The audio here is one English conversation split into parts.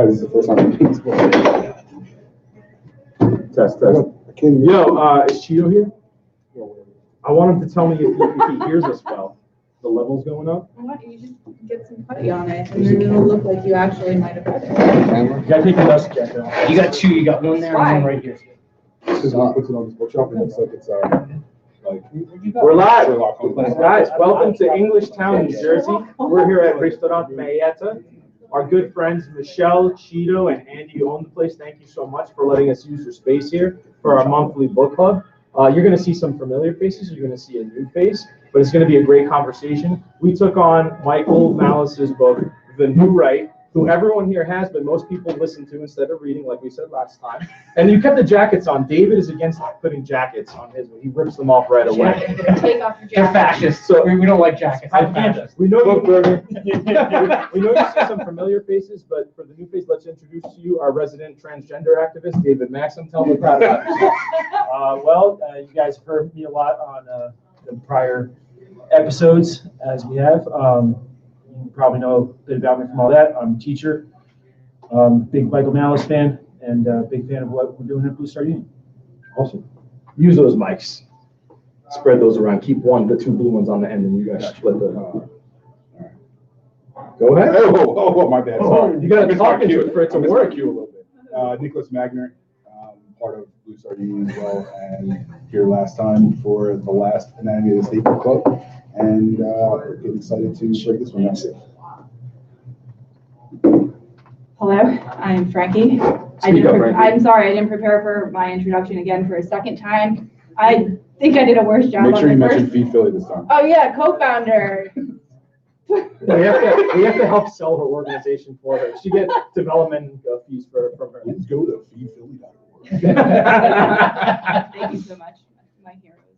Guys, this is the first time I'm reading this book. Test. Yo, is Cheeto here? I want him to tell me if he hears us well. The level's going up. Why don't you just get some putty on it, and then it'll look like you actually might have read it. You gotta take the dust jacket off. You got two. You got one there and one right here. Because when he puts it on this bookshelf, it looks like it's like. We're live. Guys, welcome to Englishtown, New Jersey. We're here at Restaurant Mayetta. Our good friends Michelle, Cheeto, and Andy who own the place, thank you so much for letting us use your space here for our monthly book club. You're going to see some familiar faces. You're going to see a new face, but it's going to be a great conversation. We took on Michael Malice's book, The New Right, who everyone here has, but most people listen to instead of reading, like we said last time. And you kept the jackets on. David is against putting jackets on his one. He rips them off right away. Take off your jacket. They're fascists. So we don't like jackets. I'm fascist. We know you see some familiar faces, but for the new face, let's introduce to you our resident transgender activist, David Maxim. Tell me about yourself. You guys have heard me a lot on the prior episodes, as we have. You probably know a bit about me from all that. I'm a teacher, big Michael Malice fan, and big fan of what we're doing at Blue Star Union. Awesome. Use those mics. Spread those around. Keep the two blue ones on the end, and you guys split the. Go ahead. Oh, my bad. Sorry. You got to talk into it for it to work. You a little bit. Nicholas Magner, part of Blue Star Union as well, and here last time for the last Anatomy of the State Book Club, and getting excited to share this one out. Hello, I'm Frankie. I'm sorry, I didn't prepare for my introduction again for a second time. I think I did a worse job. Make sure you on the mention first. Feed Philly this time. Oh yeah, co-founder. We have to help sell her organization for her. She gets development fees from her. Let's go to feedphilly.org. Thank you so much, my heroes.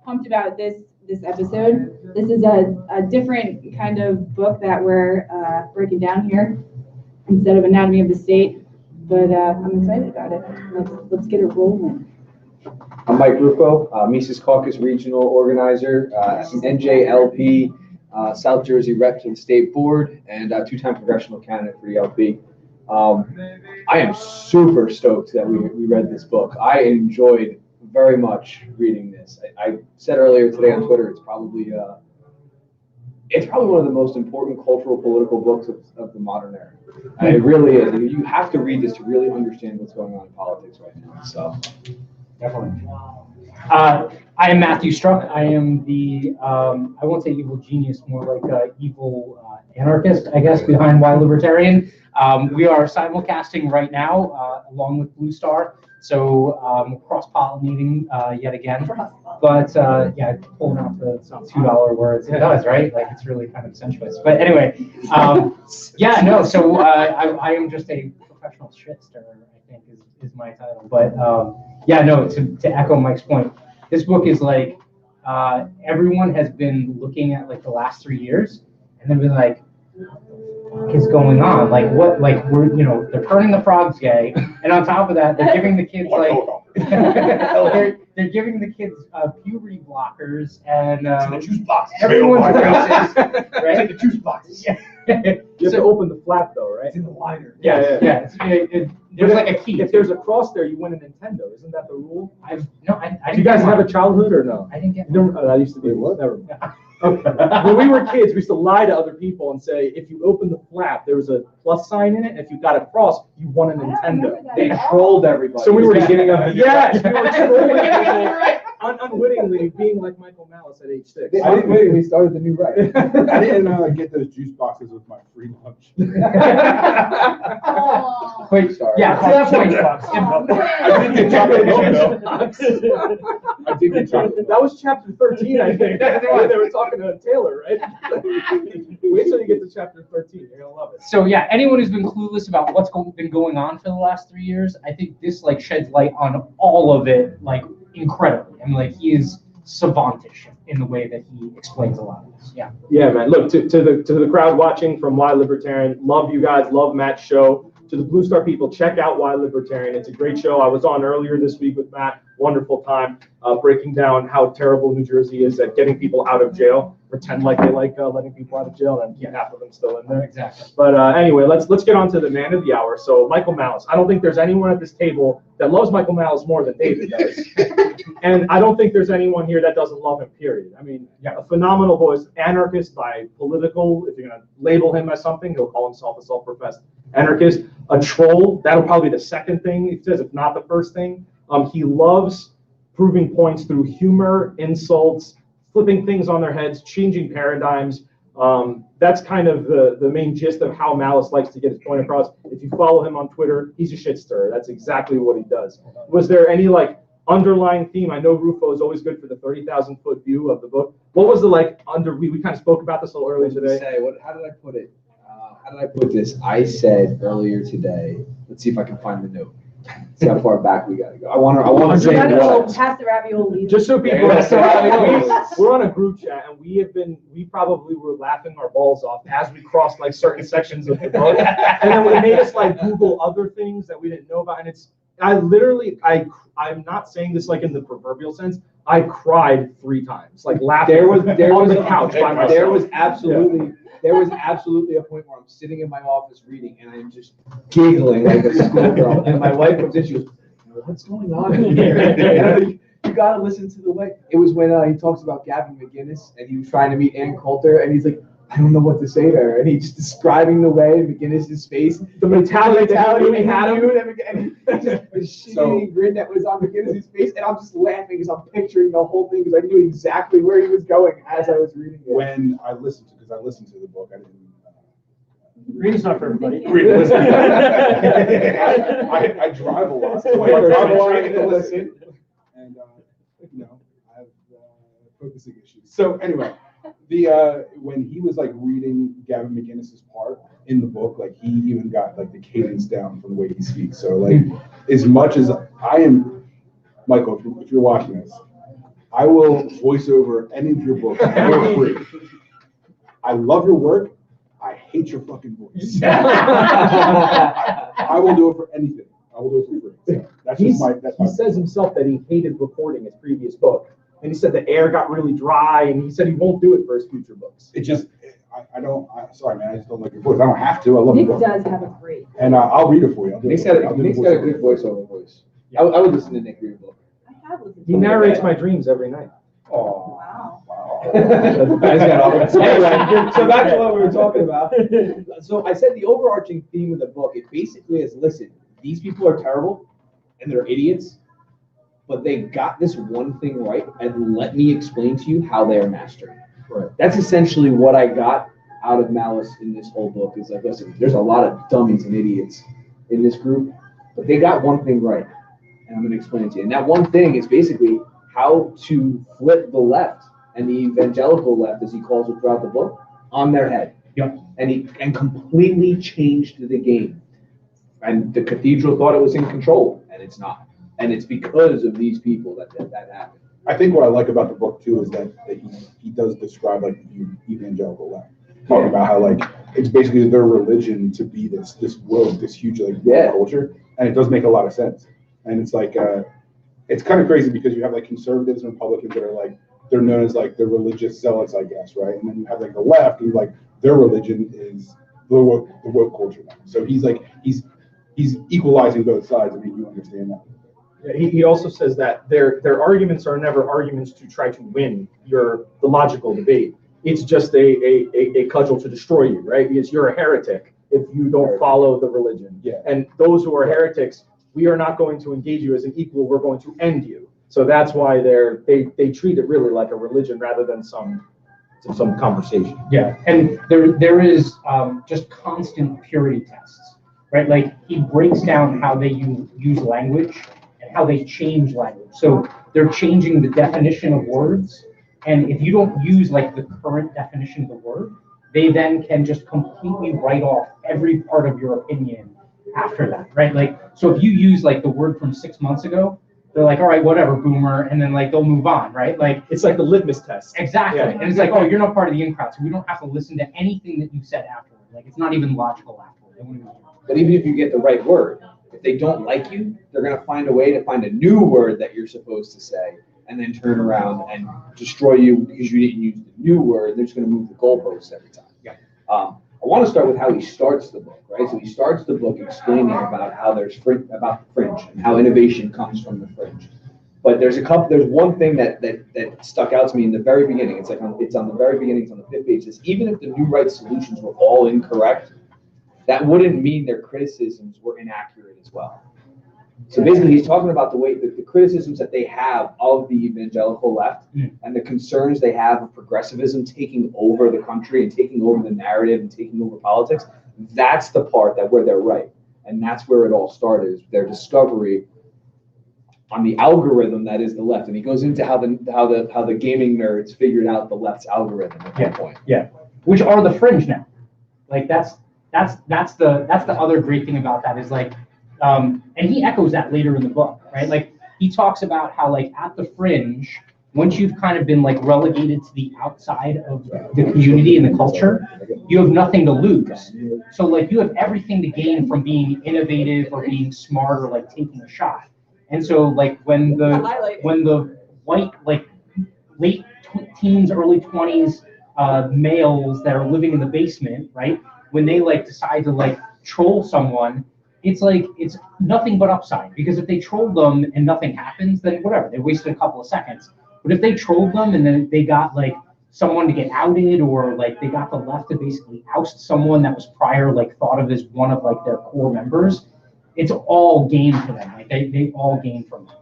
Pumped about this episode. This is a different kind of book that we're breaking down here instead of Anatomy of the State, but I'm excited about it. Let's get it rolling. I'm Mike Rucco, Mises Caucus Regional Organizer, NJLP, South Jersey rep to the State Board, and two-time congressional candidate for the LP. I am super stoked that we read this book. I enjoyed very much reading this. I said earlier today on Twitter, it's probably one of the most important cultural political books of the modern era. And it really is. You have to read this to really understand what's going on in politics right now. So, Definitely. I am Matthew Struck. I am the, I won't say evil genius, more like evil anarchist, I guess, behind Why Libertarian. We are simulcasting right now, along with Blue Star. So cross-pollinating yet again. But yeah, pulling out the $2 words. It does, right? Like it's really kind of sensuous. But anyway, yeah, no, so I am just a professional shit stirrer, I think is my title. But yeah, no, to echo Mike's point, this book is like, everyone has been looking at like the last 3 years and then been like, what is going on? Like what, like we're, they're turning the frogs gay. And on top of that, they're giving the kids like, they're giving the kids puberty blockers and the juice box. Everyone's racist, right? Take the juice box. Yeah. You have to open the flap though, right? It's in the liner. Yeah. There's like a key. If there's a cross there, you win a Nintendo. Isn't that the rule? I Do you guys have a childhood or no? I didn't get I used to be. What? Never. Okay. When we were kids, we used to lie to other people and say, if you opened the flap, there was a plus sign in it, and if you got a cross, you won a Nintendo. they trolled everybody. So we were beginning of the yes, we were trolling people, unwittingly being like Michael Malice at age 6. I didn't wait. We started the new right. I didn't get those juice boxes with my free lunch. Wait, Sorry. yeah, to that point. I did get chocolate milk. I did get chocolate. That was chapter 13, I think. They were talking to Taylor, right? Wait till you get to chapter 13. You're gonna love it. So yeah, anyone who's been clueless about what's been going on for the last 3 years, I think this like sheds light on all of it, like incredibly. I mean, like he is savantish in the way that he explains a lot of this. Yeah. Yeah, man. Look to the crowd watching from Why Libertarian. Love you guys. Love Matt's show. To the Blue Star people, check out Why Libertarian. It's a great show. I was on earlier this week with Matt. wonderful time breaking down how terrible New Jersey is at getting people out of jail. Pretend like they like letting people out of jail and keep half of them still in there. Exactly. But anyway, let's get on to the man of the hour. So Michael Malice. I don't think there's anyone at this table that loves Michael Malice more than David does. And I don't think there's anyone here that doesn't love him, period. I mean, a phenomenal voice, anarchist by political, if you're going to label him as something, he'll call himself a self-professed anarchist. A troll, that'll probably be the second thing he says, if not the first thing. He loves proving points through humor, insults, flipping things on their heads, changing paradigms. That's kind of the main gist of how Malice likes to get his point across. If you follow him on Twitter, he's a shit stirrer. That's exactly what he does. Was there any underlying theme? I know Rufo is always good for the 30,000-foot view of the book. What was the we kind of spoke about this a little earlier today. How did I put it? How did I put this? I said earlier today, let's see if I can find the note. See how far back we gotta go. I want to say what. Pass the ravioli. Just so people we're on a group chat and we probably were laughing our balls off as we crossed certain sections of the book. And then we made us Google other things that we didn't know about. And I'm not saying this in the proverbial sense. I cried 3 times, laughing on the couch by myself. There was absolutely a point where I'm sitting in my office reading and I'm just giggling like a schoolgirl. And my wife comes in, she goes, "What's going on here?" And I'm like, "You gotta listen to the way." It was when he talks about Gavin McInnes and he was trying to meet Ann Coulter and he's like, "I don't know what to say to her," and he's describing the way McGinnis's face, the mentality he had him, and the shitty grin that was on McGinnis's face, and I'm just laughing as I'm picturing the whole thing because I knew exactly where he was going as I was reading it. When I listened to the book, I didn't. Reading's not for everybody. I drive a lot, so I drive a lot to listen, and I have focusing issues. So anyway. When he was reading Gavin McInnes's part in the book, he even got the cadence down from the way he speaks. So as much as I am, Michael, if you're watching this, I will voice over any of your books for free. I love your work. I hate your fucking voice. I will do it for anything. I will do it for free. So that's just my. He says himself that he hated recording his previous book. And he said the air got really dry, and he said he won't do it for his future books. It just, sorry, man, I just don't like your voice. I don't have to. I love Nick your book. does have a great. And I'll read it for you. Nick's got a good voiceover voice. I would listen to Nick read a book. I have listened. He narrates my dreams every night. Oh. Wow. Anyway, so back to what we were talking about. So I said the overarching theme of the book, it basically is, listen, these people are terrible, and they're idiots, but they got this one thing right, and let me explain to you how they are mastering. Right. That's essentially what I got out of Malice in this whole book. Is listen, there's a lot of dummies and idiots in this group, but they got one thing right, and I'm going to explain it to you. And that one thing is basically how to flip the left and the evangelical left, as he calls it throughout the book, on their head. Yep. And completely changed the game. And the cathedral thought it was in control, and it's not. And it's because of these people that happened. I think what I like about the book too is that he does describe the evangelical left, talking about how it's basically their religion to be this world, this huge culture, and it does make a lot of sense. And it's it's kind of crazy because you have conservatives and Republicans that are they're known as the religious zealots, I guess, right? And then you have the left who their religion is the woke culture now. So he's equalizing both sides. I mean, you understand that. He also says that their arguments are never arguments to try to win the logical debate. It's just a cudgel to destroy you, right? Because you're a heretic if you don't follow the religion. Yeah. And those who are heretics, we are not going to engage you as an equal. We're going to end you. So that's why they treat it really like a religion rather than some conversation. Yeah, and there is just constant purity tests, right? He breaks down how they use language and how they change language. So they're changing the definition of words, and if you don't use the current definition of the word, they then can just completely write off every part of your opinion after that, right? So if you use the word from 6 months ago, they're all right, whatever, boomer, and then they'll move on, right? It's the litmus test. Exactly. Yeah. And it's oh, you're not part of the in crowd, so we don't have to listen to anything that you said afterward. It's not even logical afterward. But even if you get the right word, If they don't like you, they're going to find a way to find a new word that you're supposed to say and then turn around and destroy you because you didn't use the new word. They're just going to move the goalposts every time. Yeah. I want to start with how he starts the book, right? So he starts the book explaining about how about the fringe and how innovation comes from the fringe. But there's one thing that stuck out to me in the very beginning. It's on the very beginning. It's on the 5th page. It says, even if the new right solutions were all incorrect, that wouldn't mean their criticisms were inaccurate as well. So basically, he's talking about the criticisms that they have of the evangelical left and the concerns they have of progressivism taking over the country and taking over the narrative and taking over politics. That's the part where they're right, and that's where it all started. Is their discovery on the algorithm that is the left, and he goes into how the gaming nerds figured out the left's algorithm at that point. Yeah, which are the fringe now. Like that's the other great thing about that is like. And he echoes that later in the book, right? Like he talks about how like at the fringe, once you've kind of been like relegated to the outside of the community and the culture, you have nothing to lose. So like you have everything to gain from being innovative or being smart or like taking a shot. And so like when the white like late teens, early 20s males that are living in the basement, right? When they like decide to like troll someone, it's nothing but upside, because if they trolled them and nothing happens, then whatever, they wasted a couple of seconds. But if they trolled them and then they got like someone to get outed, or like they got the left to basically oust someone that was prior like thought of as one of like their core members, it's all gain for them. Like they all gain from it.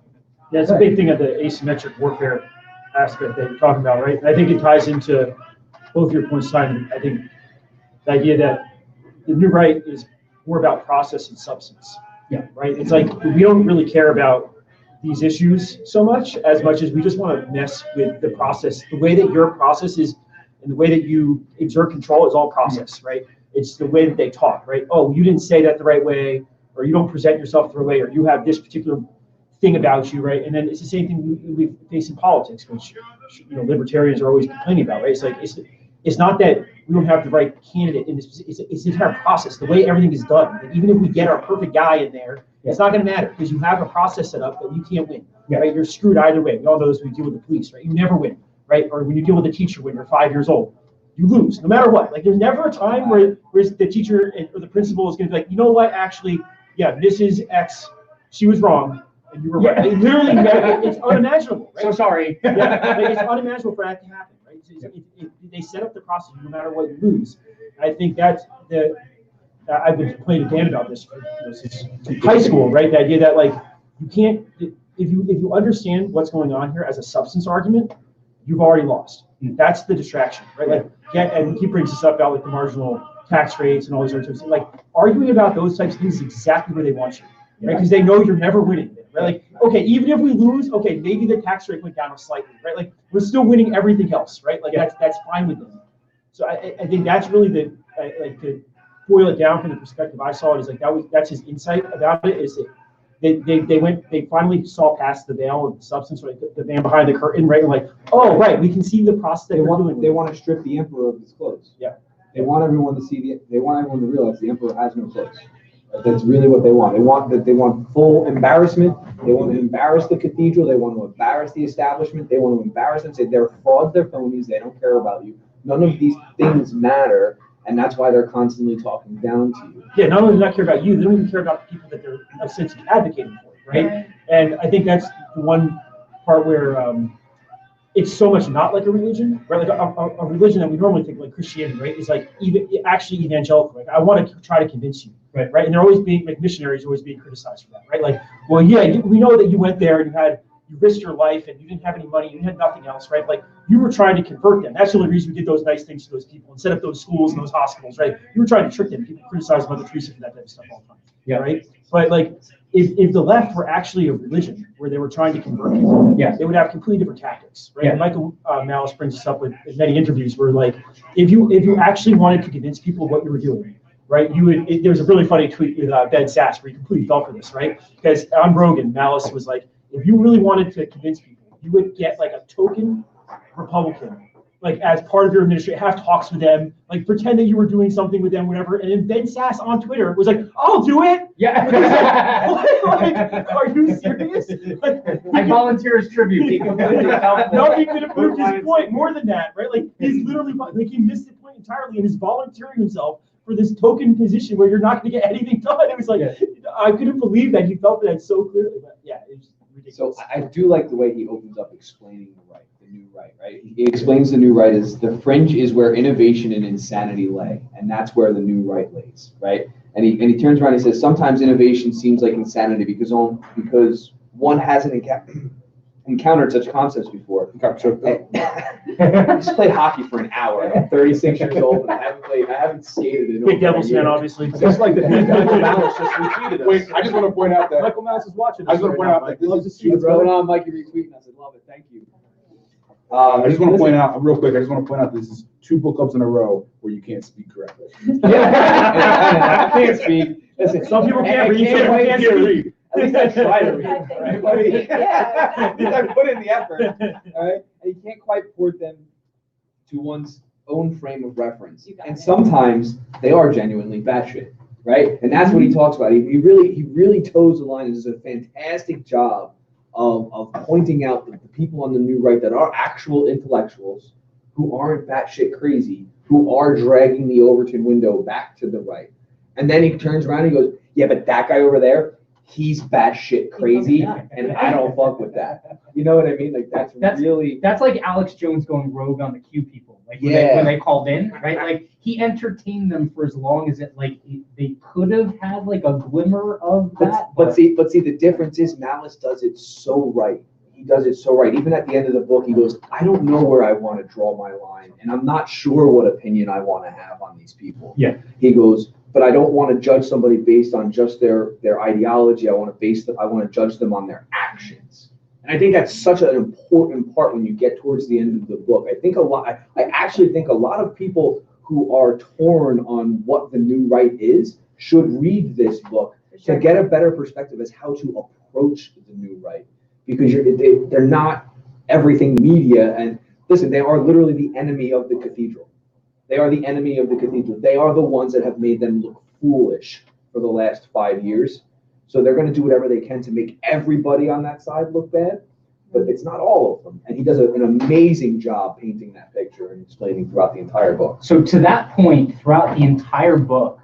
Yeah, it's a big thing of the asymmetric warfare aspect that you're talking about, right? And I think it ties into both your points, Simon. I think the idea that the new right is more about process and substance. Yeah. Right? It's like we don't really care about these issues so much as we just want to mess with the process. The way that your process is and the way that you exert control is all process, right? It's the way that they talk, right? Oh, you didn't say that the right way, or you don't present yourself the right way, or you have this particular thing about you, right? And then it's the same thing we face in politics, which libertarians are always complaining about, right? It's like it's not that we don't have the right candidate in this. It's the entire process, the way everything is done. Like even if we get our perfect guy in there, it's not going to matter because you have a process set up that you can't win. Right? You're screwed either way. We all know this when you deal with the police, right? You never win, right? Or when you deal with a teacher when you're 5 years old, you lose no matter what. Like there's never a time where the teacher or the principal is going to be like, you know what? Actually, yeah, Mrs. X, she was wrong. And you were right. It literally, it's unimaginable. Right? So sorry. It's unimaginable for that to happen. Right? They set up the process no matter what you lose. I think that's I've been playing with Dan about this since high school, right? The idea that like you can't, if you understand what's going on here as a substance argument, you've already lost. That's the distraction, right? Like and he brings this up about like the marginal tax rates and all these other things. Like arguing about those types of things is exactly where they want you, right? Because they know you're never winning. Right? Like, okay, even if we lose, okay, maybe the tax rate went down slightly, right? Like, we're still winning everything else, right? Like, that's fine with them. So I think that's really to boil it down from the perspective I saw it, is like that's his insight about it, is that they finally saw past the veil of the substance, right? The man behind the curtain, right? And like, oh, right, we can see the process that they're doing. They want to strip the emperor of his clothes. Yeah. They want everyone to they want everyone to realize the emperor has no clothes. That's really what they want. They want full embarrassment. They want to embarrass the cathedral. They want to embarrass the establishment. They want to embarrass them, say they're frauds, they're phonies, they don't care about you. None of these things matter, and that's why they're constantly talking down to you. Yeah, not only do they not care about you, they don't even care about the people that they're essentially advocating for, right? And I think that's the one part where it's so much not like a religion, right? Like a religion that we normally think like Christianity, right? Is like actually evangelical. Like I want to try to convince you, right? And they're always being like missionaries, always being criticized for that, right? Like, well, yeah, we know that you went there and you risked your life and you didn't have any money, you had nothing else, right? Like you were trying to convert them. That's the only reason we did those nice things to those people and set up those schools and those hospitals, right? You were trying to trick them. People criticize Mother Teresa for that type of stuff all the time. Yeah, right. But like, if the left were actually a religion where they were trying to convert people, they would have completely different tactics, right? And Michael Malice brings this up with many interviews where like, if you actually wanted to convince people what you were doing, right? There was a really funny tweet with Ben Sass where he completely fell for this, right? Because on Rogan, Malice was like, if you really wanted to convince people, you would get like a token Republican like as part of your administration, have talks with them, like pretend that you were doing something with them, whatever. And then Ben Sass on Twitter was like, "I'll do it." Yeah. Like, are you serious? Like, I volunteer as tribute. He completely helpful. no, he could have proved his point more than that, right? Like he's literally like he missed the point entirely and is volunteering himself for this token position where you're not going to get anything done. It was like I couldn't believe that he felt that so clearly. But yeah, it's ridiculous. So I do like the way he opens up explaining the right, the new right, right? He explains the new right as the fringe is where innovation and insanity lay, and that's where the new right lays, right? And he turns around and he says sometimes innovation seems like insanity because one hasn't encountered such concepts before. I just played hockey for an hour. I'm 36 years old and I haven't skated in Big over Devils a year. fan, obviously. Just like the thing Michael Malice just retweeted us. Wait, I just want to point out that Michael Malice is watching I us just want to right point now, out that Mike. this Love to is see you, What's going brother. on, Mikey? Retweeting us. I love it. Thank you. I just want to point out real quick. I just want to point out this is 2 book clubs in a row where you can't speak correctly. I can't speak. Listen, Some people can't read, some people can't speak. At least I try to read. I Right? think- yeah. At least I put in the effort. All right? And you can't quite port them to one's own frame of reference. You got And it. sometimes they are genuinely batshit, right? And that's what he talks about. He really toes the line and does a fantastic job of pointing out the people on the new right that are actual intellectuals who aren't batshit crazy, who are dragging the Overton window back to the right. And then he turns around and he goes, yeah, but that guy over there, he's batshit crazy, and I don't fuck with that. You know what I mean? Like that's really That's like Alex Jones going rogue on the Q people. Like Yeah. when they called in, right? Like he entertained them for as long as they could have had like a glimmer of that. But see, the difference is Malice does it so right. He does it so right. Even at the end of the book, he goes, I don't know where I want to draw my line, and I'm not sure what opinion I want to have on these people. Yeah. He goes, but I don't want to judge somebody based on just their ideology. I want to judge them on their actions. And I think that's such an important part when you get towards the end of the book. I actually think a lot of people who are torn on what the new right is should read this book to get a better perspective as how to approach the new right. Because they're not everything media. And listen, they are literally the enemy of the cathedral. They are the enemy of the cathedral. They are the ones that have made them look foolish for the last 5 years. So they're going to do whatever they can to make everybody on that side look bad. But it's not all of them. And he does an amazing job painting that picture and explaining throughout the entire book. So to that point, throughout the entire book,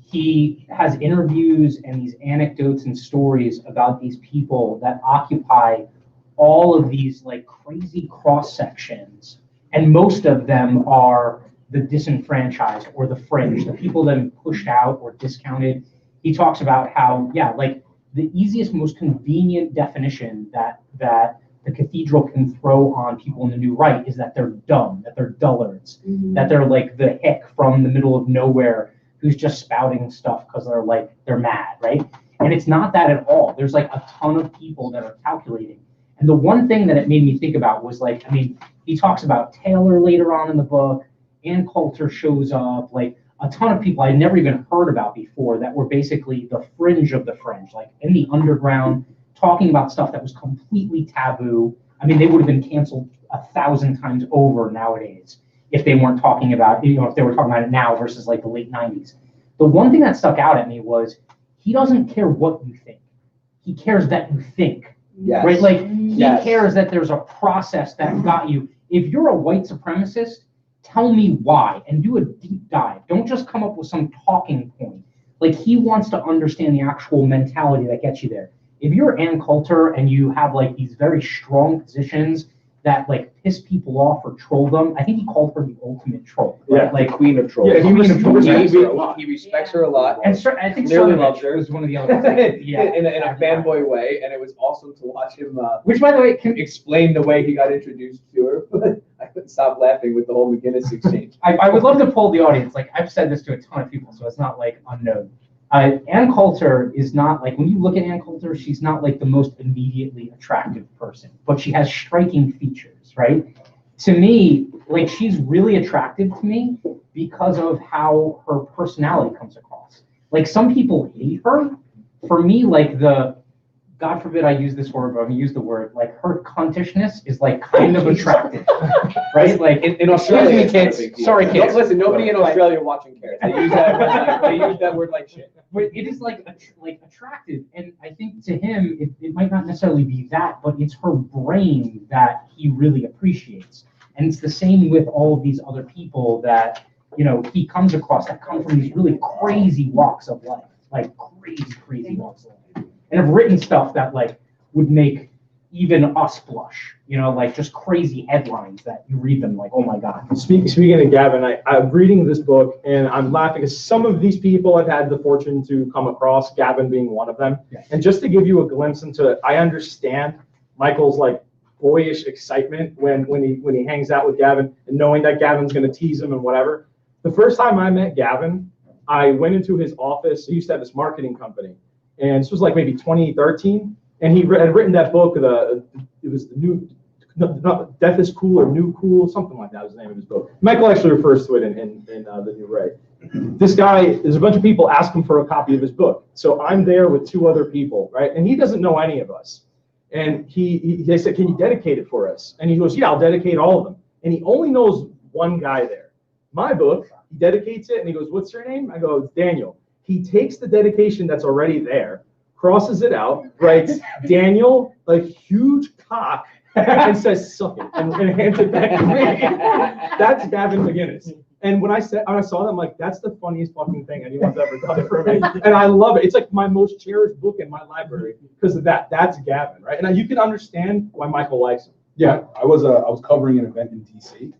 he has interviews and these anecdotes and stories about these people that occupy all of these like crazy cross sections. And most of them are the disenfranchised or the fringe, the people that have been pushed out or discounted. He talks about how, like the easiest, most convenient definition that the cathedral can throw on people in the new right is that they're dumb, that they're dullards, that they're like the hick from the middle of nowhere who's just spouting stuff because they're mad, right? And it's not that at all. There's like a ton of people that are calculating. And the one thing that it made me think about was he talks about Taylor later on in the book, Ann Coulter shows up, like a ton of people I'd never even heard about before that were basically the fringe of the fringe, like in the underground, talking about stuff that was completely taboo. I mean, they would have been canceled 1,000 times over nowadays if they weren't talking about, if they were talking about it now versus like the late 90s. The one thing that stuck out at me was he doesn't care what you think. He cares that you think. Yes. Right? Like he Yes. cares that there's a process that got you. If you're a white supremacist, tell me why and do a deep dive. Don't just come up with some talking point. Like he wants to understand the actual mentality that gets you there. If you're Ann Coulter and you have like these very strong positions that like piss people off or troll them, I think he called her the ultimate troll. Right? Yeah. Like queen of trolls. Yeah, he respects her a He lot. respects her a lot. And I think Clearly Cernovich loves her. was one of the other ones. Like, yeah, in a fanboy way, and it was awesome to watch him Which, by the way, can explain the way he got introduced to her. But I couldn't stop laughing with the whole McGinnis exchange. I would love to poll the audience. Like I've said this to a ton of people, so it's not like unknown. Ann Coulter is not like, when you look at Ann Coulter, she's not like the most immediately attractive person, but she has striking features, right? To me, like she's really attractive to me because of how her personality comes across. Like some people hate her. For me, like the God forbid I use this word, but I'm gonna use the word, like her cuntishness is like kind of attractive, right? Like In Australia, excuse me, it's not a big kids. deal. Sorry, kids. Listen, nobody in Australia watching cares. They use that word like, shit. But it is like attractive, and I think to him it might not necessarily be that, but it's her brain that he really appreciates, and it's the same with all of these other people that he comes across that come from these really crazy walks of life, like crazy walks of life, and have written stuff that like would make even us blush, like just crazy headlines that you read them like, oh my God. Speaking of Gavin, I'm reading this book and I'm laughing because some of these people I've had the fortune to come across, Gavin being one of them. Yeah. And just to give you a glimpse into it, I understand Michael's like boyish excitement when he hangs out with Gavin and knowing that Gavin's going to tease him and whatever. The first time I met Gavin, I went into his office. He used to have this marketing company, and this was like maybe 2013. And he had written that book. It was the new, Death is Cool or New Cool, something like that was the name of his book. Michael actually refers to it in the New Ray. This guy, there's a bunch of people ask him for a copy of his book. So I'm there with two other people, right? And he doesn't know any of us. And they said, can you dedicate it for us? And he goes, yeah, I'll dedicate all of them. And he only knows one guy there. My book, he dedicates it, and he goes, what's your name? I go, it's Daniel. He takes the dedication that's already there, crosses it out, writes Daniel, like huge cock, and says suck it, and hands it back to me. That's Gavin McGinnis. And when I saw that, I'm like, that's the funniest fucking thing anyone's ever done for me. And I love it. It's like my most cherished book in my library because of that. That's Gavin, right? And you can understand why Michael likes him. Yeah, I was covering an event in DC,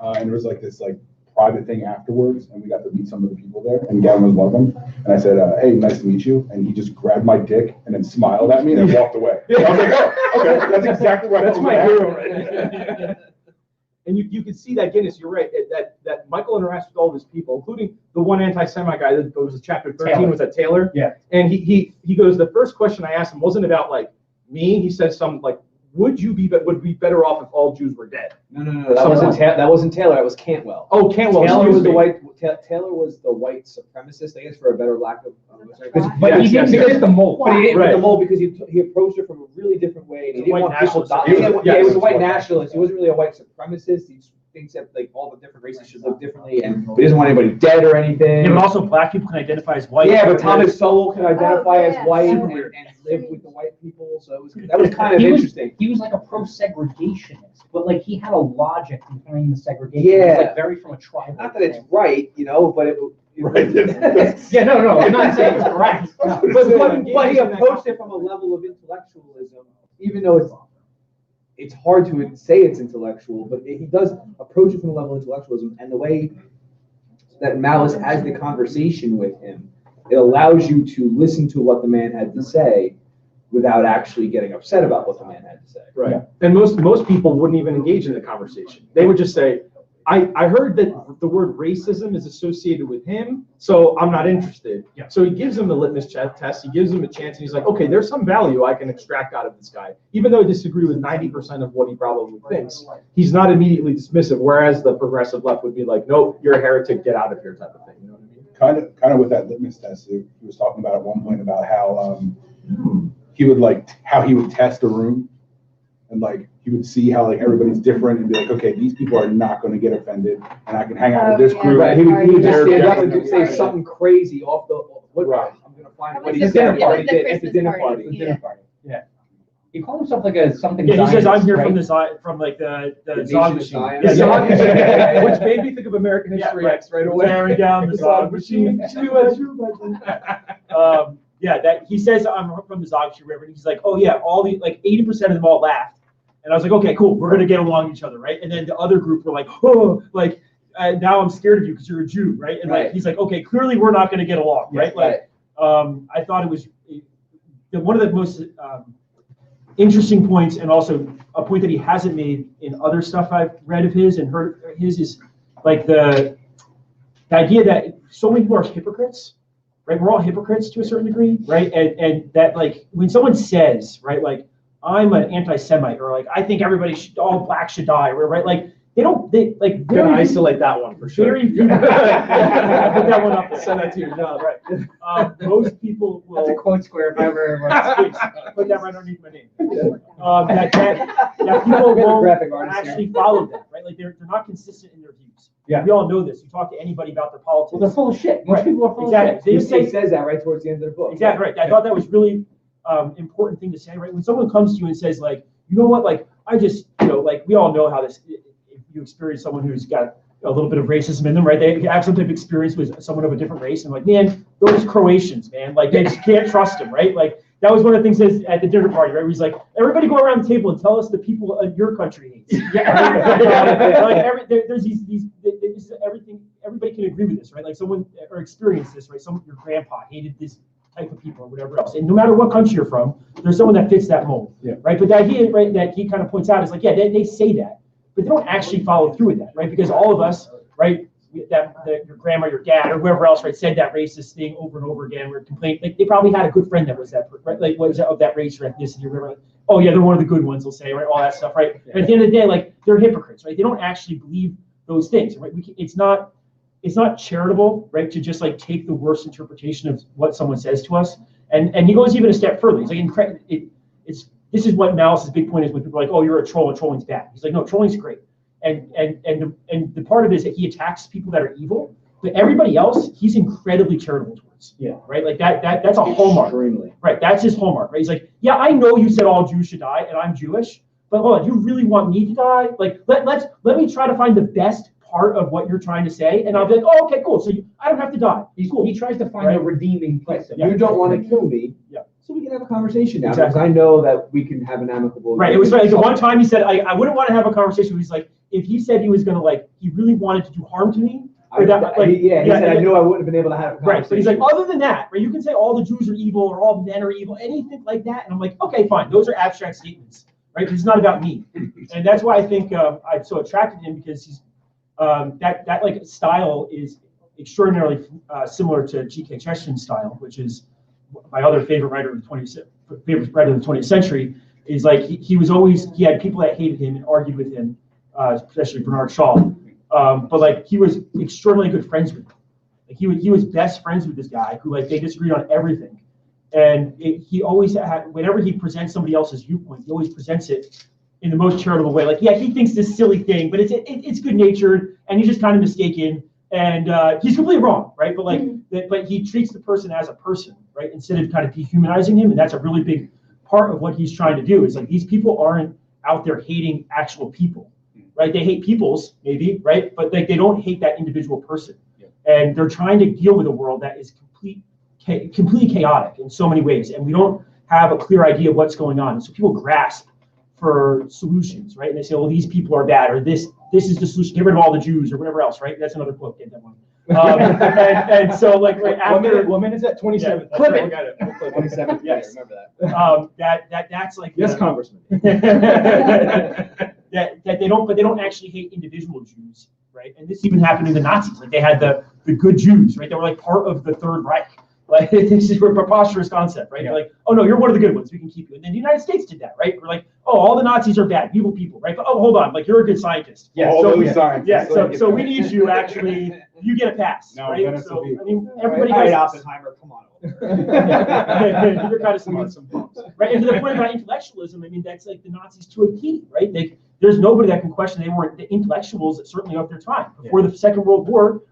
and there was like this private thing afterwards, and we got to meet some of the people there, and Gavin was one of them. And I said, hey, nice to meet you. And he just grabbed my dick and then smiled at me and then walked away. I was like, oh, okay, that's exactly what That's my hero right now. And you can see that, Guinness, you're right, that Michael interacts with all of his people, including the one anti-Semite guy that was in chapter 13, Taylor. was that Taylor? Yeah. And he goes, the first question I asked him wasn't about like me. He said something like, would be better off if all Jews were dead? No. That wasn't Taylor. That was Cantwell. Oh, Cantwell. Taylor was the white supremacist, I guess, for a better lack of. But he didn't fit the mold. But he didn't fit Right. the mold because he approached it from a really different way. And he didn't White want people nationalist. dying. Yeah, He was a white nationalist. He wasn't really a white supremacist. He thinks that like all the different races should live differently, and he doesn't want anybody dead or anything. Yeah, but also black people can identify as white. Yeah, but Thomas Sowell can identify as white and Super live with the white people, so that was kind of interesting. He was like a pro-segregationist, but like he had a logic behind the segregation. Yeah. It was like very from a tribal. Not that it's right, but it. Right. Yeah, no, I'm not saying it's correct. No. But he approached it from a level of intellectualism, even though it's hard to say it's intellectual, but he does approach it from a level of intellectualism, and the way that Malice has the conversation with him, it allows you to listen to what the man had to say without actually getting upset about what the man had to say. Right. Yeah. And most people wouldn't even engage in the conversation. They would just say, I heard that the word racism is associated with him, so I'm not interested. Yeah. So he gives him the litmus test, he gives him a chance, and he's like, okay, there's some value I can extract out of this guy. Even though I disagree with 90% of what he probably thinks, he's not immediately dismissive, whereas the progressive left would be like, nope, you're a heretic, get out of here type of thing. You know what I mean? Kind of with that litmus test, he was talking about at one point about how he would test a room, and like he would see how like everybody's different and be like, okay, these people are not going to get offended, and I can hang out with this yeah. group. Right, he would just stand up and Right. say something crazy off the what Right. I'm gonna find That what was he the said dinner party. at the dinner Christmas party. party. Dinner party. He called himself like a something. Yeah, he says I'm Zionist, here right? from the Nation Zog of machine. Zion. Yeah, Zog yeah. machine, which made me think of American History Yeah, X right away. Tearing down the Zog machine. Yeah, that he says I'm from the Zogshi River, and he's like, oh yeah, all the like 80% of them all laughed, and I was like, okay, cool, we're gonna get along with each other, right? And then the other group were like, oh, like now I'm scared of you because you're a Jew, right? And Right. like he's like, okay, clearly we're not gonna get along, right? Like, I thought it was one of the most interesting points, and also a point that he hasn't made in other stuff I've read of his and heard his is like the idea that so many people are hypocrites. Right, we're all hypocrites to a certain degree, right? And that like when someone says, right, like I'm an anti-Semite, or like I think all blacks should die, right? Like like Gonna very, isolate that one for sure. very few. Put that one up there. Send that to your job. Right. Most people will. That's a quote square if I ever. Please, put that right underneath my name. That people won't graphic artist actually follow that, right? Like they're not consistent in their views. Yeah. We all know this. You talk to anybody about their politics. Well, they're full of shit. Most Right. people are full Exactly. of They He just say says that right towards the end of the book. exactly right. I thought that was really important thing to say, right? When someone comes to you and says, like, you know what, like, I just, like, we all know how this. If you experience someone who's got a little bit of racism in them, right? They have some type of experience with someone of a different race, and like, man, those Croatians, man, like, they just can't trust them, right? Like, that was one of the things at the dinner party, right? Where he's like, everybody go around the table and tell us the people your country hates. There's these everything. Everybody can agree with this, right? Like someone or experience this, right? Your grandpa hated this type of people or whatever else. And no matter what country you're from, there's someone that fits that mold, right? But the idea, right, that he kind of points out is like, yeah, they say that, but they don't actually follow through with that, right? Because all of us, right, that your grandma, your dad, or whoever else, right, said that racist thing over and over again. We're complaining. Like they probably had a good friend that was that, right? Like was of that race or ethnicity or whatever. Like, oh yeah, they're one of the good ones. They'll say, right, all that stuff, right? But at the end of the day, like they're hypocrites, right? They don't actually believe those things, right? It's not charitable, right, to just like take the worst interpretation of what someone says to us. And he goes even a step further. He's like, this is what Malice's big point is when people are like, oh, you're a troll and trolling's bad. He's like, no, trolling's great. And the part of it is that he attacks people that are evil, but everybody else he's incredibly charitable towards. Yeah. Right. Like that's a hallmark. Extremely. Right. That's his hallmark. Right. He's like, yeah, I know you said all Jews should die, and I'm Jewish, but hold on, you really want me to die? Like let me try to find the best part of what you're trying to say, and I'll be like, oh, okay, cool. So I don't have to die. Cool. He tries to find a redeeming place. You don't want to kill me. Yeah. So we can have a conversation now, Exactly. because I know that we can have an amicable. Right. It was like the one time he said, I wouldn't want to have a conversation. He's like, if he said he was going to like, he really wanted to do harm to me. He said I knew I wouldn't have been able to have a conversation. Right. But he's like, other than that, right, you can say all the Jews are evil or all men are evil, anything like that. And I'm like, okay, fine. Those are abstract statements, right? Because it's not about me. And that's why I think I'm so attracted to him, because he's that like style is extraordinarily similar to G.K. Chesterton's style, which is my other favorite writer of the 20th century. Is like he had people that hated him and argued with him, especially Bernard Shaw. But like he was extraordinarily good friends with him. Like he was best friends with this guy who like they disagreed on everything, and he always had, whenever he presents somebody else's viewpoint, he always presents it in the most charitable way. Like, yeah, he thinks this silly thing, but it's good natured, and he's just kind of mistaken, and he's completely wrong, right? But like, but he treats the person as a person, right, instead of kind of dehumanizing him, and that's a really big part of what he's trying to do. Is like these people aren't out there hating actual people, right? They hate peoples, maybe, right? But like they don't hate that individual person, and they're trying to deal with a world that is completely chaotic in so many ways, and we don't have a clear idea of what's going on. So people grasp for solutions, right? And they say, well, these people are bad, or this is the solution. Get rid of all the Jews, or whatever else, right? That's another quote. Get that one. And so, like, right after what minute is that? 27. Yeah, clip it. We got it. 27th. Yes. Remember that. That's like Yes, Congressman. that they don't actually hate individual Jews, right? And this even happened in the Nazis. Like they had the good Jews, right? They were like part of the Third Reich. Like this is a preposterous concept, right? Yeah. They're like, oh no, you're one of the good ones. We can keep you. And then the United States did that, right? We're like, oh, all the Nazis are bad, evil people, right? But oh, hold on, like you're a good scientist. Yeah, so we need you actually. You get a pass, no, right? So I mean, everybody right, goes. Oppenheimer, come on. You're kind of smart, right? And to the point about intellectualism, I mean, that's like the Nazis to a T, right? There's nobody that can question they weren't the intellectuals, certainly of their time. Before the Second World War,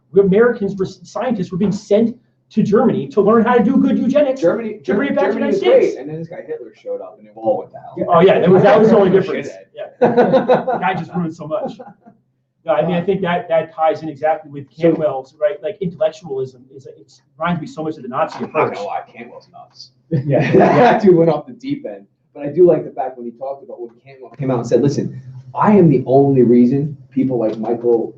scientists were being sent to Germany to learn how to do good eugenics. Germany to bring it back to the United States. States. And then this guy Hitler showed up, and it all went to hell. Oh yeah, that was the only difference. Yeah, the guy just ruined so much. No, I mean, I think that ties in exactly with Cantwell's, right? Like intellectualism it reminds me so much of the Nazi approach. I know why Cantwell's nuts. Yeah, that dude went off the deep end. But I do like the fact when he talked about when Cantwell came out and said, "Listen, I am the only reason people like Michael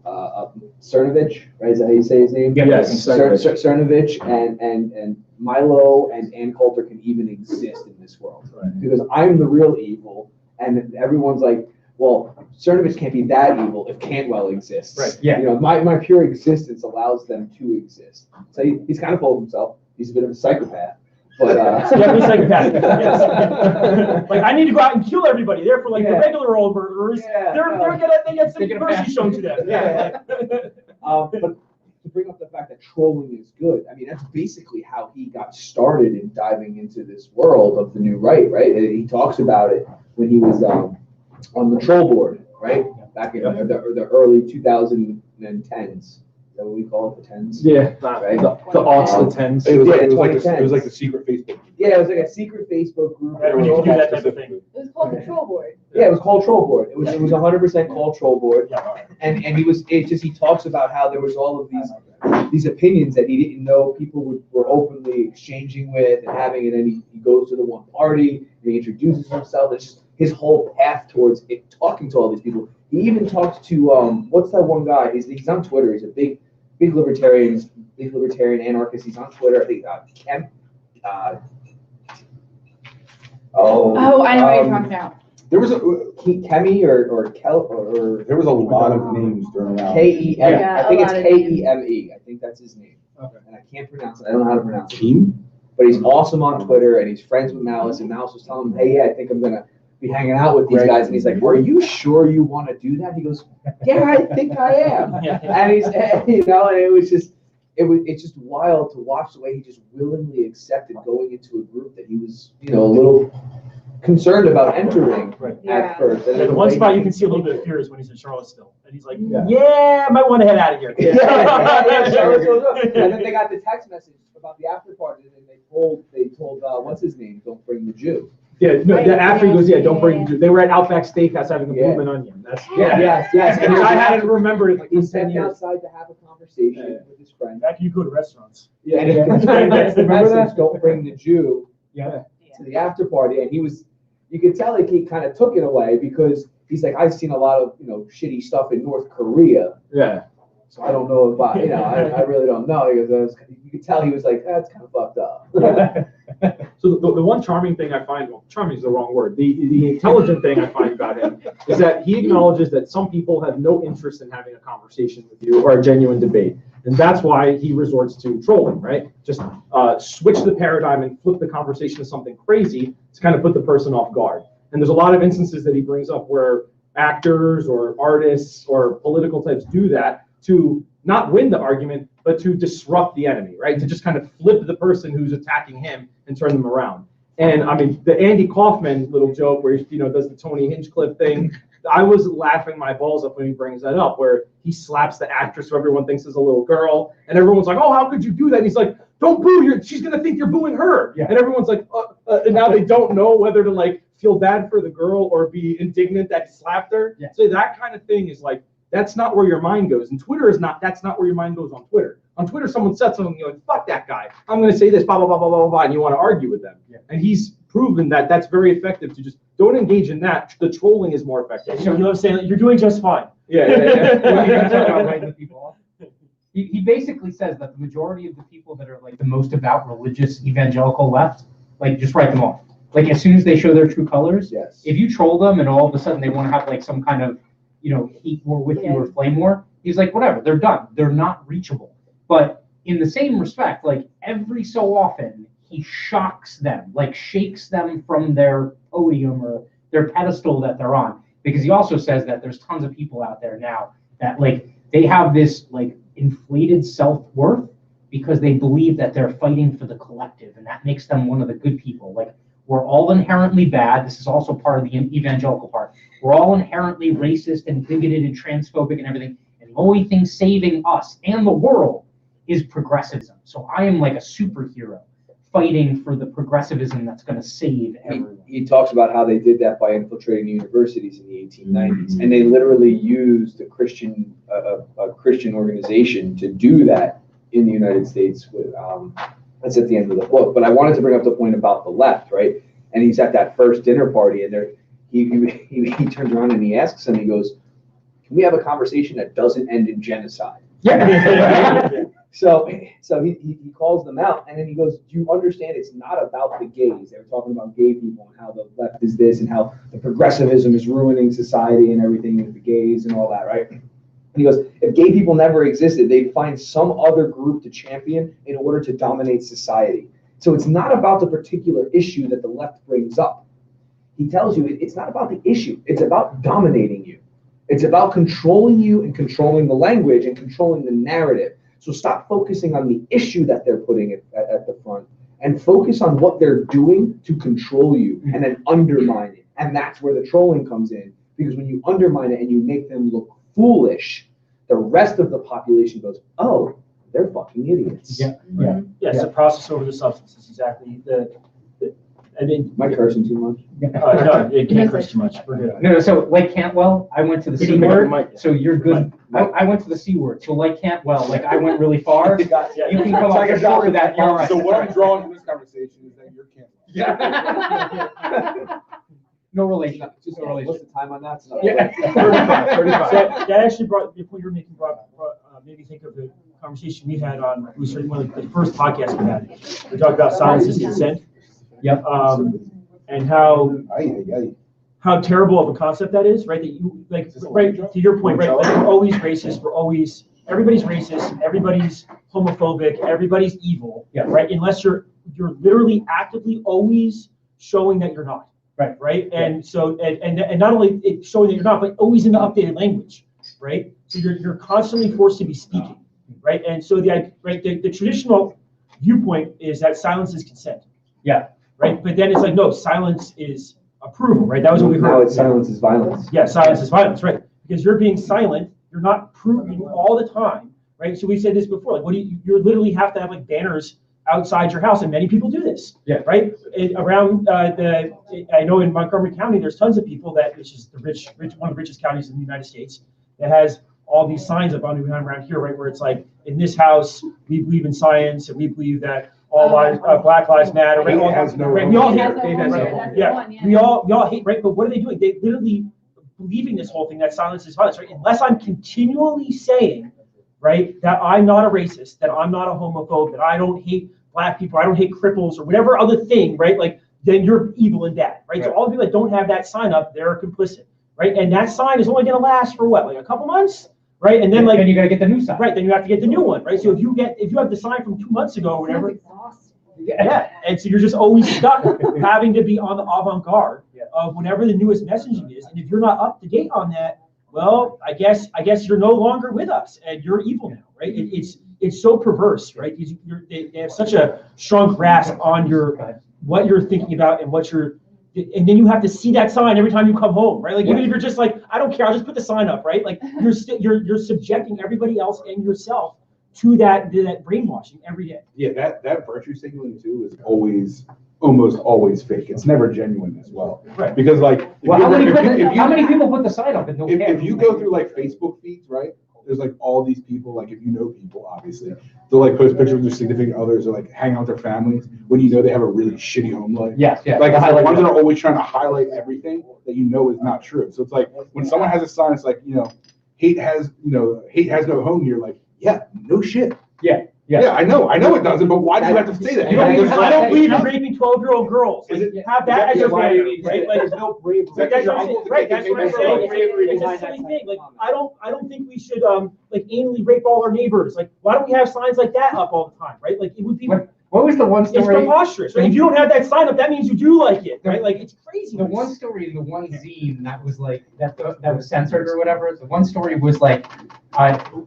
Cernovich, right? Is that how you say his name? Yes, Cernovich and Milo and Ann Coulter can even exist in this world, right? Because I'm the real evil, and everyone's like, well, Cernovich can't be that evil if Cantwell exists. Right. Yeah. You know, my pure existence allows them to exist. So he's kind of full of himself. He's a bit of a psychopath. But Definitely psychopathic. Yes. Like I need to go out and kill everybody. Therefore, like the regular old murderers, they get some mercy shown to them. But to bring up the fact that trolling is good, I mean, that's basically how he got started in diving into this world of the new right, right? He talks about it when he was on the troll board, right? Back in the early 2010s. Is that what we call it, the tens? Yeah, right? The aughts, the tens. It was Yeah, like the secret Facebook. Yeah, it was like a secret Facebook group. Right, when you could do that type of thing. It was called the troll board. Yeah, it was called Troll Board. It was 100% called Troll Board. Yeah. And he talks about how there was all of these opinions that he didn't know people were openly exchanging with and having, and then he goes to the one party and he introduces himself. It's just his whole path towards it, talking to all these people. He even talked to what's that one guy? He's on Twitter. He's a big libertarian anarchist. He's on Twitter. I think Oh, I know what you're talking about. There was a Kemi or Kel or there was a lot of names thrown around. Keme. Yeah, I think a it's lot of names. Keme. I think that's his name. Okay. And I can't pronounce it. I don't know how to pronounce it. Team? But he's awesome on Twitter and he's friends with Malice. And Malice was telling him, hey, yeah, I think I'm gonna be hanging out with these guys. And he's like, are you sure you want to do that? He goes, yeah, I think I am. And he's, and it's just wild to watch the way he just willingly accepted going into a group that he was, a little concerned about entering at first. And The one spot you can see a little bit of fear is when he's in Charlottesville, and he's like, "Yeah, I might want to head out of here." And then they got the text message about the after party, and then they told what's his name, don't bring the Jew. Yeah, no, after he goes, don't bring the Jew. They were at Outback Steakhouse having a blooming onion. That's Yes. And I hadn't remembered it like He in 10 stepped years. outside to have a conversation with his friend. Back you go to restaurants. Yeah, and that's the message, don't bring the Jew to the after party. And you could tell he kind of took it away because he's like, I've seen a lot of, shitty stuff in North Korea. Yeah. So I don't know about, I really don't know. He goes, you could tell he was like, that's kind of fucked up. So the one charming thing I find, well, charming is the wrong word. The intelligent thing I find about him is that he acknowledges that some people have no interest in having a conversation with you or a genuine debate. And that's why he resorts to trolling, right? Just switch the paradigm and flip the conversation to something crazy to kind of put the person off guard. And there's a lot of instances that he brings up where actors or artists or political types do that to not win the argument, but to disrupt the enemy, right? To just kind of flip the person who's attacking him and turn them around. And I mean, the Andy Kaufman little joke where he, does the Tony Hinchcliffe thing, I was laughing my balls up when he brings that up, where he slaps the actress who everyone thinks is a little girl, and everyone's like, oh, how could you do that? And he's like, don't boo, she's gonna think you're booing her. Yeah. And everyone's like, and now they don't know whether to like feel bad for the girl or be indignant that he slapped her. Yeah. So that kind of thing is like, that's not where your mind goes. And Twitter that's not where your mind goes on Twitter. On Twitter, someone said something, you're like, fuck that guy. I'm going to say this, blah, blah, blah, blah, blah, blah, and you want to argue with them. Yeah. And he's proven that that's very effective to just don't engage in that. The trolling is more effective. So you're saying you're doing just fine. He basically says that the majority of the people that are like the most about religious evangelical left, like just write them off. Like as soon as they show their true colors, if you troll them and all of a sudden they want to have like some kind of hate war with you or flame war, he's like, whatever, they're done. They're not reachable. But in the same respect, like every so often, he shocks them, like shakes them from their podium or their pedestal that they're on. Because he also says that there's tons of people out there now that like they have this like inflated self-worth because they believe that they're fighting for the collective, and that makes them one of the good people. Like, we're all inherently bad. This is also part of the evangelical part. We're all inherently racist and bigoted and transphobic and everything. And the only thing saving us and the world is progressivism. So I am like a superhero fighting for the progressivism that's going to save everyone. He talks about how they did that by infiltrating universities in the 1890s. And they literally used a Christian organization to do that in the United States. That's at the end of the book. But I wanted to bring up the point about the left, right? And he's at that first dinner party, and he turns around and he asks him, he goes, can we have a conversation that doesn't end in genocide? Yeah. So he calls them out, and then he goes, do you understand it's not about the gays? They were talking about gay people and how the left is this and how the progressivism is ruining society and everything with the gays and all that, right? And he goes, if gay people never existed, they'd find some other group to champion in order to dominate society. So it's not about the particular issue that the left brings up. He tells you it's not about the issue. It's about dominating you. It's about controlling you and controlling the language and controlling the narrative. So stop focusing on the issue that they're putting at the front and focus on what they're doing to control you and then undermine it. And that's where the trolling comes in, because when you undermine it and you make them look foolish, the rest of the population goes, oh, they're fucking idiots. Yeah, it's a process over the substance. It's exactly I mean, Am I cursing too much? no, it can't curse too much. We're good. No, so like Cantwell, I went to the C word, so you're good. I went to the C word, so like Cantwell, like I went really far. You can come up with short of that, you're all right. So what I'm drawing from this conversation is that you're canceled. Yeah. No relation. Just no relation. What's the time on that? Yeah. 35. So that actually brought the point you're making made me think of the conversation we had on one of the first podcasts we had. We talked about silence is consent. Yep. And how terrible of a concept that is, right? That you right to your point, right? Like we're always racist. Everybody's racist. Everybody's homophobic. Everybody's evil. Yeah. Right. Unless you're literally actively always showing that you're not. Right. Right. And so and not only it showing that you're not, but always in the updated language. Right. So you're constantly forced to be speaking. Right. And so the traditional viewpoint is that silence is consent. Yeah. Right. But then it's like, no, silence is approval. Right. That was what we heard. Now it's silence is violence. Yeah. Silence is violence. Right. Because you're being silent. You're not proving all the time. Right. So we said this before. Like, you literally have to have like banners outside your house, and many people do this. Yeah. Right. Around I know in Montgomery County, there's tons of people which is the rich, one of the richest counties in the United States, that has all these signs up around here, right, where it's like, in this house, we believe in science, and we believe that all lives, Black Lives Matter. Right? We all hate it. Yeah. We all hate, right? But what are they doing? They literally believing this whole thing that silence is violence, right? Unless I'm continually saying, right, that I'm not a racist, that I'm not a homophobe, that I don't hate Black people, I don't hate cripples, or whatever other thing, right? Like, then you're evil and bad, right? So all the people that don't have that sign up, they're complicit, right? And that sign is only going to last for what, like a couple months, right? And then then you got to get the new sign, right? Then you have to get the new one, right? So if you have the sign from 2 months ago or whatever, yeah, and so you're just always stuck having to be on the avant-garde of whatever the newest messaging is, and if you're not up to date on that, well, I guess you're no longer with us, and you're evil now, right? It's so perverse, right? They have such a strong grasp on what you're thinking about and and then you have to see that sign every time you come home, right? Like even if you're just like, I don't care, I'll just put the sign up, right? Like you're subjecting everybody else and yourself to that brainwashing every day. Yeah, that virtue signaling too is almost always fake. It's never genuine as well. Right. Because like, how many people put the sign up and don't care? If you go through like Facebook feeds, right? There's like all these people, like if you know people, obviously, they'll like post pictures of their significant others or like hang out with their families when you know they have a really shitty home life. Yeah. Like the ones that are always trying to highlight everything that you know is not true. So it's like when someone has a sign, it's like, hate has no home here. Like, yeah, no shit. Yeah, I know it doesn't, but why do you have to say that? I don't believe in raping 12-year-old girls. Have that as your banner, right? Like, there's no bravery. That's what I'm saying. It's a silly thing. Like, I don't think we should like anally rape all our neighbors. Like, why don't we have signs like that up all the time, right? Like, it would be. What was the one story? It's preposterous. Right? If you don't have that sign up, that means you do like it, right? Like, it's crazy. The one story in the one zine that was like that was censored or whatever. The one story was like,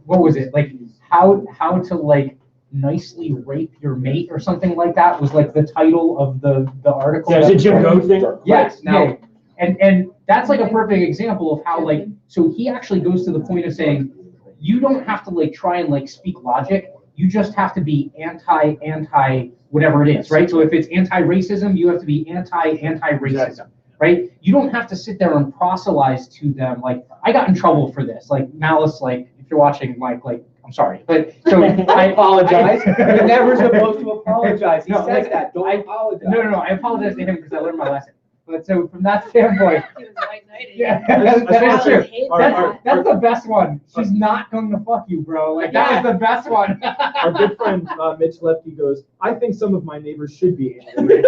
what was it? Like how to like nicely rape your mate or something like that was like the title of the article. Yeah, is it Jim Goad thing? Yes. Now, and that's like a perfect example of how like, so he actually goes to the point of saying, you don't have to like try and like speak logic. You just have to be anti whatever it is, right? So if it's anti-racism, you have to be anti-racism, right? You don't have to sit there and proselytize to them. Like, I got in trouble for this. Like Malice, like if you're watching, Mike, like I'm sorry, but so I apologize. You're never supposed to apologize. He says that. Don't apologize. No. I apologize to him because I learned my lesson. But so from that standpoint, that's true. That's the best one. She's not going to fuck you, bro. Like that is the best one. Our good friend Mitch Lefty goes, I think some of my neighbors should be in. We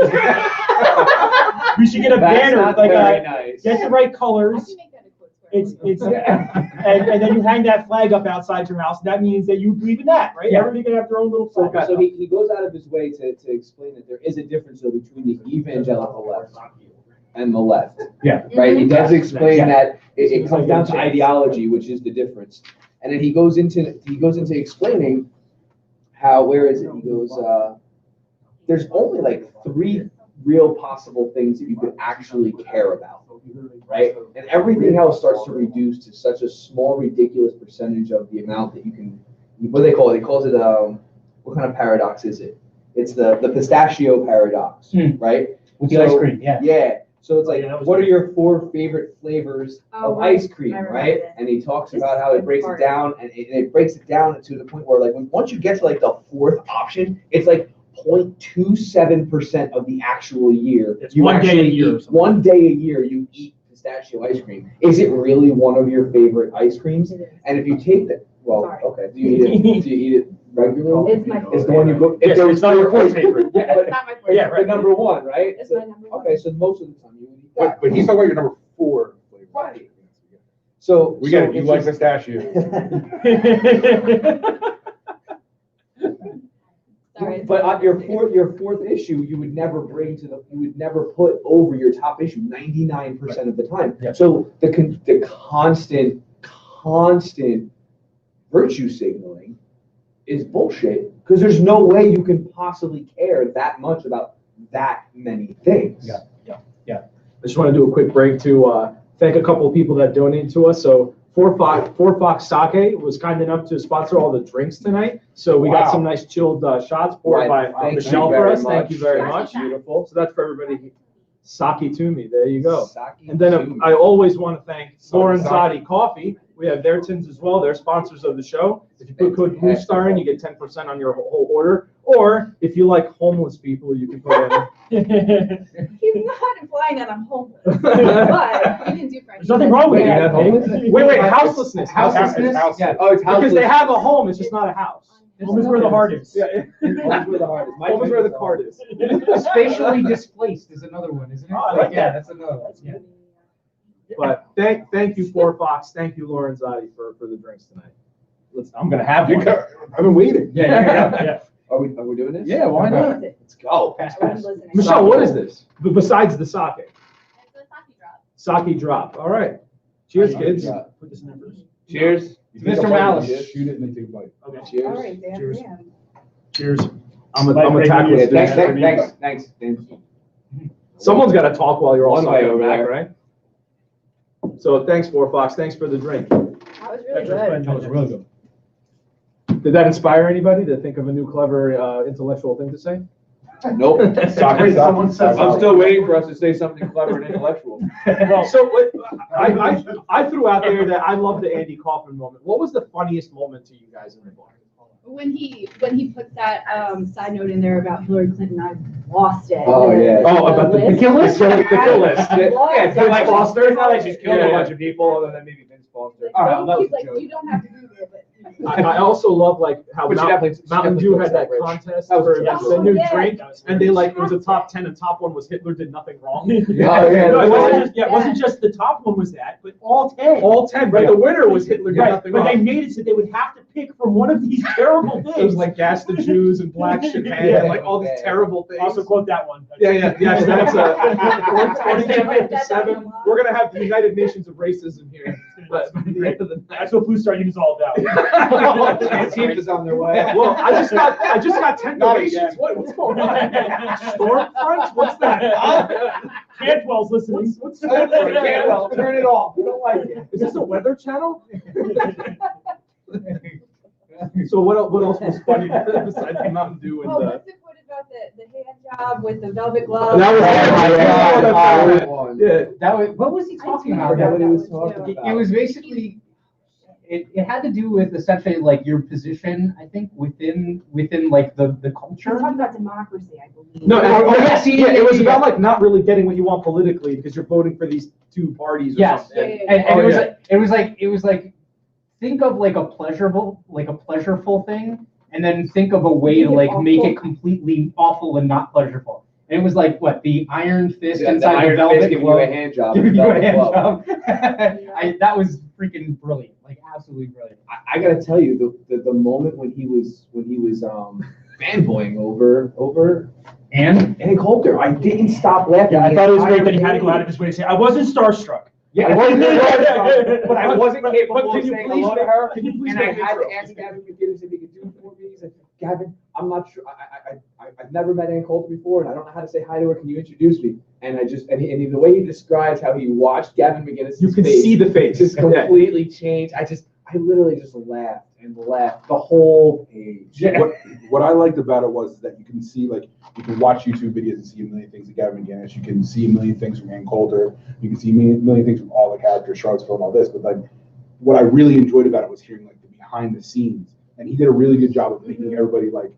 should get a banner, like nice. get the right colors. And then you hang that flag up outside your house. That means that you believe in that, right? Yeah. Everybody can have their own little So, flag. so he goes out of his way to explain that there is a difference though between the evangelical left and the left. Yeah. Right? He does explain Yeah. that it comes down to ideology, which is the difference. And then he goes into explaining how, where is it? He goes, there's only like 3 real possible things that you could actually care about, right? And everything else starts to reduce to such a small, ridiculous percentage of the amount that you can, what do they call it? He calls it, what kind of paradox is it? It's the pistachio paradox, right? With the ice cream, yeah. Yeah. So it's like, Yeah, that was what are good. your 4 favorite flavors of ice cream, right? And he talks about how it breaks it down, and it breaks it down to the point where, like, once you get to like the 4th option, it's like 0.27% of the actual year. It's one day a year or eat, something. one day a year you eat pistachio ice cream. Is it really one of your favorite ice creams? And if you take that, well, Sorry. okay, do you eat it regularly? It's my It's the one you go. Yes, it's not your fourth favorite. Yeah, It's not my favorite. Yeah, right. the number 1, right? It's my number 1. Okay, so most of the time you would eat that. But he's talking about your number 4 flavor. Right. So We get it, so you it's like just- pistachio. Sorry. But on your fourth issue, you would never put over your top issue 99% of the time. Yeah. So the constant virtue signaling is bullshit, because there's no way you can possibly care that much about that many things. Yeah. I just want to do a quick break to thank a couple of people that donated to us. So Four Fox Sake was kind enough to sponsor all the drinks tonight. So we got Wow. some nice chilled shots poured Right. by Thank Michelle you for very us. Thank you much. very Sake much. time. Beautiful. So that's for everybody. Sake to me. There you go. Sake And then to I always want to thank Sorry, Lauren Sake. Zadi Coffee. We have their tins as well. They're sponsors of the show. If you put code Blue Star in, you get 10% on your whole order. Or if you like homeless people, you can put in. He's not implying that I'm homeless, but we can do French. There's nothing wrong with Wait, that. you're not homeless? Wait, houselessness. Houselessness? House- Yeah. Oh, it's Because they houseless. have a home, it's just not a house. Home is where the heart is. Yeah. Home's where the heart is. My Home is where the favorite card is. Spatially displaced is another one, isn't it? Oh, I like Yeah, that. that's another one. Yeah. But thank you, Four Fox. Thank you, Lauren Zadi, for the drinks tonight. I'm gonna have You one. got- I've been waiting. Yeah. Are we doing this? Yeah, why not? Let's go. Pass, I was pass. listening. Michelle, what is this? Besides the sake? It's a sake drop. Sake drop. All right. Cheers, kids. Put this in there first. Cheers. You take a Mr. bite, Malice. you Shoot it and then take a bite. Okay. Cheers. All right, Dan. Cheers. Dan. Cheers. I'm a tackle. Yeah, this. thanks. Someone's got to talk while you're all One way side over back, there. right? So thanks, Four Fox. Thanks for the drink. That was really good. That was really good. Did that inspire anybody to think of a new clever intellectual thing to say? Nope. Someone said I'm still waiting for us to say something clever and intellectual. So I threw out there that I love the Andy Kaufman moment. What was the funniest moment to you guys in the book? When he puts that side note in there about Hillary Clinton, I lost it. Oh, yeah. Oh, about the list. kill list? The kill list. I lost Yeah, it. it's not like Foster. It's not like she's killed Yeah, a yeah. bunch of people, other than maybe Vince Foster. Like, All right, that was he's a like, joke. you don't have to Google it, but. I also love like how But she Mountain definitely Dew had killed that Rich. contest That was for a joke. the new Oh, yeah. drink, and they like it was a top 10, and top one was Hitler did nothing wrong. Oh, yeah, No, it that's wasn't right. just- Yeah, it wasn't just the top one was that, but all 10. all 10, but the winner was Hitler did Right, nothing but they wrong. made it so they would have to pick from one of these terrible things. It was like gas the Jews and black Japan, Yeah. and like all these terrible things. Also quote that one. Yes, that's I said 2057. that We're gonna have the United Nations of racism here, but by the end of the night. That's what Blue Star Union is all about. Team is on their way. Well, I just got 10 Not donations. again. What's going on? Stormfront? What's that? Cantwell's listening. What's Turn that? it off. We don't like it. Is this a weather channel? So what else was funny besides the Mountain Dew and Oh, what's the quote about the hand job with the velvet glove? That was Yeah. That was, what was he talking I about? forget what he was That talking too. about. It was basically, it had to do with essentially like your position, I think, within like the We're culture. talking about democracy, I believe. No, yeah, it was about like not really getting what you want politically because you're voting for these two parties or Yes. something. Yeah. And Oh, it was like, think of like a pleasureful thing, and then think of a way to like make it completely awful and not pleasurable. And it was like, what, the iron fist Yeah, the inside Iron the velvet Fist giving you glove. a hand job. Giving you a hand Velvet glove. job. That was freaking brilliant, like absolutely brilliant. I gotta tell you, the moment when he was fanboying over And Ann Coulter, I didn't stop laughing. Yeah, I the thought it was entire great that he had to go movie. out of his way to say, I wasn't starstruck. Yeah, I wasn't starstruck, but I wasn't capable But of can you saying please hello to make- her. can you please And I make had to intro? ask Gavin McGinnis if he could do it for me. He said, Gavin, I'm not sure. I've never met Ann Coulter before, and I don't know how to say hi to her. Can you introduce me? And I just the way he describes how he watched Gavin McGinnis' You can face see the face. just completely changed. I literally just laughed and laughed the whole page. What I liked about it was that you can see, like, you can watch YouTube videos and see a million things of Gavin McGinnis. You can see a million things from Ann Coulter. You can see a million things from all the characters, Charlottesville and all this. But like, what I really enjoyed about it was hearing like the behind the scenes, and he did a really good job of making everybody like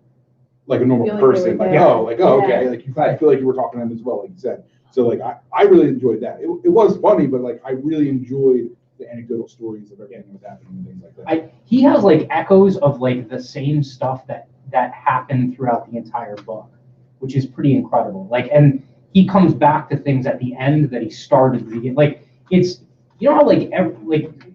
a normal Feel like they were person. Like, there. oh, okay. Yeah. Like you feel like you were talking to them as well, like you said. So like, I really enjoyed that. It was funny, but like, I really enjoyed the anecdotal stories of everything that was happening and things like that. he has like echoes of like the same stuff that happened throughout the entire book, which is pretty incredible. Like, and he comes back to things at the end that he started at the beginning. Like, it's, you know how like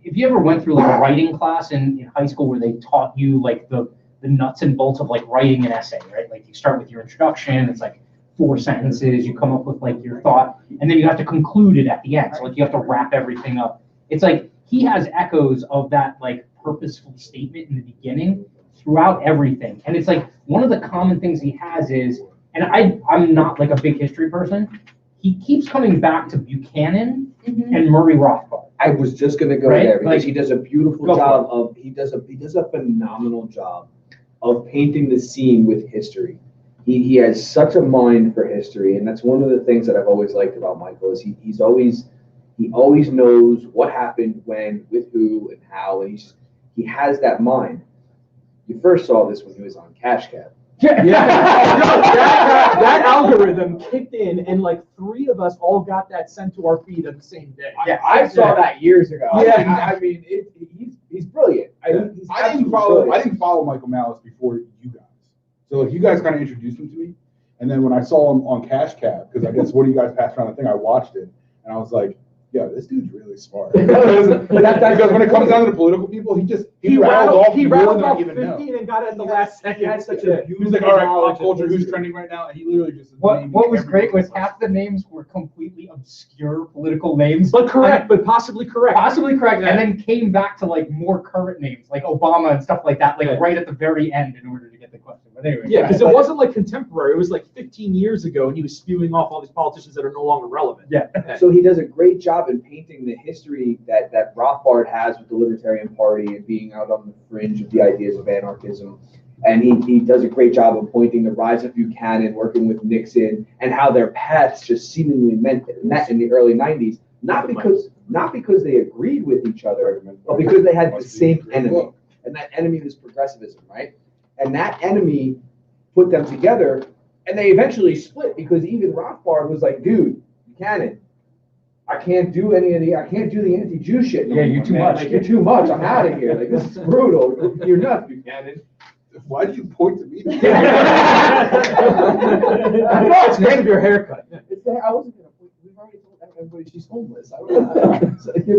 if you ever went through like a writing class in high school where they taught you like the nuts and bolts of like writing an essay, right? Like you start with your introduction, it's like 4 sentences, you come up with like your thought, and then you have to conclude it at the end. So like you have to wrap everything up. It's like he has echoes of that like purposeful statement in the beginning throughout everything. And it's like one of the common things he has is, and I'm not like a big history person, he keeps coming back to Buchanan and Murray Rothbard. I was just gonna go Right? there because Like, he does a beautiful go for job of he does a phenomenal job of painting the scene with history. He has such a mind for history, and that's one of the things that I've always liked about Michael is he always knows what happened, when, with who, and how, and he has that mind. You first saw this when he was on Cash Cab. Yeah. that algorithm kicked in, and like 3 of us all got that sent to our feed on the same day. Yeah, I saw that years ago. Yeah. I mean, he's brilliant. I didn't follow Michael Malice before you guys. So like, you guys kind of introduced him to me, and then when I saw him on Cash Cab, because I guess one of you guys passed around the thing, I watched it, and I was like, yo, this dude's really smart. Because when it comes down to the political people, he rattled off off even 15 know. and got it at the last second. He had such Yeah. a He was like, all right, pop culture, who's trending right now? And he literally just What named was everybody. great was half the names were completely obscure political names. But correct, but possibly correct. Possibly correct, Yeah. and then came back to like more current names, like Obama and stuff like that, like Yeah. right at the very end in order to get the question. But anyway. Yeah, because it wasn't like contemporary. It was like 15 years ago, and he was spewing off all these politicians that are no longer relevant. Yeah. So he does a great job in painting the history that Rothbard has with the Libertarian Party and being out on the fringe of the ideas of anarchism. And he does a great job of pointing the rise of Buchanan, working with Nixon, and how their paths just seemingly met in the early 90s, not because they agreed with each other, but because they had the same enemy. And that enemy was progressivism, right? And that enemy put them together, and they eventually split because even Rothbard was like, dude, Buchanan, I can't do the anti-Jew shit. No Yeah, more, you're too man. much. Like, you're too much. I'm out of here. Like, this is brutal. You're nuts, Buchanan. Why do you point to me? I know it's great of your haircut. I wasn't gonna. We've already told everybody she's homeless. I don't know.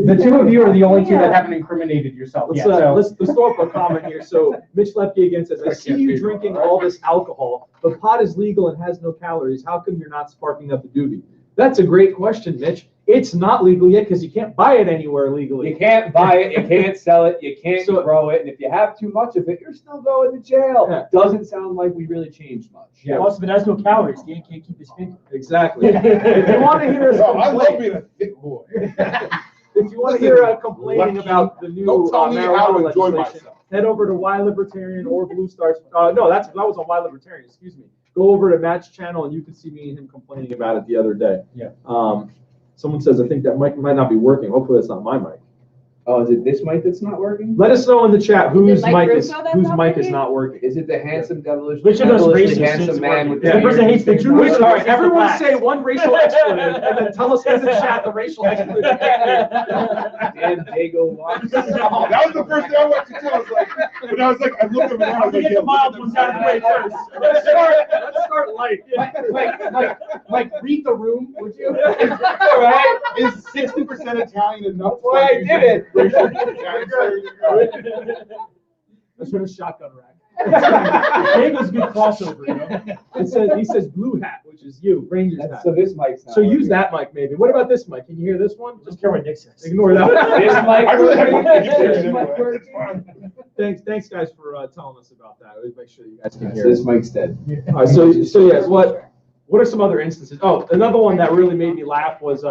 The two of you are the only two that haven't incriminated yourself Let's, yet. So let's throw up a comment here. So Mitch Lepke again says, I see you drinking all this alcohol, but pot is legal and has no calories. How come you're not sparking up a doobie? That's a great question, Mitch. It's not legal yet because you can't buy it anywhere legally. You can't buy it, you can't sell it, you can't So- grow it, and if you have too much of it, you're still going to jail. Yeah. Doesn't sound like we really changed much. Yeah. Also, if it has no calories, you can't keep his finger. Exactly. If you want to hear us I love complain, being a thick boy. if you want to hear complaining about the new Don't tell me how to marijuana enjoy legislation, myself. head over to Why Libertarian or Blue Stars. No, that was on Why Libertarian. Excuse me. Go over to Matt's channel and you can see me and him complaining about it the other day. Yeah. Someone says I think that mic might not be working. Hopefully that's not my mic. Oh, is it this mic that's not working? Let us know in the chat whose Mike mic is Russo that's whose not mic is working? not working. Is it the handsome devilish? Which of those devilishly racists handsome is man with working? the The person beard? hates the Jews. Which, all right, It's the everyone blacks. say one racial expletive and then tell us in the chat the racial expletive. Dan Dago Watts. That was the first thing I went to tell. I was like, I looked over there, I was like, Get yeah, the mild ones out of the way first. Let's start Mike, read the room, would you? Right? Is 60% Italian enough? That's why I did it. Let's put a shotgun rack. Diego's a good crossover, you know? He says blue hat, which is you, Rangers hat. So this mic's not So use working. that mic maybe. What about this mic? Can you hear this one? Just care what Nick says. Ignore that. This mic I really working? haven't heard This it mic anyway. working? Thanks guys for telling us about that. We'll make sure you guys can So hear. this mic's dead. All right, so yes, what are some other instances? Oh, another one that really made me laugh was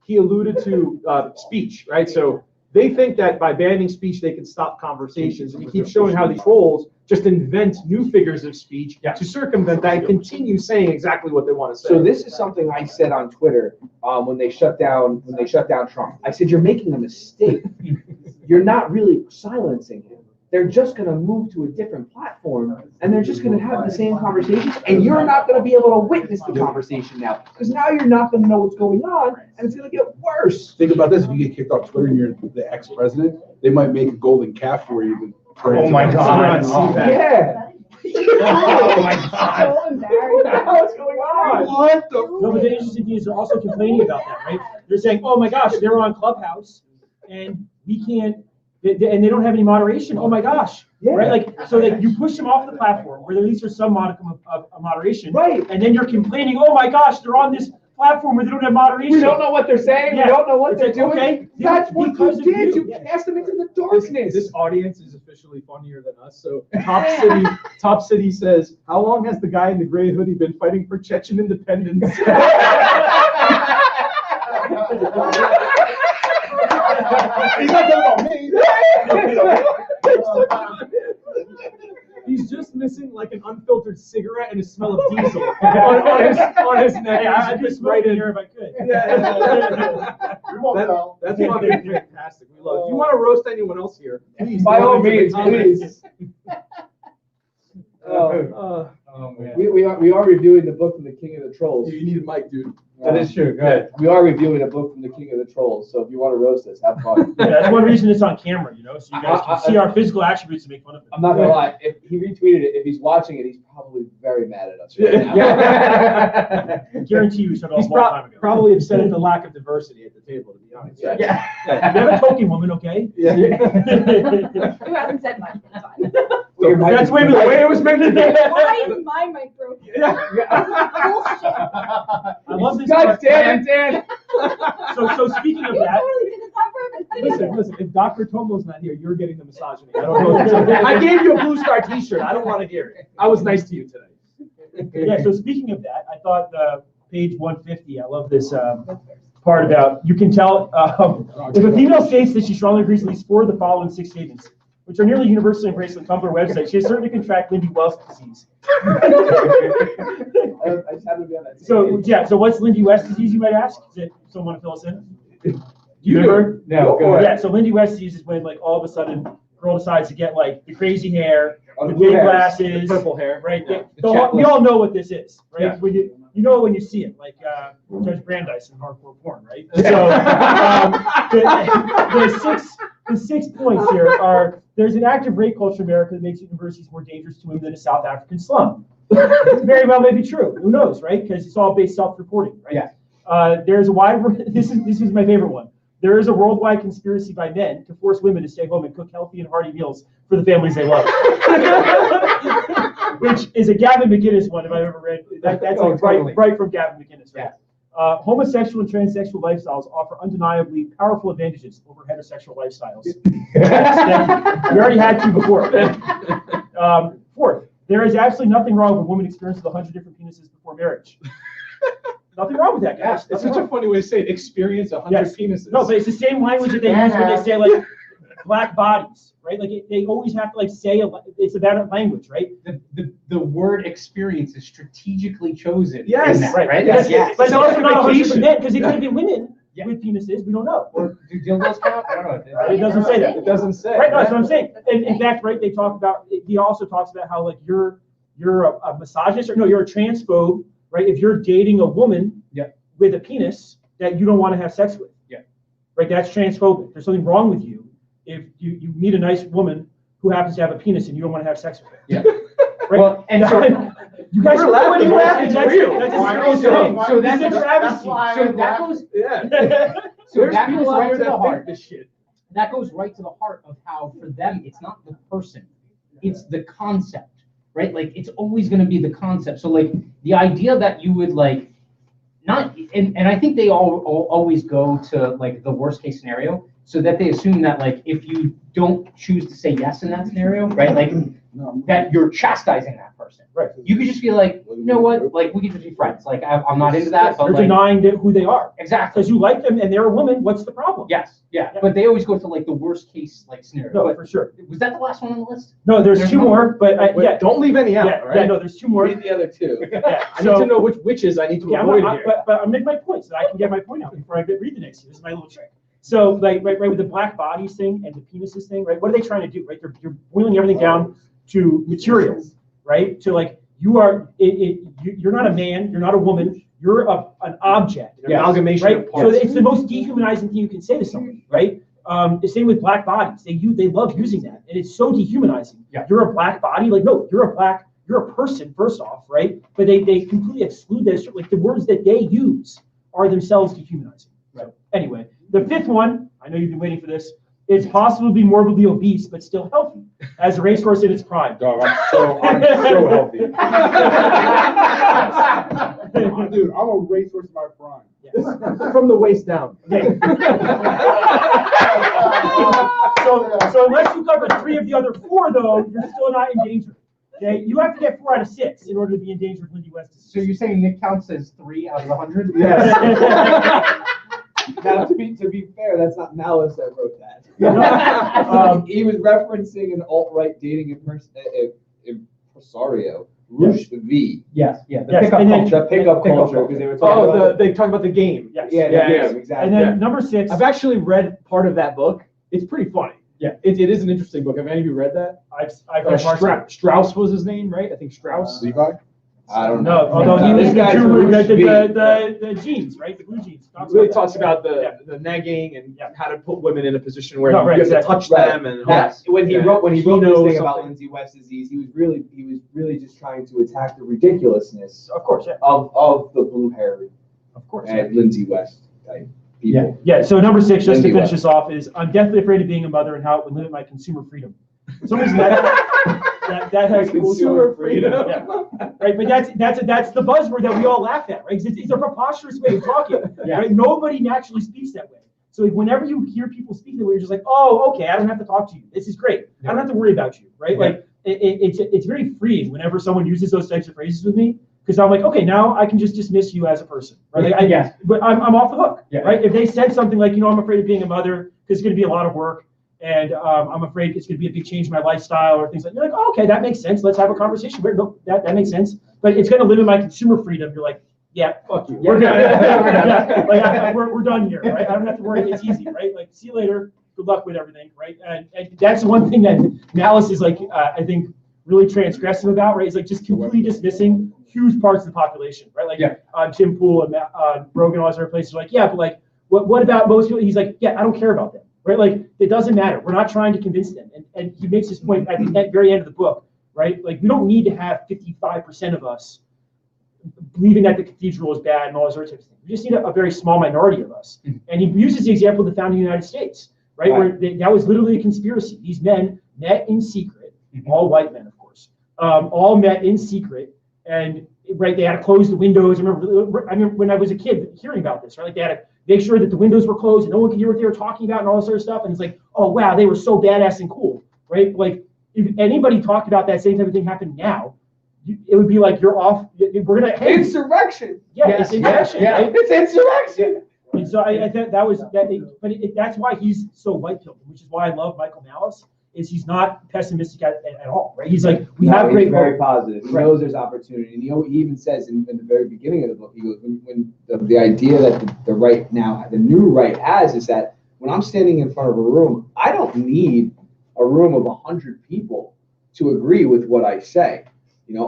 he alluded to speech, right? So they think that by banning speech they can stop conversations, and he keeps showing how these trolls just invent new figures of speech to circumvent that and continue saying exactly what they want to say. So this is something I said on Twitter when they shut down Trump. I said, you're making a mistake. You're not really silencing him. They're just going to move to a different platform, and they're just going to have the same conversation, and you're not going to be able to witness the conversation now, because now you're not going to know what's going on, and it's going to get worse. Think about this: if you get kicked off Twitter and you're the ex-president, they might make a golden calf for you. Oh my God. Yeah. Oh my God. So embarrassing. What's going on? What the? No, but the interesting thing is they're also complaining about that, right? They're saying, oh my gosh, they're on Clubhouse and we can't, and they don't have any moderation. Oh my gosh, Yeah. right? Like, so that you push them off the platform where at least there's some modicum of moderation. Right. And then you're complaining, oh my gosh, they're on this platform where they don't have moderation. We don't know what they're saying. Yeah. We don't know what It's they're like, doing. okay, That's what because you of did. you. You cast them into the darkness. This audience is officially funnier than us. So Top City says, how long has the guy in the gray hoodie been fighting for Chechen independence? He's not talking about me. He's just missing like an unfiltered cigarette and a smell of diesel on his neck. Hey, I'd be Just smoking in. here if I could. We won't tell. That's fucking fantastic. We love it. If you want to roast anyone else here, please. By throw all it into the means, comments. please. Oh, man. We are reviewing the book from the King of the Trolls. You need a mic, dude. That is true. Go ahead. We are reviewing a book from the King of the Trolls, so if you want to roast us, have fun. Yeah, that's one reason it's on camera, you know, so you guys can see our physical attributes and make fun of it. I'm not gonna lie, if he retweeted it, if he's watching it, he's probably very mad at us right now. I guarantee you said it a He's long time ago. probably upset at the lack of diversity at the table, to be honest. Yeah. Yeah. You have a token woman, okay? Yeah. Who hasn't said much, but it's fine. Your mic That's is- maybe the way it was meant to be. Why is my mic broken? Bullshit. I love this. God part. damn it, Dan! So speaking of that, Totally did this on purpose. Listen, if Dr. Tomo's not here, you're getting the misogyny. I don't know. I gave you a Blue Star t-shirt. I don't want to hear it. I was nice to you today. yeah, so speaking of that, I thought page 150, I love this part about, you can tell, if a female states that she strongly agrees with at least 4 of the following 6 statements, which are nearly universally embraced on the Tumblr website, she is certain to contract Lindy West disease. I just happened to be on that. So, yeah, so what's Lindy West disease, you might ask? Is it, someone want to fill us in? You remember? No, go ahead. Yeah, so Lindy West disease is when, like, all of a sudden, girl decides to get, like, the crazy hair, Oh, the the blue big hairs, glasses. The purple hair. Right? Yeah. We all know what this is, right? Yeah. When you know it when you see it, like Judge Brandeis in hardcore porn, right? So the 6 points here are: there's an active rape culture in America that makes universities more dangerous to women than a South African slum. Very well may be true. Who knows, right? Because it's all based self-reporting, right? Yeah. There's a wide. This is my favorite one. There is a worldwide conspiracy by men to force women to stay home and cook healthy and hearty meals for the families they love. Which is a Gavin McInnes one, if I've ever read. That's like totally. right from Gavin McInnes, right? Homosexual and transsexual lifestyles offer undeniably powerful advantages over heterosexual lifestyles. We already had 2 before. 4th, there is absolutely nothing wrong with a woman experiencing 100 different penises before marriage. Nothing wrong with that, guys. It's such a funny way to say it. Experience 100 Yes. penises. No, but it's the same language that they use when they say like black bodies, right? Like they always have to like say it's about language, right? The word experience is strategically chosen. Yes, in that, right. right? Yes. Yes. But it's also not 100% Self-identification. men because it could have been women with penises. We don't know. Or do dildos count? I don't know. It doesn't say that. It doesn't say. Right? No, that's what I'm saying. And in fact, right, they talk about. He also talks about how like you're a misogynist or no, you're a transphobe, right? If you're dating a woman with a penis that you don't want to have sex with. Yeah. Right? That's transphobic. There's something wrong with you if you meet a nice woman who happens to have a penis and you don't want to have sex with her. Yeah. Right? Well, and so you guys are laughing. It's real. That's Why a don't serious you- thing. so This is a that's travesty. so that goes Yeah. so There's that goes people out right there to the that heart. think this shit. That goes right to the heart of how for them it's not the person, it's the concept, right? Like it's always going to be the concept. So like the idea that you would like not and I think they all always go to like the worst case scenario, so that they assume that like if you don't choose to say yes in that scenario, right? Like that you're chastising that person. Right. You could just be like, you know what? Like we could just be friends. Like I'm not into that, but You're like denying who they are. exactly. Because you like them and they're a woman, what's the problem? Yes, yeah. But they always go to like the worst case like scenario. No, But for sure. was that the last one on the list? No, there's There's two one more, but Wait, yeah, don't leave any out, yeah, all right? yeah, no, there's two more. Read the other two. Yeah, I need to know which witches I need to Yeah, avoid here. but I'm making my point so that I can get my point out before I read the next. This is my little trick. So, like, right with the black bodies thing and the penises thing, right? What are they trying to do, right? You're boiling everything down to materials, right? To like, you're not a man, you're not a woman, you're an object. An amalgamation right? of So parts. it's the most dehumanizing thing you can say to somebody, right? The same with black bodies. They love using that, and it's so dehumanizing. Yeah. You're a black body, like no, you're a person first off, right? But they completely exclude this. Like the words that they use are themselves dehumanizing. Right. Anyway, the fifth one, I know you've been waiting for this. It's possible to be morbidly obese but still healthy, as a racehorse in its prime. Dog, I'm so healthy. Dude, I'm a racehorse in my prime. Yes. From the waist down. Okay. So unless you cover 3 of the other 4, though, you're still not in danger. Okay, you have to get 4 out of 6 in order to be in danger of Lindy West's. So you're saying Nick counts as 3 out of 100? Yes. Now, to be fair, that's not Malice that wrote that. He was referencing an alt-right dating impresario, Rush V. Yes, yeah. The Yes, pickup and then- culture. The pickup culture, because they were talking Oh, about they talk about the game. Yes. yeah, Yeah, yeah, yeah. exactly. And then number 6. I've actually read part of that book. It's pretty funny. Yeah. It is an interesting book. Have any of you read that? I've read parts of it. Strauss was his name, right? I think Strauss. Levi? I don't No, know. although he was This the guy's guru, Rush V. the genes, right? The blue genes. It really talks that. about Yeah. the negging and Yeah. how to put women in a position where No, you right, have to exactly. touch Right. them and That's when he Yeah. wrote this Kino thing about something. Lindsay West's disease. He was really just trying to attack the ridiculousness Of course, yeah. of the blue haired Of course. and Lindsay West type people. Yeah, so number 6, just to Lindy finish West. this off, is I'm definitely afraid of being a mother and how it would limit my consumer freedom. For some reason that has Consumer freedom. Yeah. Right, but that's the buzzword that we all laugh at, right? 'Cause it's a preposterous way of talking. Yeah. Right? Nobody naturally speaks that way. So like, whenever you hear people speak that way, you're just like, oh, okay, I don't have to talk to you. This is great. I don't have to worry about you, right? Yeah. Like it's very freeing whenever someone uses those types of phrases with me, because I'm like, okay, now I can just dismiss you as a person, right? Like, Yes. But I'm off the hook, Yeah. right? If they said something like, I'm afraid of being a mother because it's going to be a lot of work, and I'm afraid it's going to be a big change in my lifestyle or things like that. You're like, oh, okay, that makes sense. Let's have a conversation. No, that makes sense. But it's going to limit my consumer freedom. You're like, yeah, fuck you. We're good. Yeah, like, we're done here, right? I don't have to worry. It's easy, right? Like, see you later. Good luck with everything, right? And that's one thing that Malice is like, I think, really transgressive about, right? It's like just completely dismissing huge parts of the population, right? Like Tim Pool and Rogan, all those other places are like, yeah, but like, what about most people? He's like, yeah, I don't care about them. Right, like it doesn't matter. We're not trying to convince them, and he makes this point at the very end of the book. Right, like we don't need to have 55% of us believing that the cathedral is bad and all those other types of things. We just need a very small minority of us. And he uses the example of the founding of the United States, right, where that was literally a conspiracy. These men met in secret, all white men, of course, all met in secret, and they had to close the windows. I remember when I was a kid hearing about this, right? Like they had to make sure that the windows were closed and no one could hear what they were talking about and all this sort of stuff. And it's like, oh wow, they were so badass and cool, right? Like if anybody talked about that same type of thing happened now, it would be like you're off. We're gonna Insurrection. Yeah, Yes, it's insurrection. yeah, Right? It's insurrection. And so I thought that was that. But that's why he's so white-pilled, which is why I love Michael Malice. Is he's not pessimistic at all, right? He's like, we have great He's very hope. positive. He Right. knows there's opportunity. And he even says in the very beginning of the book, he goes, when the idea that the right now, the new right has is that when I'm standing in front of a room, I don't need a room of 100 people to agree with what I say.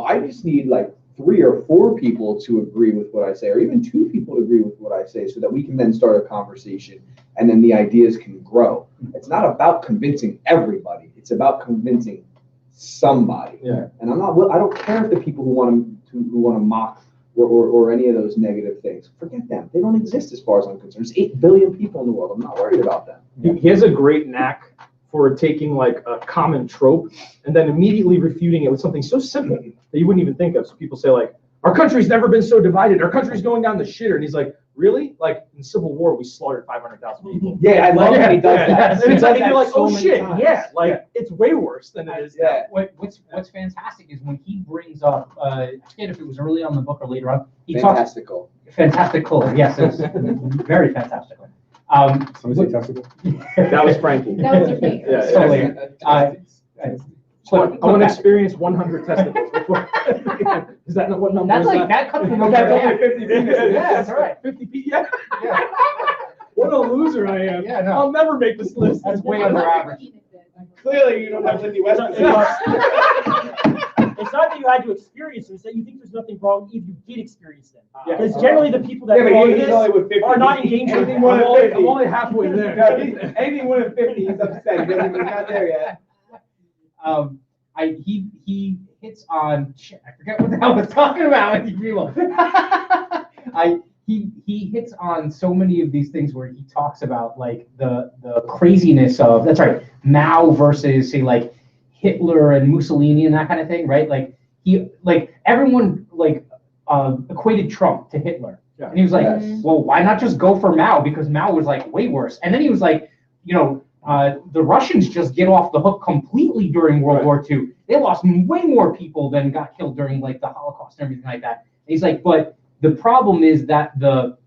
I just need like 3 or 4 people to agree with what I say, or even 2 people to agree with what I say, so that we can then start a conversation and then the ideas can grow. It's not about convincing everybody. It's about convincing somebody. Yeah. And I don't care if the people who want to mock or any of those negative things. Forget them. They don't exist as far as I'm concerned. There's 8 billion people in the world. I'm not worried about them. He has a great knack for taking like a common trope and then immediately refuting it with something so simple that you wouldn't even think of. So people say like, our country's never been so divided. Our country's going down the shitter. And he's like, really? Like in Civil War, we slaughtered 500,000 people. Yeah, I love when he does that. And it's like, and you're like, so oh many shit, times. yeah, like it's way worse than it is now. What's fantastic is when he brings up, I forget if it was early on in the book or later on, he talks. Fantastical. Fantastical, yes, it's very fantastical. Somebody say testicle? That was Frankie. That was your thing. Yeah, So yeah. later. I want to experience 100 testicles before. Is that not what number That's is like, that comes from That's over only 50 penises. Yeah, that's right. 50 penises. Yeah. What a loser I am. Yeah, no. I'll never make this list. That's way under average. Clearly, you don't have 50 West. It's not that you had to experience them, it's that you think there's nothing wrong if you did experience them. Yeah. Because generally the people that Yeah, but call he's only with this 50. are not engaged with Anything it. more than 50. I'm only halfway there. Anything more than 50, he's upset. He's not there yet. He hits on shit. I forget what the hell I was talking about with you people. He hits on so many of these things where he talks about like the craziness of, that's right, Mao versus say like Hitler and Mussolini and that kind of thing, right? Like everyone equated Trump to Hitler. Yeah. And he was like, Yes. well, why not just go for Mao? Because Mao was like way worse. And then he was like, the Russians just get off the hook completely during World War II. They lost way more people than got killed during like the Holocaust and everything like that. And he's like, but the problem is that the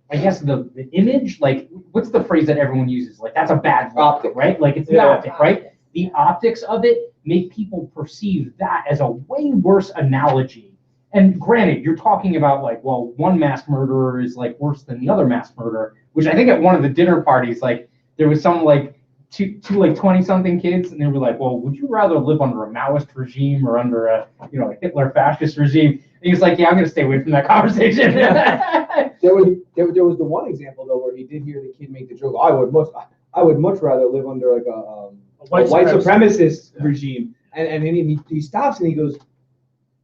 image, like, what's the phrase that everyone uses? Like, that's a bad look, Optic. right? Like, it's the optic, right? The optics of it make people perceive that as a way worse analogy. And granted, you're talking about like, well, one mass murderer is like worse than the other mass murderer, which I think at one of the dinner parties, like, there was some like two like 20-something kids, and they were like, well, would you rather live under a Maoist regime or under a a Hitler fascist regime? And he was like, yeah, I'm gonna stay away from that conversation. There was the one example though where he did hear the kid make the joke. I would much rather live under like a white supremacist regime. And then he stops and he goes,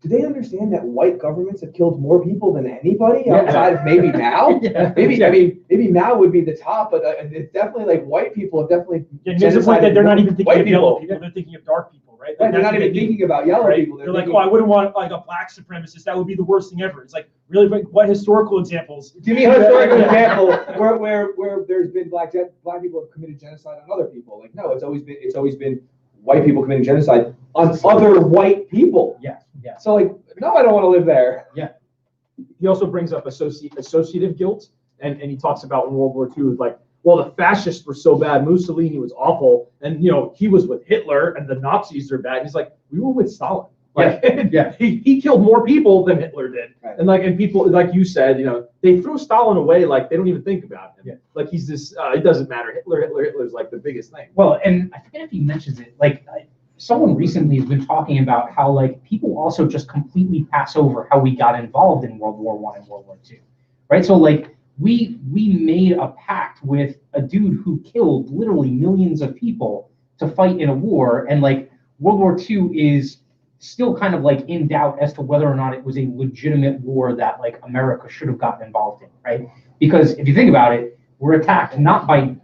do they understand that white governments have killed more people than anybody outside of maybe Mao? Maybe Mao would be the top, but it's definitely like white people have definitely. There's a point that they're not even thinking white of yellow people. people, they're thinking of dark people, right? Right, they're not even thinking about yellow right? people. They're like, oh, I wouldn't want like a black supremacist. That would be the worst thing ever. It's like, really, what historical examples? Give me a historical example where there's been black people have committed genocide on other people. Like, no, it's always been white people committing genocide on other white people. Yeah. So like, no, I don't want to live there. Yeah. He also brings up associative guilt, and he talks about in World War II, like, well, the fascists were so bad, Mussolini was awful, and he was with Hitler, and the Nazis are bad. And he's like, we were with Stalin. Like, he killed more people than Hitler did. Right. And people, like you said, they throw Stalin away, like they don't even think about him. Yeah. Like he's this, it doesn't matter. Hitler's like the biggest thing. Well, and I forget if he mentions it, like someone recently has been talking about how like people also just completely pass over how we got involved in World War I and World War II, right? So like we made a pact with a dude who killed literally millions of people to fight in a war, and like World War II is still kind of like in doubt as to whether or not it was a legitimate war that like America should have gotten involved in, right? Because if you think about it, we're attacked not by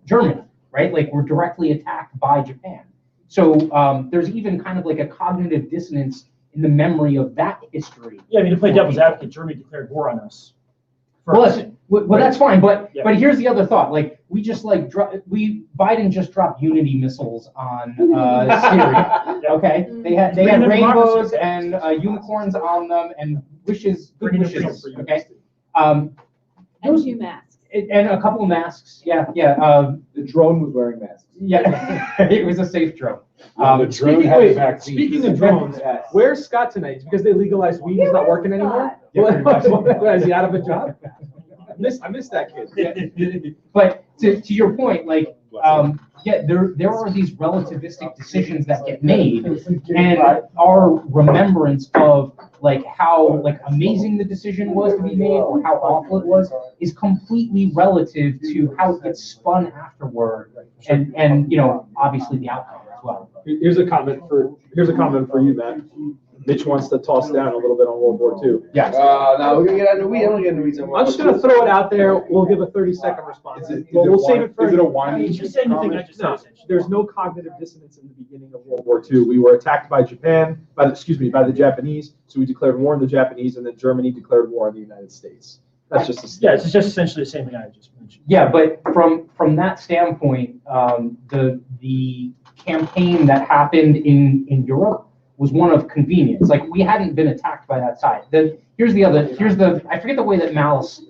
Germany, right? Like we're directly attacked by Japan. So there's even kind of like a cognitive dissonance in the memory of that history. Yeah, I mean, to play devil's advocate, Germany declared war on us. Well, that's fine, but here's the other thought. Like we just like Biden just dropped Unity missiles on Syria. Okay, they had rainbows and unicorns on them and good wishes. Okay, And 2 masks. and a couple of masks. Yeah. The drone was wearing masks. Yeah, it was a safe drone. The drone had a vaccine. Speaking of drones, where's Scott tonight? Because they legalized weed, he's not working anymore? Is he out of a job? I missed that kid. But to your point, like, there are these relativistic decisions that get made, and our remembrance of like how like amazing the decision was to be made or how awful it was is completely relative to how it gets spun afterward, and obviously the outcome as well. Here's a comment for you, Matt. Mitch wants to toss down a little bit on World War II. Yes. No, we're gonna get out of the weeds. I'm gonna get in the weeds. I'm just gonna throw it out there. We'll give a 30-second response. We'll save it for. Is it a one? Just saying the thing I just said. No, there's no cognitive dissonance in the beginning of World War II. We were attacked by by the Japanese, so we declared war on the Japanese, and then Germany declared war on the United States. That's just It's just essentially the same thing I just mentioned. Yeah, but from that standpoint, the campaign that happened in Europe was one of convenience. Like, we hadn't been attacked by that side. Here's the I forget the way that Malice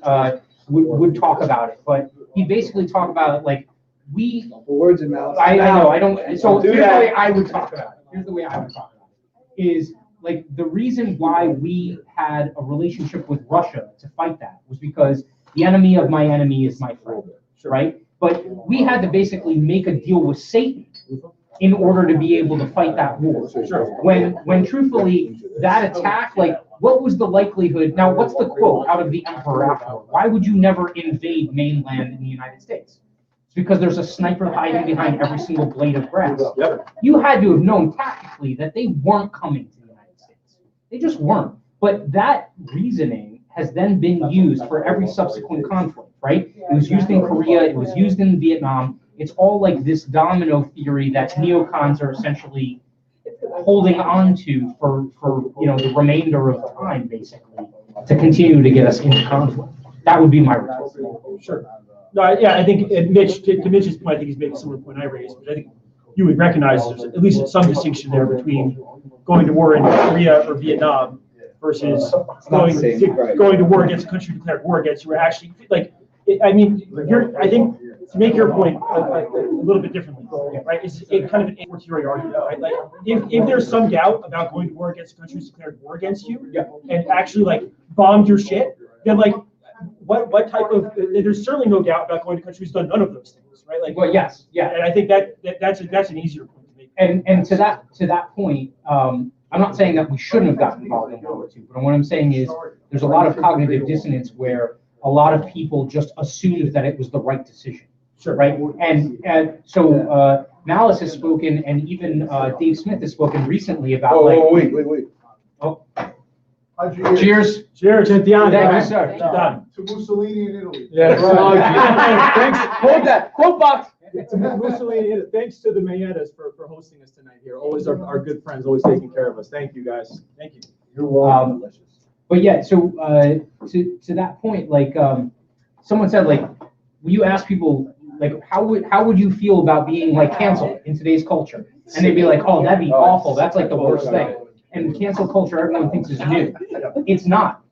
would talk about it, but he basically talked about it like the words in Malice. I know, I don't. So Do here's that. the way I would talk about it. Here's the way I would talk about it. Is like the reason why we had a relationship with Russia to fight that was because the enemy of my enemy is my friend, right? But we had to basically make a deal with Satan in order to be able to fight that war. When truthfully, that attack, like, what was the likelihood? Now, what's the quote out of the Emperor afterward? Why would you never invade mainland in the United States? It's because there's a sniper hiding behind every single blade of grass. Yep. You had to have known tactically that they weren't coming to the United States. They just weren't. But that reasoning has then been used for every subsequent conflict, right? It was used in Korea, it was used in Vietnam. It's all like this domino theory that neocons are essentially holding on to for the remainder of time, basically, to continue to get us into conflict. That would be my response. Sure. No, I think Mitch, to Mitch's point, I think he's making a similar point I raised, but I think you would recognize there's at least some distinction there between going to war in Korea or Vietnam versus going to war against a country declared war against you. Where actually, like, I think to make your point a little bit differently, right? It's kind of an a-fortiori argument, right? Like, if there's some doubt about going to war against countries declared war against you, and actually like bombed your shit, then like, what type of? There's certainly no doubt about going to countries done none of those things, right? Like, well, yes, yeah, and I think that's an easier point to make. And to that point, I'm not saying that we shouldn't have gotten involved in World War II, but what I'm saying is there's a lot of cognitive dissonance where a lot of people just assumed that it was the right decision. Sure. Right. And so Malice has spoken, and even Dave Smith has spoken recently about Wait. Oh, Cheers. cheers. Gentiani. Thank you, sir. Done. To Mussolini in Italy. Yes. Thanks. Hold that quote box. Mussolini, thanks to the Mayettas for hosting us tonight here. Always our good friends, always taking care of us. Thank you, guys. Thank you. You're welcome. But yeah, so to that point, like someone said, like, when you ask people, like, how would you feel about being like canceled in today's culture? And they'd be like, oh, that'd be awful. That's like the worst thing. And cancel culture, everyone thinks is new. It's not.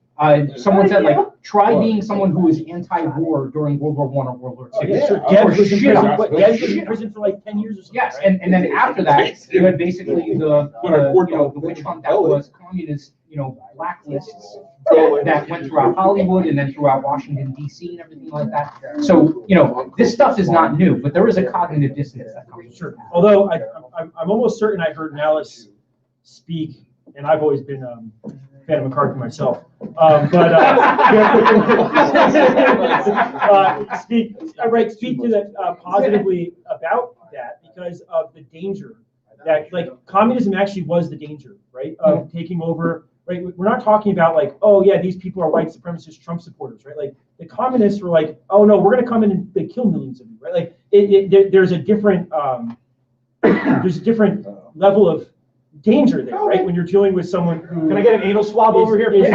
Someone said, like, try being someone who was anti-war during World War I or World War II. Dad was in prison for like 10 years or something. Yes, and then after that, you had basically the witch hunt that was communist, blacklists that went throughout Hollywood and then throughout Washington, D.C. and everything like that. So, this stuff is not new, but there is a cognitive dissonance that comes. Sure. Although I'm almost certain I heard Malice speak, and I've always been a fan of McCarthy myself. Speak to that positively about that because of the danger that, like, communism actually was the danger, right? Of taking over, right? We're not talking about like, oh yeah, these people are white supremacist Trump supporters, right? Like, the communists were like, oh no, we're going to come in and kill millions of you, right? Like, there's a different level of danger there, right? When you're dealing with someone who... Can I get an anal swab over here, please?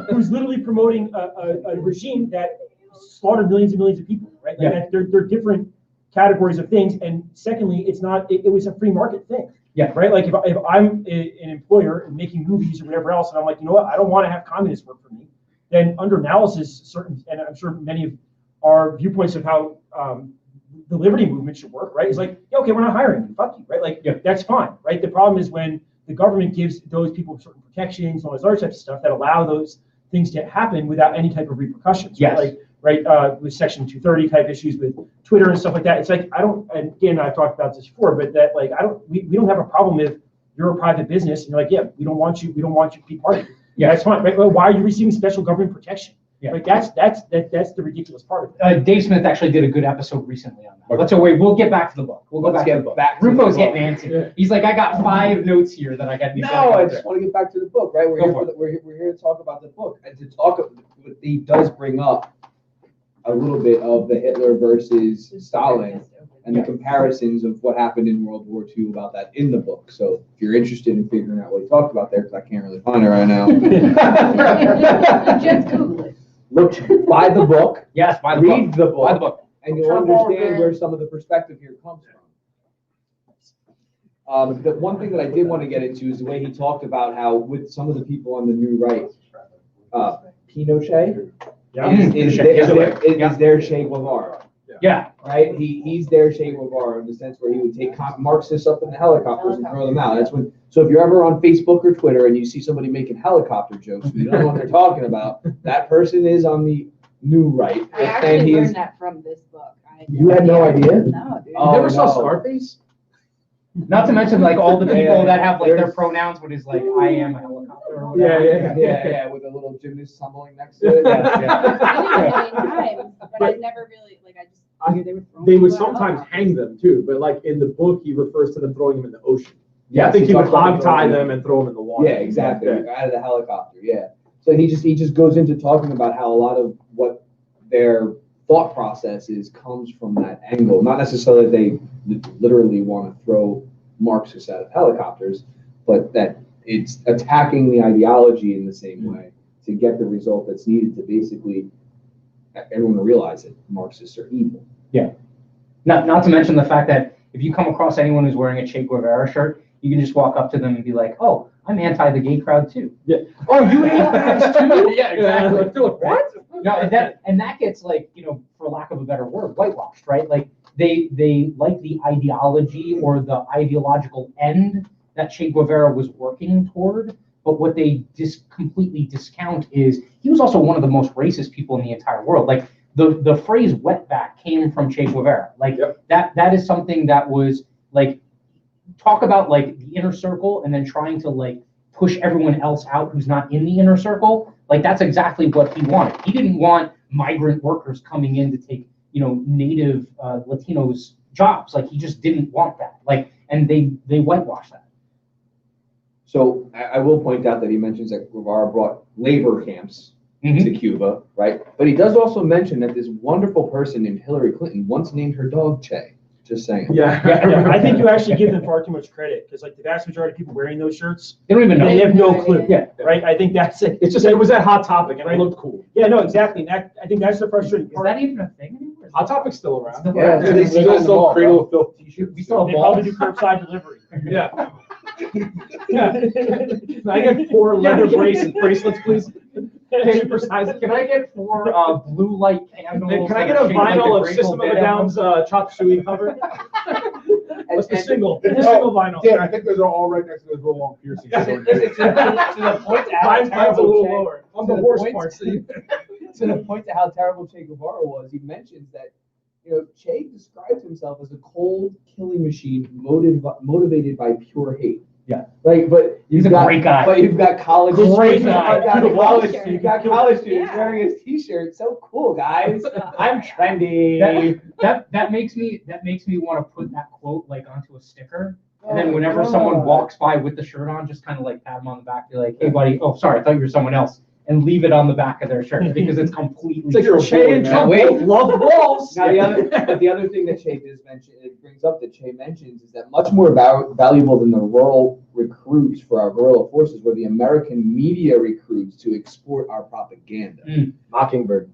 who's literally promoting a regime that slaughtered millions and millions of people, right? Like, they're different categories of things. And secondly, it was a free market thing. Yeah. Right? Like, if I'm an employer and making movies or whatever else, and I'm like, you know what, I don't want to have communists work for me, then under Malice's certain, and I'm sure many of our viewpoints of how the liberty movement should work, right? It's like, yeah, okay, we're not hiring you, fuck you, right? Like, that's fine, right? The problem is when the government gives those people certain protections, all this other types of stuff that allow those things to happen without any type of repercussions. Yes. Right? With Section 230 type issues with Twitter and stuff like that. It's like, and again, I've talked about this before, but that, like, we don't have a problem if you're a private business and you're like, yeah, we don't want you to be part of it. Yeah, that's fine, right? Well, why are you receiving special government protection? Yeah. Like that's the ridiculous part of it. Dave Smith actually did a good episode recently on that. But so wait, we'll get back to the book. We'll go Let's back to get the book. back to the Rufo's book. getting antsy. He's like, I got 5 notes here that I got. No, I just want to get back to the book, right? We're Go here, for it. we're here to talk about the book. And to talk, he does bring up a little bit of the Hitler versus Stalin and the comparisons of what happened in World War II about that in the book. So if you're interested in figuring out what he talked about there, because I can't really find it right now. Just Google it. Look, buy the book. Yes, by the Read book. the book. By the book. And you'll understand where some of the perspective here comes from. The one thing that I did want to get into is the way he talked about how with some of the people on the new right, Pinochet is their Che Guevara, Yeah. right? He's their Che Guevara in the sense where he would take Marxists up in the helicopters and throw them out. That's when. So if you're ever on Facebook or Twitter and you see somebody making helicopter jokes, and you don't know what they're talking about, that person is on the new right. I And actually he is. learned that from this book. You had no idea? No, dude. Oh, You never saw no. Scarface? Not to mention like all the people Yeah, that have like their there's- pronouns, what is like I am a helicopter or whatever. Yeah, with a little gymnast tumbling next to it. I've seen it a million times, but I never really, like, I just figured they would throw They would people out. sometimes hang them too, but like in the book, he refers to them throwing them in the ocean. Yeah, I think he he would talks about hog tie throwing them and throw them in the water. Yeah, exactly. Yeah. Out of the helicopter. Yeah. So he just goes into talking about how a lot of what their thought process is comes from that angle. Not necessarily they literally want to throw Marxists out of helicopters, but that it's attacking the ideology in the same way to get the result that's needed to basically everyone realize that Marxists are evil. Yeah. Not to mention the fact that if you come across anyone who's wearing a Che Guevara shirt, you can just walk up to them and be like, "Oh, I'm anti the gay crowd too." Yeah. Oh, you hate gays too? Yeah, exactly. Like, they're like, what? No, and that gets like, for lack of a better word, whitewashed, right? Like they like the ideology or the ideological end that Che Guevara was working toward, but what they completely discount is he was also one of the most racist people in the entire world. Like the phrase wetback came from Che Guevara. Like that is something that was like talk about like the inner circle and then trying to like push everyone else out who's not in the inner circle. Like that's exactly what he wanted. He didn't want migrant workers coming in to take, native Latinos jobs. Like he just didn't want that. Like, and they whitewashed that. So I will point out that he mentions that Guevara brought labor camps to Cuba, right? But he does also mention that this wonderful person named Hillary Clinton once named her dog Che. Just saying. Yeah. I think you actually give them far too much credit because like the vast majority of people wearing those shirts, They don't even know. they have no clue. Yeah. Right. I think that's it. It's just, it was that Hot Topic and it looked cool. Yeah. No. Exactly. And that I think that's the frustrating Is part. that even a thing anymore? Hot Topic's still around. Still Yeah, around? they still sell Cradle of Filth t-shirts. We still have They probably balls. do curbside delivery. Yeah. Yeah. Can I get 4 leather bracelets, please? Super size. Can I get 4 blue light candles? Can I get a vinyl of System of a Down's Chop Suey cover? What's the single? The single vinyl. Yeah, I think those are all right next to those real long piercings. To the point to how Mine's a terrible little Che- lower. On To the the horse point- part. So you- To the point to how terrible Che Guevara was, he mentions that Che describes himself as a cold killing machine motivated by pure hate. Yeah. Like, but He's a great guy. But you've got college Great students. guy. You've got college students Yeah. wearing his T-shirt. So cool, guys. I'm trendy. That makes me want to put that quote like onto a sticker. And then whenever someone walks by with the shirt on, just kind of like pat them on the back, be like, "Hey, buddy, oh, sorry, I thought you were someone else," and leave it on the back of their shirt because it's completely It's like true. Che and Now, Trump wait. both love balls. Now the other thing that Che does mention, it brings up that Che mentions is that much more valuable than the rural recruits for our guerrilla forces were the American media recruits to export our propaganda. Mockingbird.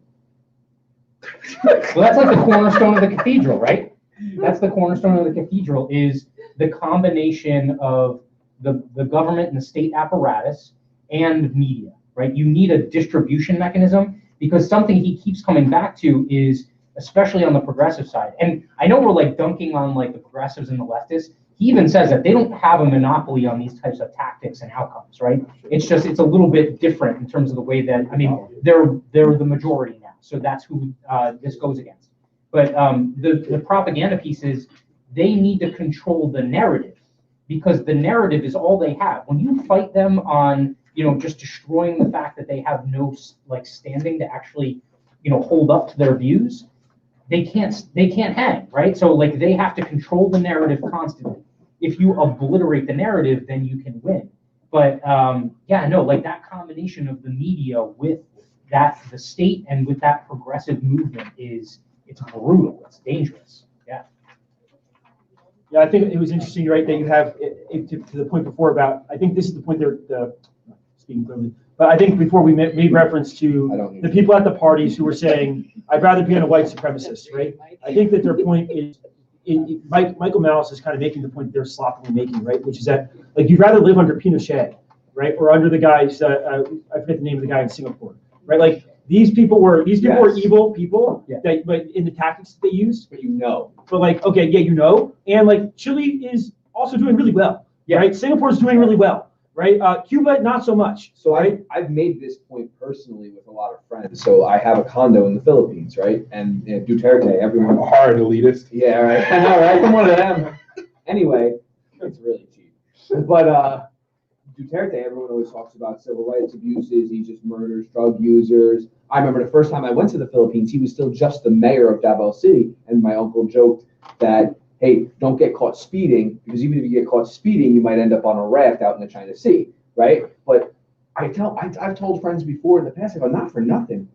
Well, that's like the cornerstone of the cathedral, right? That's the cornerstone of the cathedral is the combination of the government and the state apparatus and media, right? You need a distribution mechanism because something he keeps coming back to is, especially on the progressive side, and I know we're like dunking on like the progressives and the leftists. He even says that they don't have a monopoly on these types of tactics and outcomes, right? It's a little bit different in terms of the way that, I mean, they're the majority now, so that's who this goes against. But the propaganda piece is they need to control the narrative because the narrative is all they have. When you fight them on just destroying the fact that they have no like standing to actually, hold up to their views, they can't hang, right? So like they have to control the narrative constantly. If you obliterate the narrative, then you can win. But like that combination of the media with the state and with that progressive movement it's brutal. It's dangerous. Yeah. Yeah, I think it was interesting, right, that you have to the point before about, I think this is the point speaking clearly, but I think before we made reference to the people at the parties who were saying, I'd rather be on a white supremacist, right? I think that their point is, Michael Malice is kind of making the point they're sloppily making, right? Which is that, like, you'd rather live under Pinochet, right? Or under the guys, I forget the name of the guy in Singapore, right? Like, these people were evil people, but in the tactics that they used. But like, okay, yeah, and like Chile is also doing really well, right? Singapore's doing really well, right? Cuba, not so much. So right? I've made this point personally with a lot of friends. So I have a condo in the Philippines, right? And Duterte, everyone. Hard elitist. Yeah, right. I know, right? I'm one of them. Anyway, it's really cheap. But Duterte, everyone always talks about civil rights abuses. He just murders drug users. I remember the first time I went to the Philippines, he was still just the mayor of Davao City. And my uncle joked that, hey, don't get caught speeding, because even if you get caught speeding, you might end up on a raft out in the China Sea, right? But I've told friends before in the past, I go, not for nothing.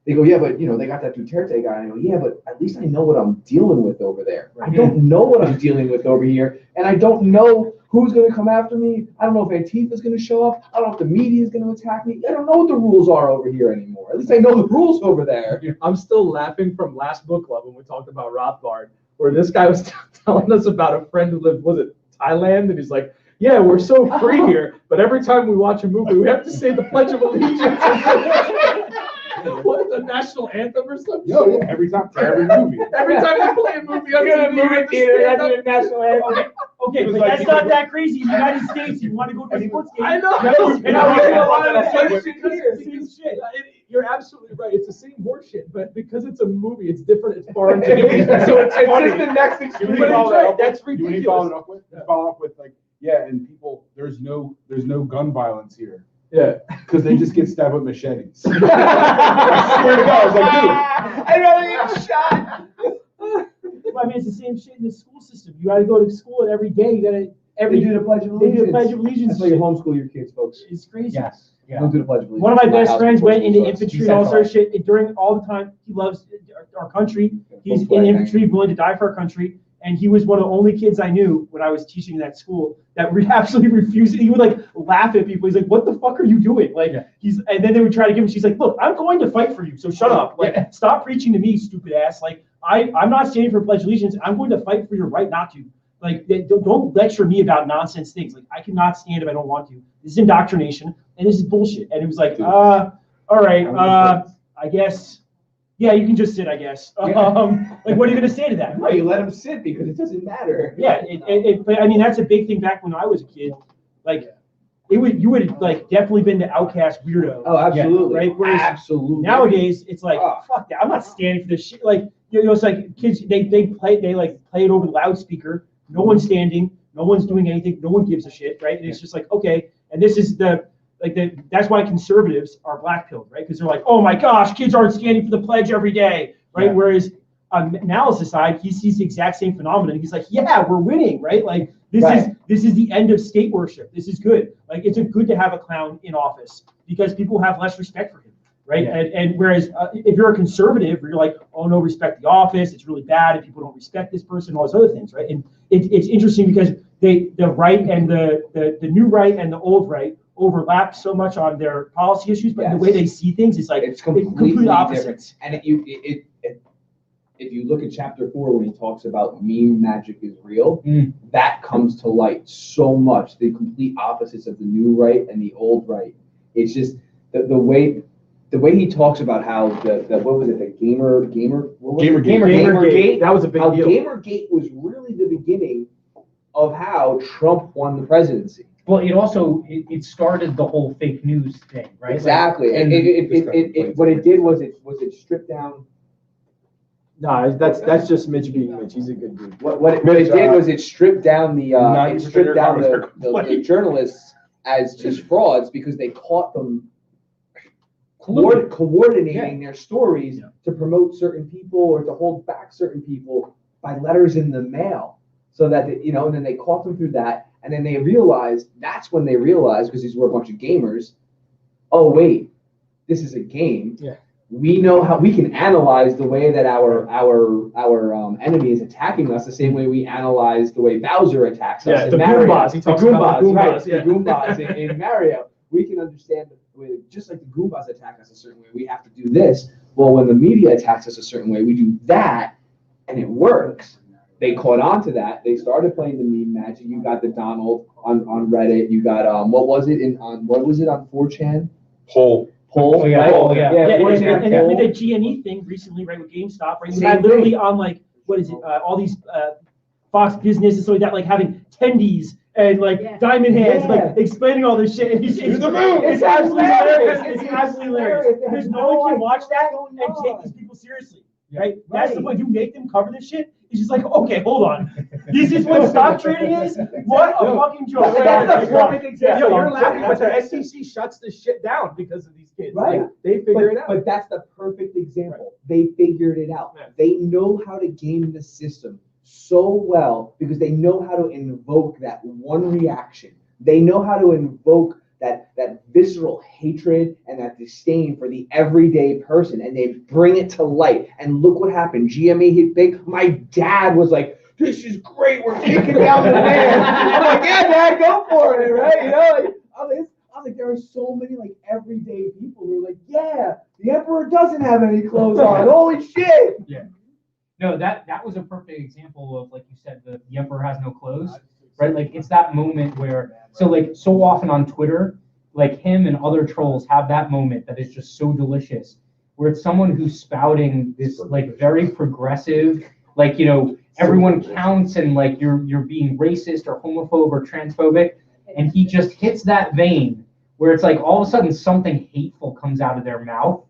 They go, yeah, but they got that Duterte guy. And I go, yeah, but at least I know what I'm dealing with over there. I don't know what I'm dealing with over here, and I don't know who's going to come after me. I don't know if Antifa is going to show up. I don't know if the media is going to attack me. I don't know what the rules are over here anymore. At least I know the rules over there. I'm still laughing from last book club when we talked about Rothbard, where this guy was telling us about a friend who lived, was it Thailand? And he's like, yeah, we're so free here, but every time we watch a movie, we have to say the Pledge of Allegiance. What, the national anthem or something? Yo, every time for every movie. Every time they play a movie, I'm gonna movie theater, that's a national anthem. Okay, but that's not that crazy. In the United States, you want to go to a sports game. I know. And I was a lot of the same shit. You're absolutely right. It's the same horseshit, but because it's a movie, it's different. It's foreign to me. So it's just the next extreme. But it's right. That's ridiculous. Follow up with like, yeah, and people, there's no gun violence here. Yeah, because they just get stabbed with machetes. I swear to God, I was like, dude, I'd rather get shot. Well, I mean, it's the same shit in the school system. You got to go to school, and every day you got to They do the Pledge of Allegiance. They do the Pledge of Allegiance. That's why you homeschool your kids, folks. It's crazy. Yes. Yeah. Don't do the Pledge of Allegiance. One of my best friends went into starts. infantry and all sorts of shit. During all the time, he loves our country. He's in infantry, willing to die for our country. And he was one of the only kids I knew when I was teaching in that school that absolutely refused it. He would like laugh at people. He's like, "What the fuck are you doing?" Like and then they would try to give him. She's like, "Look, I'm going to fight for you, so shut up. Like, stop preaching to me, stupid ass. Like, I'm not standing for Pledge of Allegiance. I'm going to fight for your right not to. Like, don't lecture me about nonsense things. Like, I cannot stand if I don't want to. This is indoctrination, and this is bullshit." And it was like, all right, I guess. Yeah, you can just sit, I guess. Like, what are you going to say to that? No, you let them sit because it doesn't matter. Yeah, but I mean, that's a big thing back when I was a kid. Like, you would like definitely been the outcast weirdo. Oh, absolutely. Right? Whereas absolutely. Nowadays, it's like, fuck that. I'm not standing for this shit. Like, it's like kids, they play it over the loudspeaker. No one's standing. No one's doing anything. No one gives a shit, right? And it's just like, okay. And this is that's why conservatives are black-pilled, right? Because they're like, oh my gosh, kids aren't standing for the pledge every day, right? Yeah. Whereas on Malice's side, he sees the exact same phenomenon. He's like, yeah, we're winning, right? Like this is the end of state worship. This is good. Like it's good to have a clown in office because people have less respect for him, right? Yeah. And whereas if you're a conservative, you're like, oh no, respect the office. It's really bad if people don't respect this person, all those other things, right? And it's interesting because the right and the new right and the old right overlap so much on their policy issues, but the way they see things, it's like it's completely opposite. And if you look at chapter 4 when he talks about meme magic is real, that comes to light so much. The complete opposites of the new right and the old right. It's just the way he talks about how the what was it, the Gamergate. That was a big deal. Gamergate was really the beginning of how Trump won the presidency. Well, it started the whole fake news thing, right? Exactly. Like, and what it did was it stripped down. No, that's just Mitch being Mitch. He's a good dude. What it did was it stripped down the journalists as just frauds because they caught them coordinating their stories to promote certain people or to hold back certain people by letters in the mail. So that, and then they caught them through that. And then that's when they realized, because these were a bunch of gamers, oh, wait, this is a game. Yeah. We know how we can analyze the way that our enemy is attacking us the same way we analyze the way Bowser attacks us. The Goombas. He talks about the Goombas. The Goombas in Mario. We can understand the way, just like the Goombas attack us a certain way, we have to do this. Well, when the media attacks us a certain way, we do that, and it works. They caught on to that. They started playing the meme magic. You got the Donald on Reddit. You got what was it on 4chan? Poll. Poll. And Poll. the GNE thing recently, right, with GameStop, right? You had literally on like, what is it? All these Fox Business and stuff like that, like having tendies and like diamond hands, like explaining all this shit. And it's absolutely hilarious. It's absolutely hilarious. Because no one can watch that and take these people seriously. Right? That's the point. You make them cover this shit. It's just like, okay, hold on. This is what stock trading is? What a fucking joke. That's the perfect example. You're laughing, but the SEC shuts this shit down because of these kids. Right. Like, they figure it out. But that's the perfect example. They figured it out. Yeah. They know how to game the system so well because they know how to invoke that one reaction. They know how to invoke that visceral hatred and that disdain for the everyday person, and they bring it to light. And look what happened. GME hit big. My dad was like, "This is great. We're taking down the man." I'm like, "Yeah, Dad, go for it," right? I was like, there are so many like everyday people who are like, "Yeah, the emperor doesn't have any clothes on. Holy shit!" Yeah. No, that was a perfect example of, like you said, the emperor has no clothes, right? Like it's that moment where, so often on Twitter, like him and other trolls have that moment that is just so delicious, where it's someone who's spouting this like very progressive, like, everyone counts and like you're being racist or homophobe or transphobic, and he just hits that vein where it's like all of a sudden something hateful comes out of their mouth,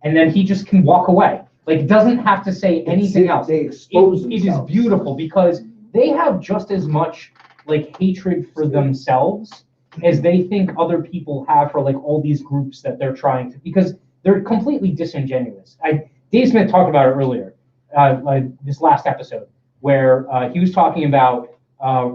and then he just can walk away. Like, doesn't have to say anything else. They expose it is themselves. beautiful because they have just as much like hatred for themselves as they think other people have for like all these groups that they're trying to, because they're completely disingenuous. Dave Smith talked about it earlier, this last episode, where he was talking about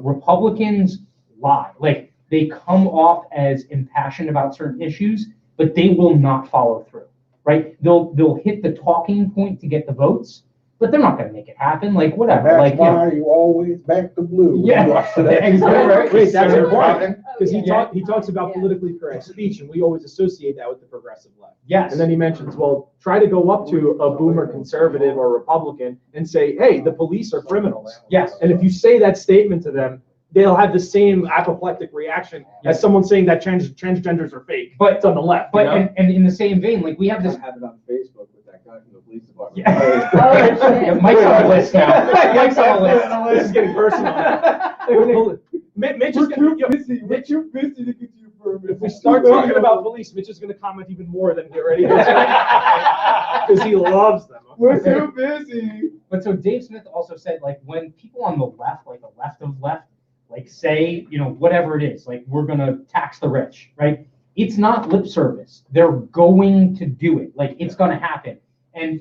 Republicans lie. Like, they come off as impassioned about certain issues, but they will not follow through, right? They'll hit the talking point to get the votes, but they're not going to make it happen. Like, whatever. That's like, why you always back the blue. Yeah, exactly. Wait, that's important because he talks about politically correct speech, and we always associate that with the progressive left. Yes. And then he mentions, well, try to go up to a boomer conservative or Republican and say, hey, the police are criminals. Yes. And if you say that statement to them, they'll have the same apoplectic reaction as someone saying that transgenders are fake. But it's on the left. But and in the same vein, like we have this. I have it on Facebook with that guy from the police department. Yeah, Mike's on the list now. Mike's on the list. This is getting personal. Mitch is too busy to get you permit. If we start talking about police, Mitch is going to comment even more than he already is. Because he loves them. We're too busy. But so Dave Smith also said, like, when people on the left, like the left of left, like say, whatever it is, like we're going to tax the rich, right? It's not lip service. They're going to do it. Like, it's going to happen. And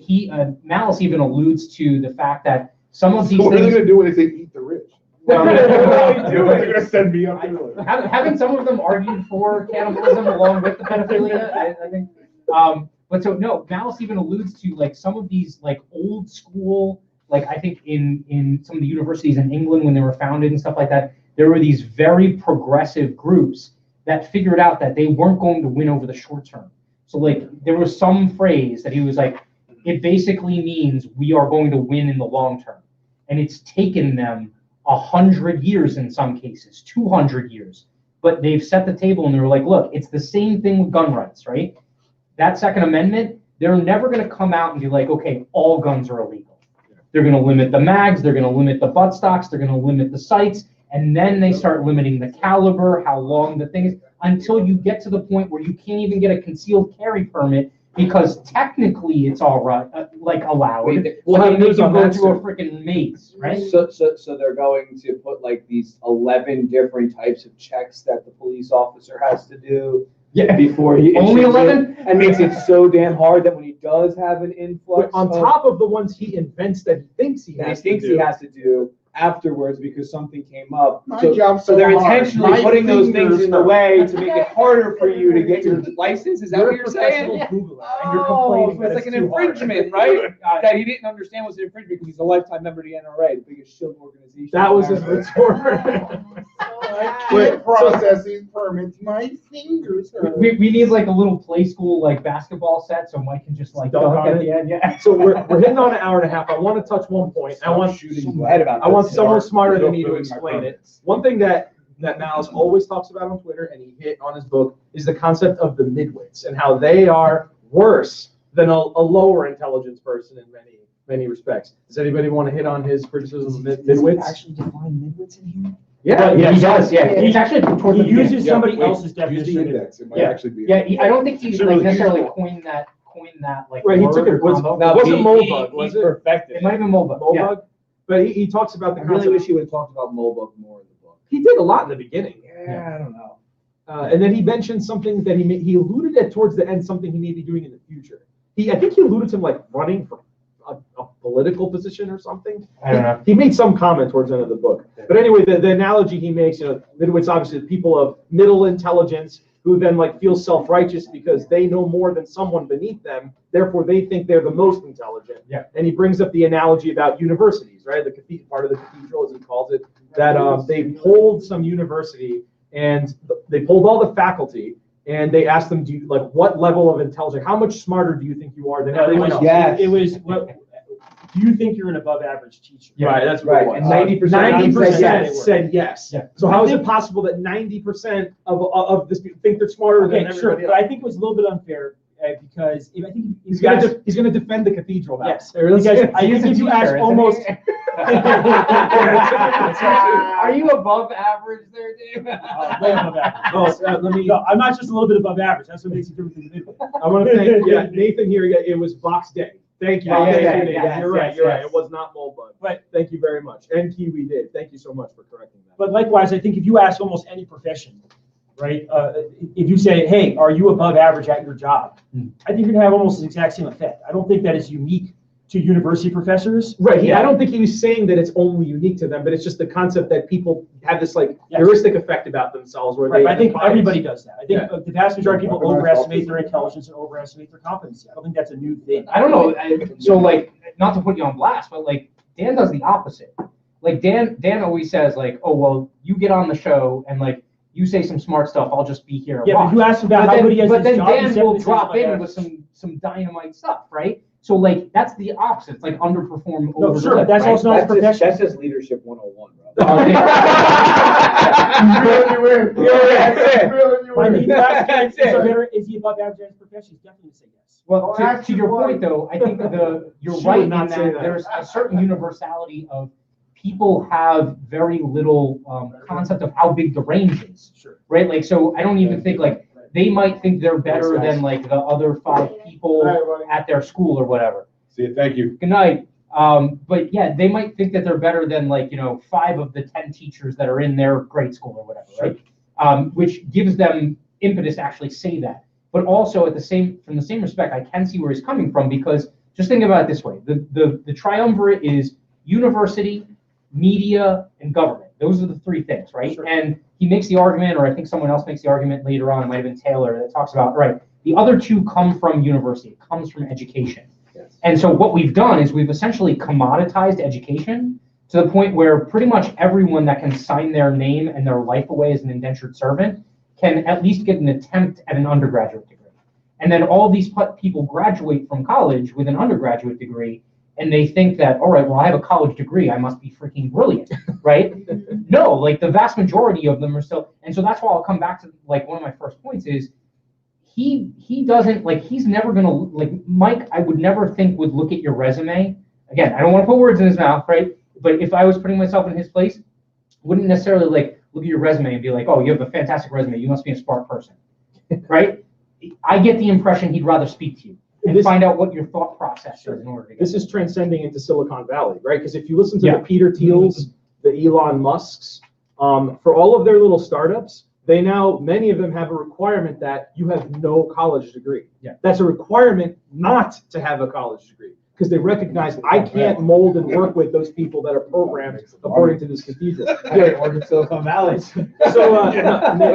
Malice even alludes to the fact that some of these What are they things. going to do when they say eat the rich? Well, They're going to send me up to the haven't some of them argued for cannibalism along with the pedophilia? I think. But so no, Malice even alludes to like some of these like old school, like I think in some of the universities in England when they were founded and stuff like that, there were these very progressive groups that figured out that they weren't going to win over the short term. So like there was some phrase that he was like, it basically means we are going to win in the long term. And it's taken them 100 years in some cases, 200 years. But they've set the table and they were like, look, it's the same thing with gun rights, right? That Second Amendment, they're never going to come out and be like, okay, all guns are illegal. They're going to limit the mags, they're going to limit the buttstocks, they're going to limit the sights, and then they start limiting the caliber, how long the thing is, until you get to the point where you can't even get a concealed carry permit because technically it's all right, like allowed. We'll So have they make news you on go that through a soon. freaking maze, right? So they're going to put like these 11 different types of checks that the police officer has to do before he Only issues it, 11? and makes it so damn hard that when he does have an influx On top of the ones he invents that he thinks he that he has thinks to do. he has to do afterwards because something came up. My So, job's so so they're hard. intentionally My putting those things fingers in the hurt. way to make it harder for you to get your license. Is that what you're saying? Googler, And you're complaining so it's like an infringement, right? That he didn't understand was an infringement because he's a lifetime member of the NRA, the biggest shield organization. That was his in America. retort. I can't process these permits. My fingers hurt. We need like a little play school like basketball set so Mike can just like Dunk dunk on at it. the end. Yeah. So we're hitting on an hour and a half. I want to touch one point. I want I want someone smarter than me to explain it. One thing that Malice always talks about on Twitter, and he hit on his book, is the concept of the midwits and how they are worse than a lower intelligence person in many respects. Does anybody want to hit on his criticism of midwits? Actually define midwits in here? Yeah, He does. Yeah. It's actually towards He the beginning. uses somebody wait, else's Use definition. the of index. It might Yeah. actually be. Yeah, I don't think he Should like we necessarily use- coined that like Right, he word took or it. Was, combo. wasn't Molebug, was He it? perfected It might have been Molebug. Molebug? Yeah. But he talks about the I really concept. wish he would have talked about Molebug more in the book. He did a lot in the beginning. Yeah, I don't know. And then he mentioned something that he alluded at towards the end, something he may be doing in the future. I think he alluded to like running for a political position or something. I don't know. He made some comment towards the end of the book. But anyway, the analogy he makes, midwits obviously people of middle intelligence who then like feel self-righteous because they know more than someone beneath them. Therefore, they think they're the most intelligent. Yeah. And he brings up the analogy about universities, right? The part of the cathedral, as he calls it, that they polled some university and they polled all the faculty and they asked them, what level of intelligence, how much smarter do you think you are than everyone else? Yes. It was, do you think you're an above average teacher? Yeah. Right, that's Right, what it and was. 90% 90% said said yes. Yeah. So how is it possible that 90% of this people think they're smarter than Okay, sure, everybody but else? I think it was a little bit unfare because I think He's gonna defend the cathedral now. Yes, because I He is think a if you teacher, ask isn't almost. he? Are you above average there, Dave? Way above average. No, I'm not just a little bit above average. That's what makes it different than the midway. I want to thank Nathan here. It was Box Day. Thank you. Yeah, Thank you, yeah, Nathan. yes, You're right. yes, You're right. yes. It was not Molebug. But Thank you very much. And Kiwi did. Thank you so much for correcting that. But likewise, I think if you ask almost any profession, right? If you say, "Hey, are you above average at your job?" I think you're gonna have almost the exact same effect. I don't think that is unique to university professors. Right. I don't think he was saying that it's only unique to them, but it's just the concept that people have this like Yes. heuristic effect about themselves where Right, they. but I think bias. everybody does that. I think Yeah. the vast majority of people Weaponized overestimate their autism. intelligence and overestimate their competency. I don't think that's a new thing. I don't know. So like, not to put you on blast, but like Dan does the opposite. Like Dan always says like, oh well, you get on the show and like you say some smart stuff. I'll just be here. and Yeah, but watch. if you ask him about how good he is But at then his job, he's Dan will definitely saying drop above in average. with some dynamite stuff, right? So like that's the opposite. It's like underperform. No, over sure, but that's right? also not his profession. That's just leadership 101, bro. But if you ask him, That's it. is he above average at his profession? He's definitely say yes. Well, to your point though, I think you're She right would in not that say that. there's a certain universality of people have very little concept of how big the range is. Sure. Right? Like, so I don't even think like they might think they're better than like the other 5 people at their school or whatever. See you. Thank you. Good night. But yeah, they might think that they're better than like, 5 of the 10 teachers that are in their grade school or whatever, right? Which gives them impetus to actually say that. But also from the same respect, I can see where he's coming from because just think about it this way. The triumvirate is university, media, and government. Those are the 3 things, right? Sure. And he makes the argument, or I think someone else makes the argument later on, it might have been Taylor, that talks about, right, the other 2 come from university, it comes from education. Yes. And so what we've done is we've essentially commoditized education to the point where pretty much everyone that can sign their name and their life away as an indentured servant can at least get an attempt at an undergraduate degree. And then all these people graduate from college with an undergraduate degree, and they think that, all right, well, I have a college degree, I must be freaking brilliant, right? No, like the vast majority of them are still, and so that's why I'll come back to like one of my first points is he doesn't, like, he's never gonna, like, Mike, I would never think would look at your resume. Again, I don't want to put words in his mouth, right? But if I was putting myself in his place, wouldn't necessarily like look at your resume and be like, oh, you have a fantastic resume, you must be a smart person, right? I get the impression he'd rather speak to you and find out what your thought process is in order to get This is transcending into Silicon Valley, right? Because if you listen to Yeah. the Peter Thiels, the Elon Musks, for all of their little startups, they now, many of them have a requirement that you have no college degree. Yeah. That's a requirement not to have a college degree, because they recognize I can't mold and work with those people that are programmed according to this cathedral. Yeah, or in Silicon Valley. So Let's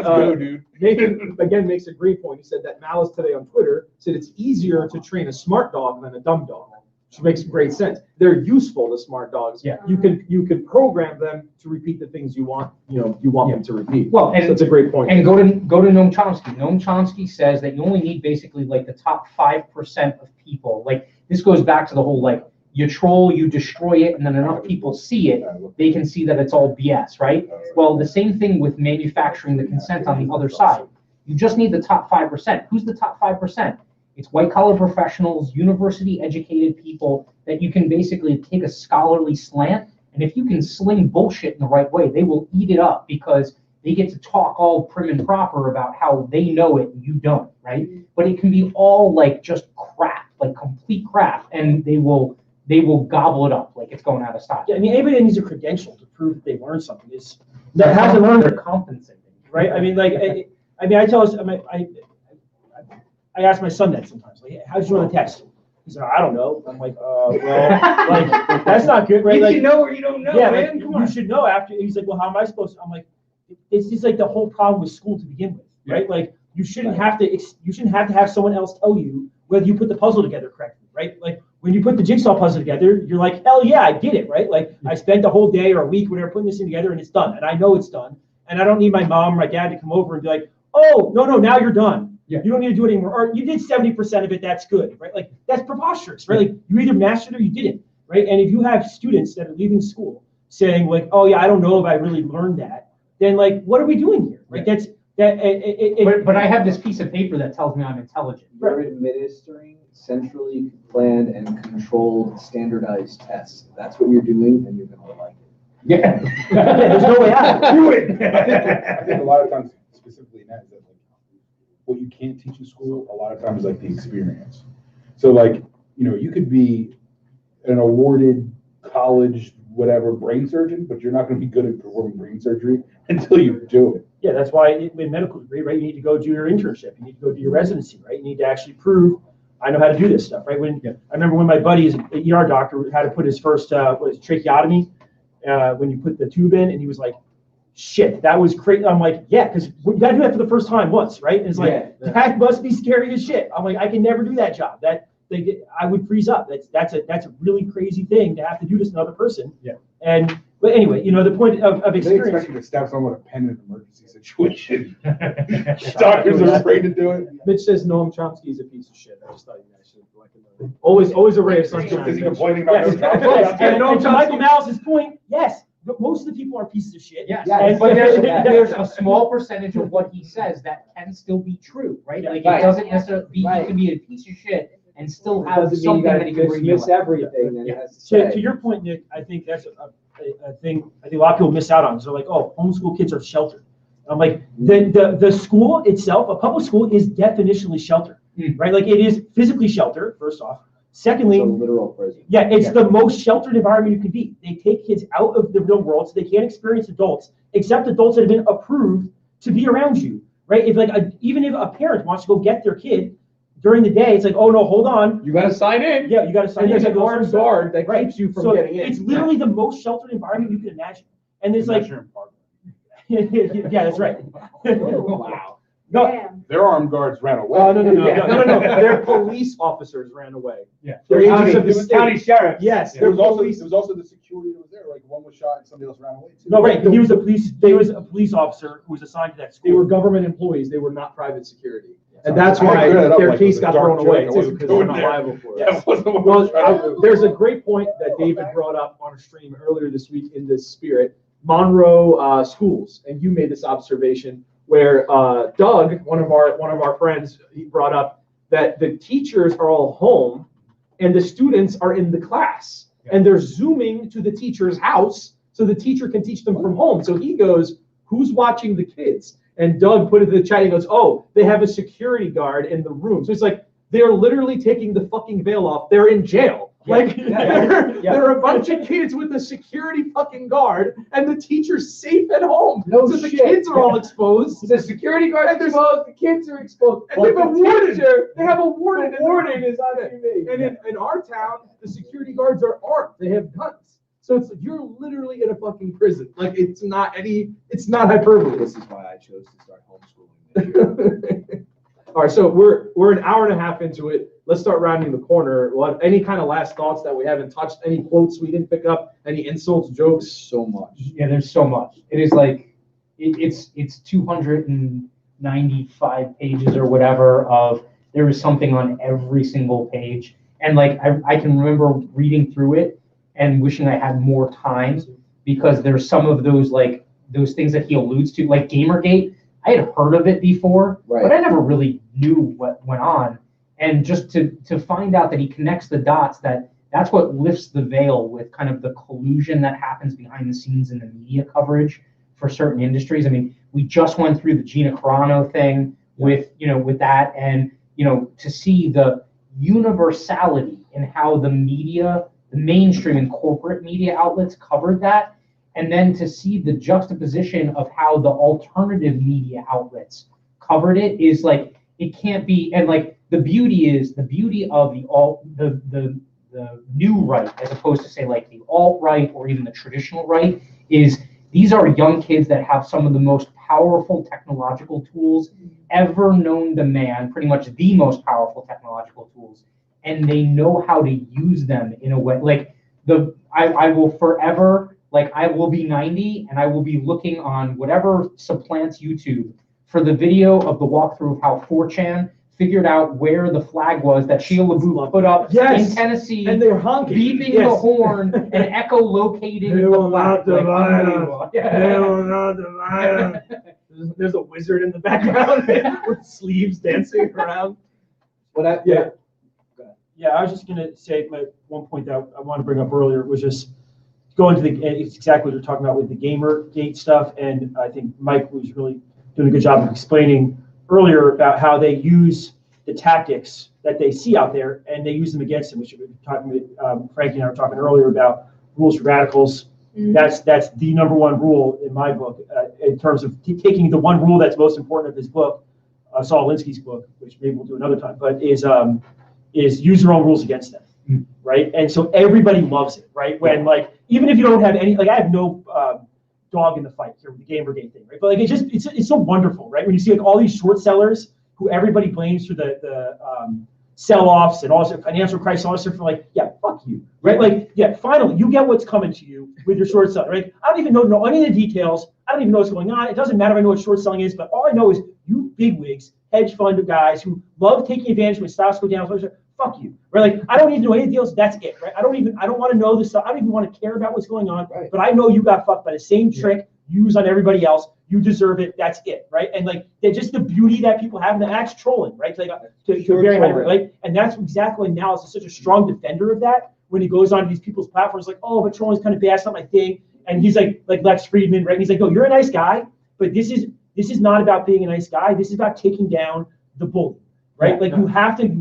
go, dude. Nathan again makes a great point. He said that Malice today on Twitter said it's easier to train a smart dog than a dumb dog, which makes great sense. They're useful, the smart dogs. Yeah. You can program them to repeat the things you want them to repeat. Well, and so that's a great point. And go to Noam Chomsky. Noam Chomsky says that you only need basically like the top 5% of people. Like this goes back to the whole like you troll, you destroy it, and then enough people see it, they can see that it's all BS, right? Well, the same thing with manufacturing the consent on the other side. You just need the top 5%. Who's the top 5%? It's white collar professionals, university educated people that you can basically take a scholarly slant. And if you can sling bullshit in the right way, they will eat it up because they get to talk all prim and proper about how they know it and you don't, right? But it can be all like just crap, like complete crap, and they will gobble it up like it's going out of style. Yeah, I mean, anybody that needs a credential to prove that they learned something that hasn't learned They're it, compensating, right? I mean, like, I tell us, I ask my son that sometimes, like, how'd you run the test? He's like, I don't know. I'm like, well, like, that's not good, right? Like, you know or you don't know, yeah, man. like, Come you on. should know after. He's like, well, how am I supposed to? I'm like, it's just like the whole problem with school to begin with, right? Like, you shouldn't have to have someone else tell you whether you put the puzzle together correctly, right? Like, when you put the jigsaw puzzle together, you're like, hell yeah, I did it, right? Like, I spent a whole day or a week, whatever, putting this thing together, and it's done, and I know it's done, and I don't need my mom or my dad to come over and be like, oh, no, now you're done. Yeah. You don't need to do it anymore. Or you did 70% of it, that's good, right? Like, that's preposterous, right? Like, you either mastered or you didn't, right? And if you have students that are leaving school saying, like, oh, yeah, I don't know if I really learned that, then, like, what are we doing here, right? But I have this piece of paper that tells me I'm intelligent. You're administering centrally planned and controlled standardized tests. That's what you're doing, and you're gonna like it. Yeah. There's no way out. Do it. I think a lot of times, specifically in that, is that like, what you can't teach in school, a lot of times is like the experience. So like, you could be an awarded college, whatever, brain surgeon, but you're not going to be good at performing brain surgery until you do it. Yeah, that's why in medical degree, right, you need to go do your internship. You need to go do your residency, right? You need to actually prove, I know how to do this stuff, right? I remember when my buddy, an ER doctor, had to put his first tracheotomy, when you put the tube in, and he was like, shit, that was crazy. I'm like, yeah, because you got to do that for the first time once, right? And it's like, that must be scary as shit. I'm like, I can never do that job. I would freeze up. That's a really crazy thing to have to do to another person. Yeah. But anyway, the point of They experience. expect you to stab someone with a pen in an emergency situation. Doctors are afraid to do it. Mitch says Noam Chomsky is a piece of shit. I just thought you guys should like it. Always a ray of sunshine. Is he complaining about Yes, no yes, Trump? and to Michael Malice's point, yes, but most of the people are pieces of shit. Yes, And- but there's a small percentage of what he says that can still be true, right? Like it doesn't necessarily be, he can be a piece of shit and still have something that he can bring you. dismiss everything that it has to To say. your point, Nick, I think that's a thing I think a lot of people miss out on. So they're like, oh, homeschool kids are sheltered. I'm like, the school itself, a public school, is definitionally sheltered, right? Like, it is physically sheltered, first off. Secondly, It's a literal prison. yeah, it's the most sheltered environment you could be. They take kids out of the real world so they can't experience adults, except adults that have been approved to be around you, right? If even if a parent wants to go get their kid during the day, it's like, oh no, hold on. You gotta sign in. Yeah, you got to sign And in. there's an armed guard that keeps you from So getting in. it's literally the most sheltered environment you can imagine. And it's like, yeah, that's right. Wow. No, Damn. Their armed guards ran away. Oh, no. Their police officers ran away. Yeah. They're agents of the state. County sheriff. Yes, There they're was also the security that was there. Like, one was shot and somebody else ran away too. no, right. He was a police officer who was assigned to that school. They were government employees. They were not private security. And So that's I why cleared that up, their like, case with a got dark thrown joke. away I too, wasn't because they're going not there. liable for it. That wasn't what I was trying to do. There's a great point that David brought up on a stream earlier this week in this spirit. Monroe schools, and you made this observation where Doug, one of our friends, he brought up that the teachers are all home and the students are in the class, and they're zooming to the teacher's house so the teacher can teach them from home. So he goes, "Who's watching the kids?" And Doug put it in the chat. He goes, "Oh, they have a security guard in the room." So it's like, they're literally taking the fucking veil off. They're in jail. Like, they're a bunch of kids with a security fucking guard, and the teacher's safe at home. No so the shit. kids are all exposed. The security guard's exposed, the kids are exposed. And they have a warden. They have a The warden. warden is on TV. And in our town, the security guards are armed. They have guns. So it's you're literally in a fucking prison. Like, it's not hyperbole. This is why I chose to start homeschooling this year. All right, so we're an hour and a half into it. Let's start rounding the corner. Any kind of last thoughts that we haven't touched? Any quotes we didn't pick up? Any insults, jokes? So much. Yeah, there's so much. It is like it's 295 pages or whatever of there is something on every single page. And like I can remember reading through it and wishing I had more time because there's some of those like those things that he alludes to, like Gamergate. I had heard of it before, Right. but I never really knew what went on. And just to find out that he connects the dots, that's what lifts the veil with kind of the collusion that happens behind the scenes in the media coverage for certain industries. I mean, we just went through the Gina Carano thing with that, and to see the universality in how the media, the mainstream and corporate media outlets covered that. And then to see the juxtaposition of how the alternative media outlets covered it is like, it can't be, and like the beauty of the new right, as opposed to say like the alt-right or even the traditional right, is these are young kids that have some of the most powerful technological tools ever known to man, pretty much the most powerful technological tools. And they know how to use them in a way, like I will forever, like I will be 90 and I will be looking on whatever supplants YouTube for the video of the walkthrough of how 4chan figured out where the flag was that Sheila LaBeouf put up in Tennessee, and they're honking, beeping the horn and echolocating the flag. There's a wizard in the background with sleeves dancing around. But I was just gonna say my one point that I want to bring up earlier was just going to it's exactly what you're talking about with the Gamergate stuff, and I think Mike was really doing a good job of explaining earlier about how they use the tactics that they see out there and they use them against them, which we were talking about, Frankie and I were talking earlier about rules for radicals. Mm-hmm. That's the number one rule in my book in terms of taking the one rule that's most important of his book, Saul Alinsky's book, which maybe we'll do another time, but is use your own rules against them, right? And so everybody loves it, right? When like, even if you don't have any, like I have no dog in the fight here with the Gamergate thing, right? But like it's so wonderful, right? When you see like all these short sellers who everybody blames for the sell-offs and also financial crisis, all this stuff, for like, yeah, fuck you, right? Like, yeah, finally you get what's coming to you with your short selling, right? I don't even know any of the details. I don't even know what's going on. It doesn't matter if I know what short selling is, but all I know is you bigwigs, hedge fund guys who love taking advantage when stocks go down, fuck you, right? Like I don't even know any deals. That's it, right? I don't want to know this stuff. I don't even want to care about what's going on. Right. But I know you got fucked by the same trick used on everybody else. You deserve it. That's it, right? And like just the beauty that people have, and that's trolling, right? Like to very high, right? And that's exactly why Malice is such a strong defender of that. When he goes on to these people's platforms, like, oh, but trolling's kind of bad. It's not my thing. And he's like Lex Friedman, right? And he's like, no, you're a nice guy, but this is not about being a nice guy. This is about taking down the bully, right? Yeah, like you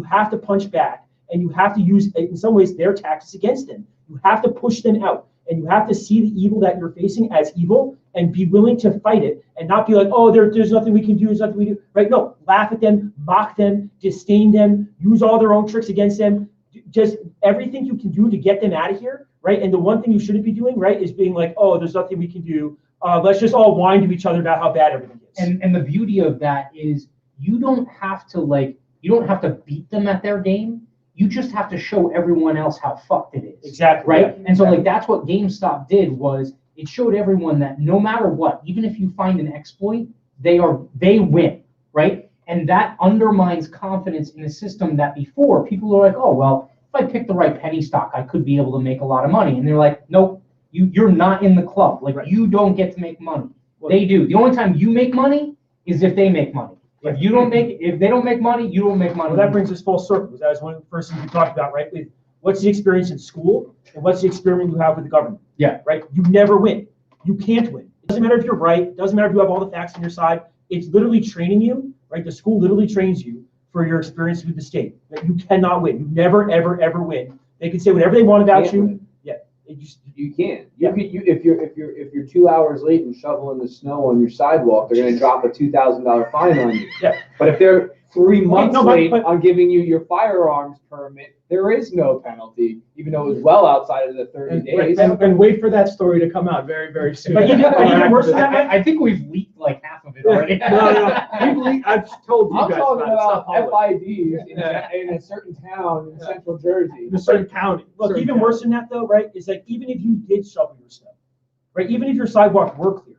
have to punch back. And you have to use, in some ways, their tactics against them. You have to push them out. And you have to see the evil that you're facing as evil and be willing to fight it and not be like, oh, there's nothing we can do, there's nothing we do, right? No, laugh at them, mock them, disdain them, use all their own tricks against them. Just everything you can do to get them out of here, right? And the one thing you shouldn't be doing, right, is being like, oh, there's nothing we can do. Let's just all whine to each other about how bad everything is. And the beauty of that is you don't have to beat them at their game. You just have to show everyone else how fucked it is. Exactly. Right? Yeah. And so like that's what GameStop did, was it showed everyone that no matter what, even if you find an exploit, they win, right? And that undermines confidence in a system that before people are like, oh, well, if I pick the right penny stock, I could be able to make a lot of money. And they're like, nope, you're not in the club. Like you don't get to make money. They do. The only time you make money is if they make money. If they don't make money, you don't make money. Well, that brings us full circle, because that was one of the first things we talked about, right? With what's the experience in school and what's the experience you have with the government? Yeah. Right? You never win. You can't win. It doesn't matter if you're right. It doesn't matter if you have all the facts on your side. It's literally training you, right? The school literally trains you for your experience with the state. That you cannot win. You never, ever, ever win. They can say whatever they want about you. Win. Yeah. You can't. If you're 2 hours late and shoveling the snow on your sidewalk, they're going to drop a $2,000 fine on you. Yeah. But if they're 3 months late but on giving you your firearms permit, there is no penalty, even though it was well outside of the 30 days. And wait for that story to come out very, very soon. But even worse than that, I think we've leaked like half of it already. No. I've told you I'm guys talking about about FIDs in a certain town in central Jersey. in a certain county. look, certain even county. worse than that though, right, is like even if you did shovel your snow, right, even if your sidewalk were clear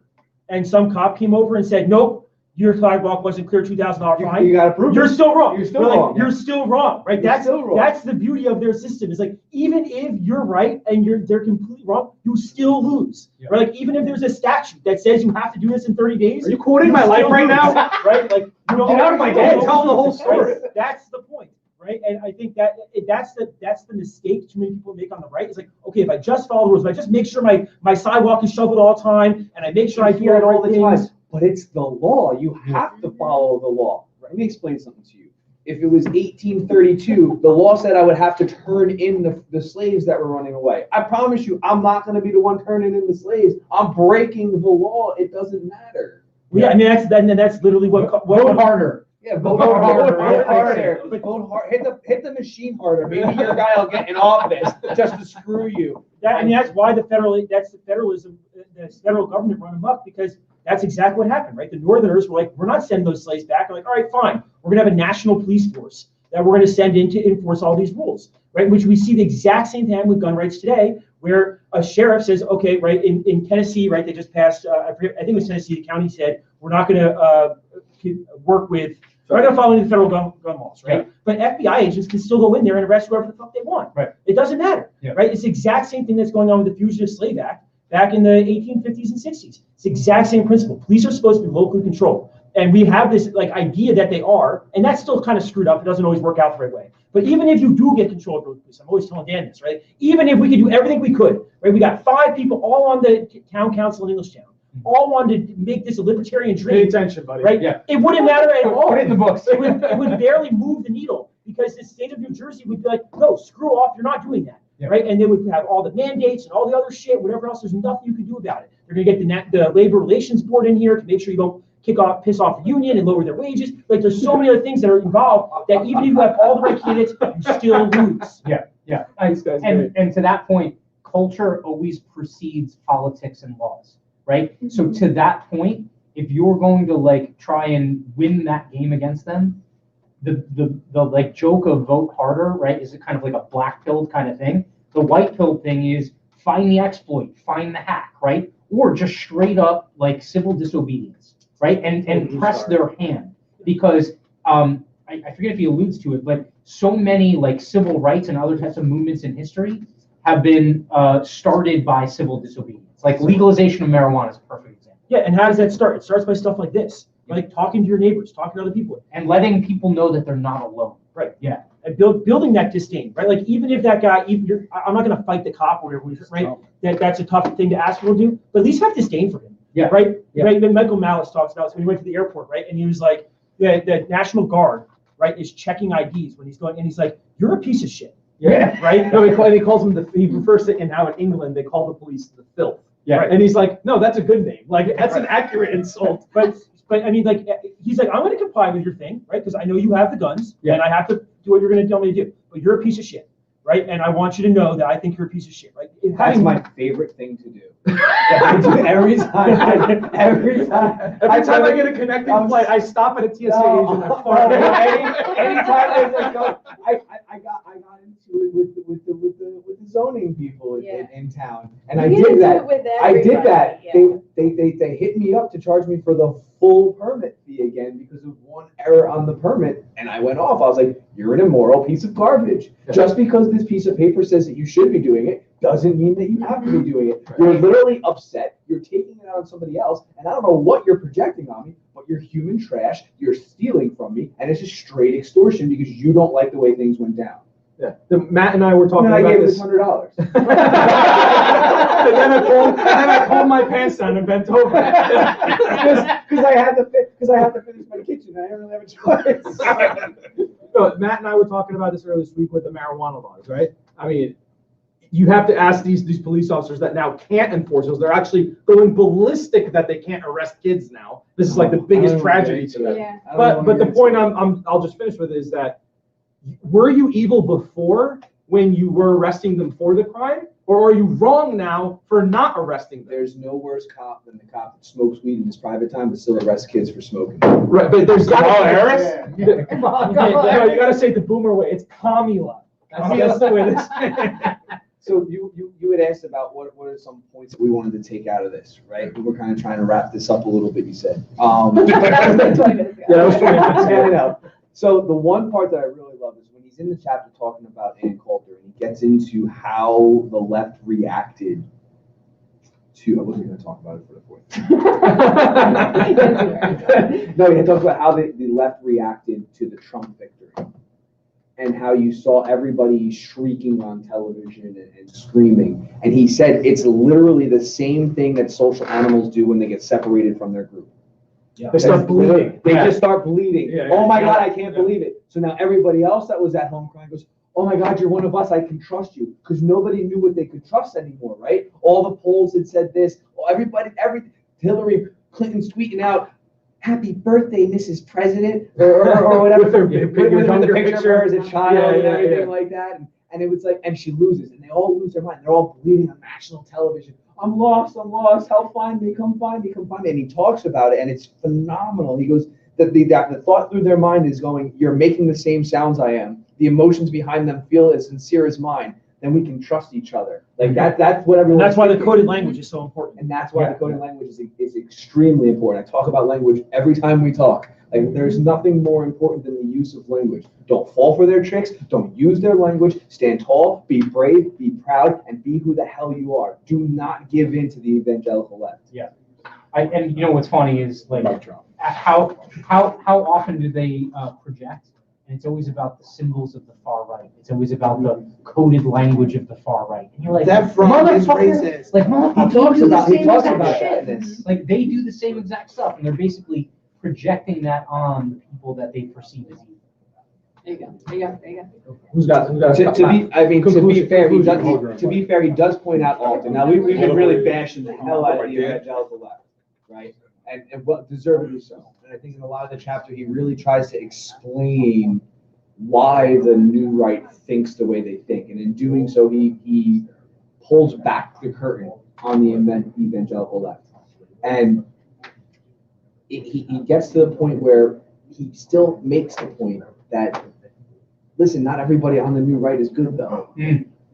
and some cop came over and said, nope, your sidewalk wasn't clear, $2,000 fine. You got to prove You're it. still wrong. You're still We're like, wrong. You're still wrong, right? You're still wrong. That's the beauty of their system. Is like even if you're right and they're completely wrong, you still lose. Yeah. Right? Like even if there's a statute that says you have to do this in 30 days. Are you quoting my life still right lose, now? Right? Like you know, Get out of my head. Tell them the whole story. Right? That's the point, right? And I think that's the mistake too many people make on the right. It's like, okay, if I just follow the rules, if I just make sure my sidewalk is shoveled all the time, and I make sure I do it all the time. things. But it's the law. You have to follow the law. Let me explain something to you. If it was 1832, the law said I would have to turn in the slaves that were running away. I promise you, I'm not going to be the one turning in the slaves. I'm breaking the law. It doesn't matter. Yeah, I mean that's literally what Vote harder. Yeah, vote Vote harder. harder. Vote harder. Vote hard. Hit the machine harder. Maybe your guy will get in office just to screw you. That's why the federalism, the federal government run amok, because that's exactly what happened, right? The Northerners were like, we're not sending those slaves back. They're like, all right, fine. We're gonna have a national police force that we're gonna send in to enforce all these rules, right? Which we see the exact same thing with gun rights today, where a sheriff says, okay, right, in Tennessee, right, they just passed, I think it was Tennessee, the county said, we're not gonna we're not gonna follow any federal gun laws, right? Yeah. But FBI agents can still go in there and arrest whoever the fuck they want. Right. It doesn't matter, Yeah. right? It's the exact same thing that's going on with the Fugitive Slave Act back in the 1850s and 60s. It's the exact same principle. Police are supposed to be locally controlled. And we have this like idea that they are, and that's still kind of screwed up. It doesn't always work out the right way. But even if you do get control of the police, I'm always telling Dan this, right? Even if we could do everything we could, right? We got 5 people all on the town council in Englishtown, all wanted to make this a libertarian Pay dream, attention, buddy. right? Yeah. It wouldn't matter at all. Put it in the books. It would barely move the needle because the state of New Jersey would be like, no, screw off, you're not doing that. Yeah. Right? And they would have all the mandates and all the other shit, whatever else, there's nothing you can do about it. They're gonna get the labor relations board in here to make sure you don't piss off the union and lower their wages. Like there's so many other things that are involved that even if you have all the right candidates, you still lose. Yeah. Thanks, guys. And to that point, culture always precedes politics and laws, right? So to that point, if you're going to like try and win that game against them, the like joke of vote harder, right, is it kind of like a black pill kind of thing. The white pill thing is find the exploit, find the hack, right? Or just straight up like civil disobedience, right? And press their hand. Because I forget if he alludes to it, but so many like civil rights and other types of movements in history have been started by civil disobedience. Like legalization of marijuana is a perfect example. Yeah, and how does that start? It starts by stuff like this, like talking to your neighbors, talking to other people. And letting people know that they're not alone. Right. Yeah. And building that disdain, right? Like even if that guy, I'm not going to fight the cop or whatever, right? That's a tough thing to ask people to do, but at least have disdain for him. Yeah. Right. Yeah. Right. Then Michael Malice talks about this when he went to the airport, right? And he was like, the National Guard, right, is checking IDs when he's going, and he's like, you're a piece of shit. Yeah. Right. No, he calls them he refers to in how in England they call the police the filth. Yeah. Right. And he's like, no, that's a good name. Like that's an accurate insult. But I mean, like, he's like, I'm going to comply with your thing, right? Because I know you have the guns, Yeah. and I have to do what you're going to tell me to do. But you're a piece of shit, right? And I want you to know that I think you're a piece of shit, right? That's my favorite thing to do. I do it every time. Every time. Every time I get a connecting flight, I stop at a TSA agent. I fart. Anytime there's a go, I got into it with the zoning people in town, and I did that. They hit me up to charge me for the full permit fee again because of one error on the permit, and I went off. I was like, "You're an immoral piece of garbage. Just because this piece of paper says that you should be doing it doesn't mean that you have to be doing it. You're literally upset. You're taking it out on somebody else, and I don't know what you're projecting on me, but you're human trash. You're stealing from me, and it's just straight extortion because you don't like the way things went down." Yeah. Matt and I were talking And I about gave him this. $100. And then I pulled my pants down and bent over. Because I had to finish my kitchen. I didn't really have a choice. No, Matt and I were talking about this earlier this week with the marijuana laws, right? I mean, you have to ask these police officers that now can't enforce those. They're actually going ballistic that they can't arrest kids now. This is like the biggest tragedy to them. Yeah. But the point I'll just finish with is that were you evil before when you were arresting them for the crime, or are you wrong now for not arresting them? There's no worse cop than the cop that smokes weed in his private time but still arrests kids for smoking. Right, but there's Kamala Harris? Come on, no, you gotta say it the boomer way. It's Kamala. That's the way it is. So you had asked about what are some points that we wanted to take out of this, right? We were kind of trying to wrap this up a little bit, you said. That was like 20 minutes ago. Yeah, that was 20 minutes ago. Yeah, I know. So the one part that I really love is when he's in the chapter talking about Ann Coulter, and he gets into how the left reacted to, I wasn't going to talk about it for the fourth. No, he talks about how the left reacted to the Trump victory and how you saw everybody shrieking on television and screaming. And he said it's literally the same thing that social animals do when they get separated from their group. They start bleeding. They just start bleeding. Yeah, Oh my yeah. God, I can't believe it. So now everybody else that was at home crying goes, oh my God, you're one of us. I can trust you. Because nobody knew what they could trust anymore, right? All the polls had said this. Hillary Clinton's tweeting out, happy birthday, Mrs. President, or whatever. With her with the picture of her as a child and everything like that. And it was like, and she loses, and they all lose their mind. They're all bleeding on national television. I'm lost. Help find me. Come find me. And he talks about it, and it's phenomenal. He goes, the thought through their mind is going, you're making the same sounds I am. The emotions behind them feel as sincere as mine. Then we can trust each other. Like that's what everyone. That's why the coded language is so important. And that's why the coded language is extremely important. I talk about language every time we talk. Like there's nothing more important than the use of language. Don't fall for their tricks. Don't use their language. Stand tall, be brave, be proud, and be who the hell you are. Do not give in to the evangelical left. Yeah. And you know what's funny is like how often do they project? And it's always about the symbols of the far right. It's always about the coded language of the far right. And you're like, That front is motherfucker, racist. like motherfucker, He talks you do the about same exact that shit. in this. Like they do the same exact stuff, and they're basically projecting that on the people that they perceive as evil. There you go. Who's got To be fair, he does point out often. Now we've been really bashing the hell out of the evangelical left, right? And what deservedly so. And I think in a lot of the chapter he really tries to explain why the new right thinks the way they think, and in doing so, he pulls back the curtain on the evangelical left, and he gets to the point where he still makes the point that, listen, not everybody on the new right is good though.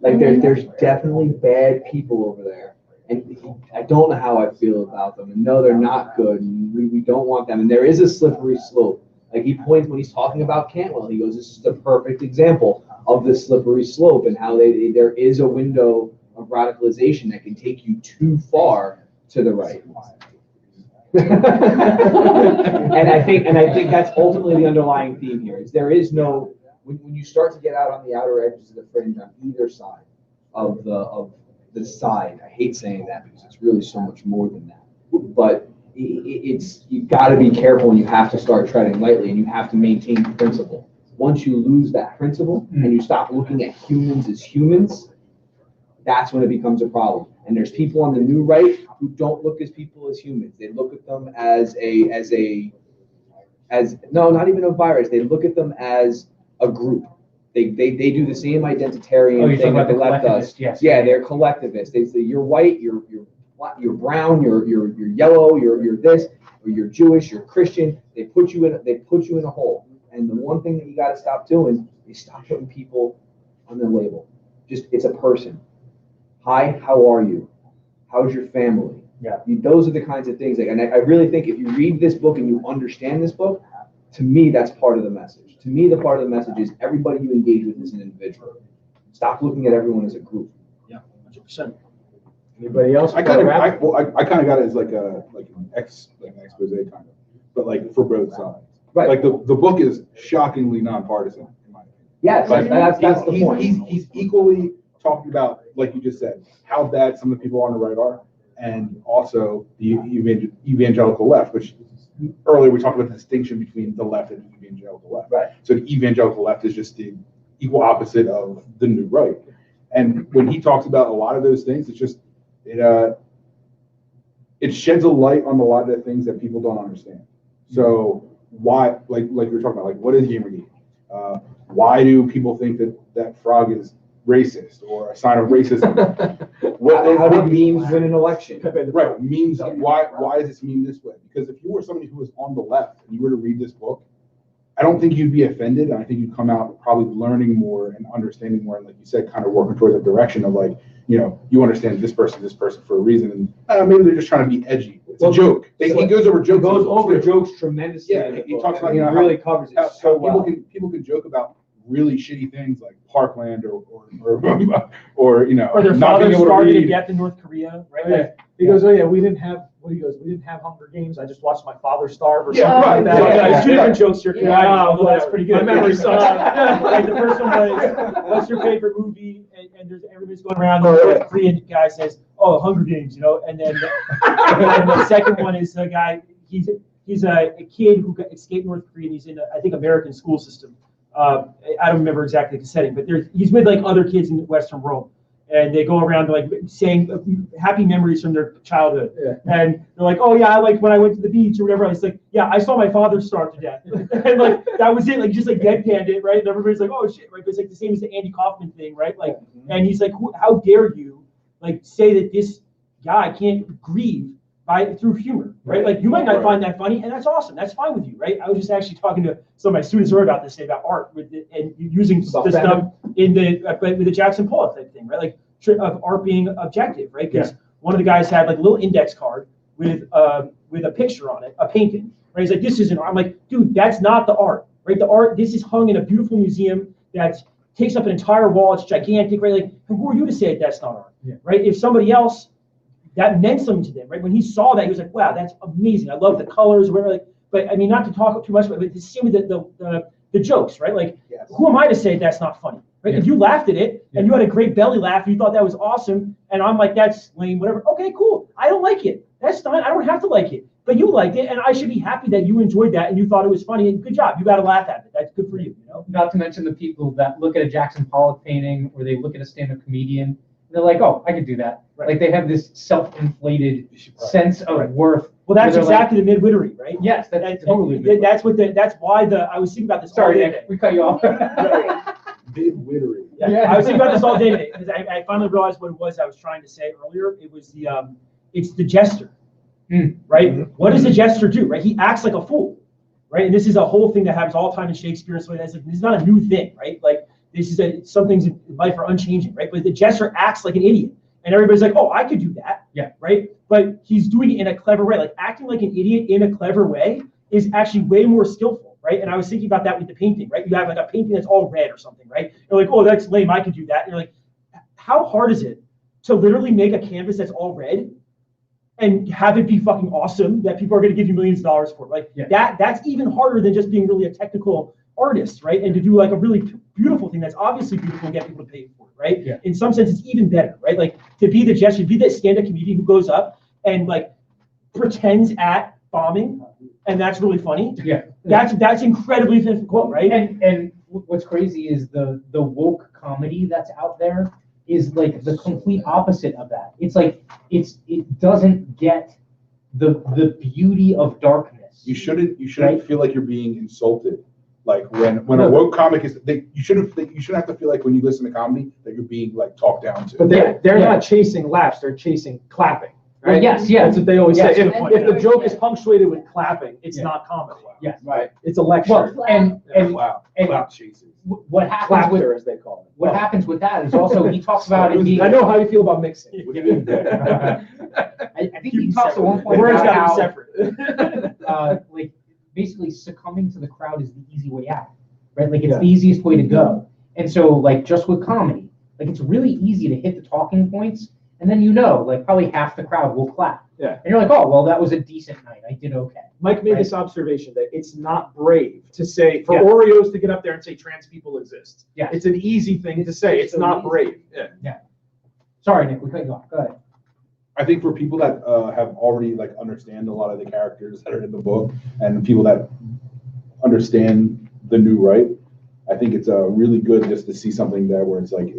Like there's definitely bad people over there. And I don't know how I feel about them. And no, they're not good. And we don't want them. And there is a slippery slope. Like he points when he's talking about Cantwell, he goes, this is the perfect example of the slippery slope and how there is a window of radicalization that can take you too far to the right. and I think that's ultimately the underlying theme here. Is there is no when you start to get out on the outer edges of the fringe on either side of the side. I hate saying that because it's really so much more than that. But you've got to be careful, and you have to start treading lightly, and you have to maintain principle. Once you lose that principle and you stop looking at humans as humans, that's when it becomes a problem. And there's people on the new right who don't look as people as humans. They look at them as no, not even a virus. They look at them as a group. They do the same identitarian thing that the left does. Yes. Yeah, they're collectivists. They say you're white, you're brown, you're yellow, you're this, or you're Jewish, you're Christian. They put you in a hole. And the one thing that you got to stop doing is stop putting people on their label. Just it's a person. Hi, how are you? How's your family? Yeah. Those are the kinds of things. And I really think if you read this book and you understand this book, to me, that's part of the message. To me, the part of the message is everybody you engage with is an individual. Stop looking at everyone as a group. Yeah, 100%. Anybody else? I kind of got it as like an expose kind of, but like for both sides. Right. Like the book is shockingly nonpartisan in my opinion. Yes, that's the point. He's equally talking about, like you just said, how bad some of the people on the right are, and also the evangelical left, which earlier we talked about the distinction between the left and the evangelical left. Right. So the evangelical left is just the equal opposite of the new right. And when he talks about a lot of those things, it's just, it sheds a light on a lot of the things that people don't understand. So why, like you were talking about, like, what is Gamergate? Why do people think that frog is racist or a sign of racism? How do memes win an election? Right, memes. Why is this meme this way? Because if you were somebody who was on the left and you were to read this book, I don't think you'd be offended. And I think you'd come out probably learning more and understanding more, and like you said, kind of working towards a direction of, like, you know, you understand this person for a reason, and maybe they're just trying to be edgy. It's a joke. He goes over jokes. He goes over jokes tremendously. Yeah, he talks about, he you know, really covers it so well. People can joke about really shitty things like Parkland or you know, Or their not being father able to started a read. death in North Korea, right? Yeah. He goes, oh yeah, we didn't have Hunger Games. I just watched my father starve or Yeah, something right, like that. yeah, There's two yeah. different jokes here. Yeah. Although that's pretty good. My memory sucks. Like the first one was, what's your favorite movie? And there's everybody's going around. The North Korean guy says, oh, Hunger Games, you know. And then and the second one is a guy. He's a kid who escaped North Korea. And he's in I think American school system. I don't remember exactly the setting, but he's with like other kids in the Western world, and they go around like saying happy memories from their childhood. Yeah. And they're like, oh yeah, I like when I went to the beach or whatever. It's like, yeah, I saw my father starve to death, and like that was it. Like just like deadpanned it, right? And everybody's like, oh shit, right? But it's like the same as the Andy Kaufman thing, right? Like, and he's like, how dare you, like, say that this guy can't grieve through humor, right? Like you might not find that funny, and that's awesome. That's fine with you, right? I was just actually talking to some of my students earlier about this, about art and using the stuff in with the Jackson Pollock type thing, right? Like of art being objective, right? Because one of the guys had like a little index card with a picture on it, a painting, right? He's like, this isn't art. I'm like, dude, that's not the art, right? The art, this is hung in a beautiful museum that takes up an entire wall. It's gigantic, right? Like, who are you to say that's not art, right? If somebody else, that meant something to them, right? When he saw that, he was like, wow, that's amazing. I love the colors, whatever. Like, but I mean, not to talk too much about it, but the same with the jokes, right? Like, who am I to say that's not funny, right? If you laughed at it and you had a great belly laugh and you thought that was awesome, and I'm like, that's lame, whatever. Okay, cool. I don't like it. That's fine. I don't have to like it, but you liked it, and I should be happy that you enjoyed that and you thought it was funny. And good job. You got to laugh at it. That's good for you, you know? Not to mention the people that look at a Jackson Pollock painting or they look at a stand-up comedian. They're like, oh, I could do that. Right. Like they have this self-inflated sense of worth. Well, that's exactly the midwittery, right? Yes, that's totally. That's why I was thinking about this. Sorry, all day. Nick, we cut you off. Midwittery. Yeah. I was thinking about this all day today because I finally realized what it was I was trying to say earlier. It was it's the jester, right? Mm-hmm. What does the jester do, right? He acts like a fool, right? And this is a whole thing that happens all the time in Shakespeare. So that's like, this is not a new thing, right? Like this is some things in life are unchanging, right? But the jester acts like an idiot. And everybody's like, oh, I could do that. Yeah. Right. But he's doing it in a clever way. Like acting like an idiot in a clever way is actually way more skillful. Right. And I was thinking about that with the painting. Right. You have like a painting that's all red or something. Right. You're like, oh, that's lame. I could do that. And you're like, how hard is it to literally make a canvas that's all red and have it be fucking awesome that people are going to give you millions of dollars for? Like that's even harder than just being really a technical artist. Right. And to do like a really beautiful thing that's obviously beautiful and get people to pay for it. Right. Yeah. In some sense, it's even better. Right. Like to be the gesture, be that stand-up comedian who goes up and like pretends at bombing, and that's really funny. Yeah. That's incredibly difficult. Right. And what's crazy is the woke comedy that's out there is like the complete opposite of that. It's like it doesn't get the beauty of darkness. You shouldn't feel like you're being insulted. Like when a woke comic is, you shouldn't have to feel like when you listen to comedy that you're being like talked down to. But they're not chasing laughs; they're chasing clapping. Right? Yes, that's what they always say. If the joke is punctuated with clapping, it's not comedy. Yes, right. It's a lecture. Well, and clap chases. What happens Clapter, as they call it. What happens with that is also he talks about it being. I know how you feel about mixing. I think he talks at one point Words about gotta how be separate. like basically succumbing to the crowd is the easy way out, right? Like it's the easiest way to go. And so like just with comedy, like it's really easy to hit the talking points, and then like probably half the crowd will clap. Yeah. And you're like, oh, well, that was a decent night. I did okay. Mike made Right. this observation that it's not brave to say, for Yeah. Oreos to get up there and say trans people exist. Yeah. It's an easy thing to say. It's so not easy. brave. Yeah. Sorry, Nick, we cut you off. Go ahead. I think for people that have already like understand a lot of the characters that are in the book, and people that understand the new right, I think it's really good just to see something there where it's like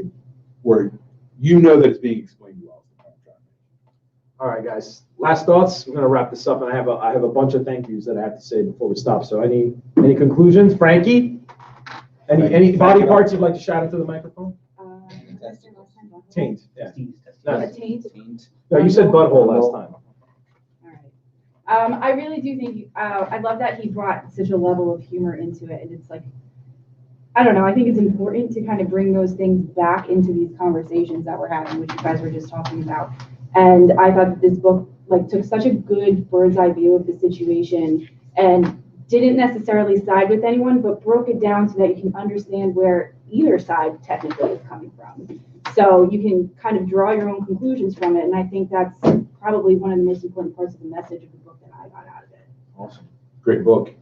where you know that it's being explained well. All right, guys. Last thoughts. We're gonna wrap this up, and I have a bunch of thank yous that I have to say before we stop. So any conclusions, Frankie? Any body parts you'd like to shout into the microphone? Taint. Yeah. A taint. No, you said butthole last time. All right. I really do think I love that he brought such a level of humor into it, and it's like, I don't know. I think it's important to kind of bring those things back into these conversations that we're having, which you guys were just talking about. And I thought that this book like took such a good bird's eye view of the situation and didn't necessarily side with anyone, but broke it down so that you can understand where either side technically is coming from. So you can kind of draw your own conclusions from it. And I think that's probably one of the most important parts of the message of the book that I got out of it. Awesome. Great book.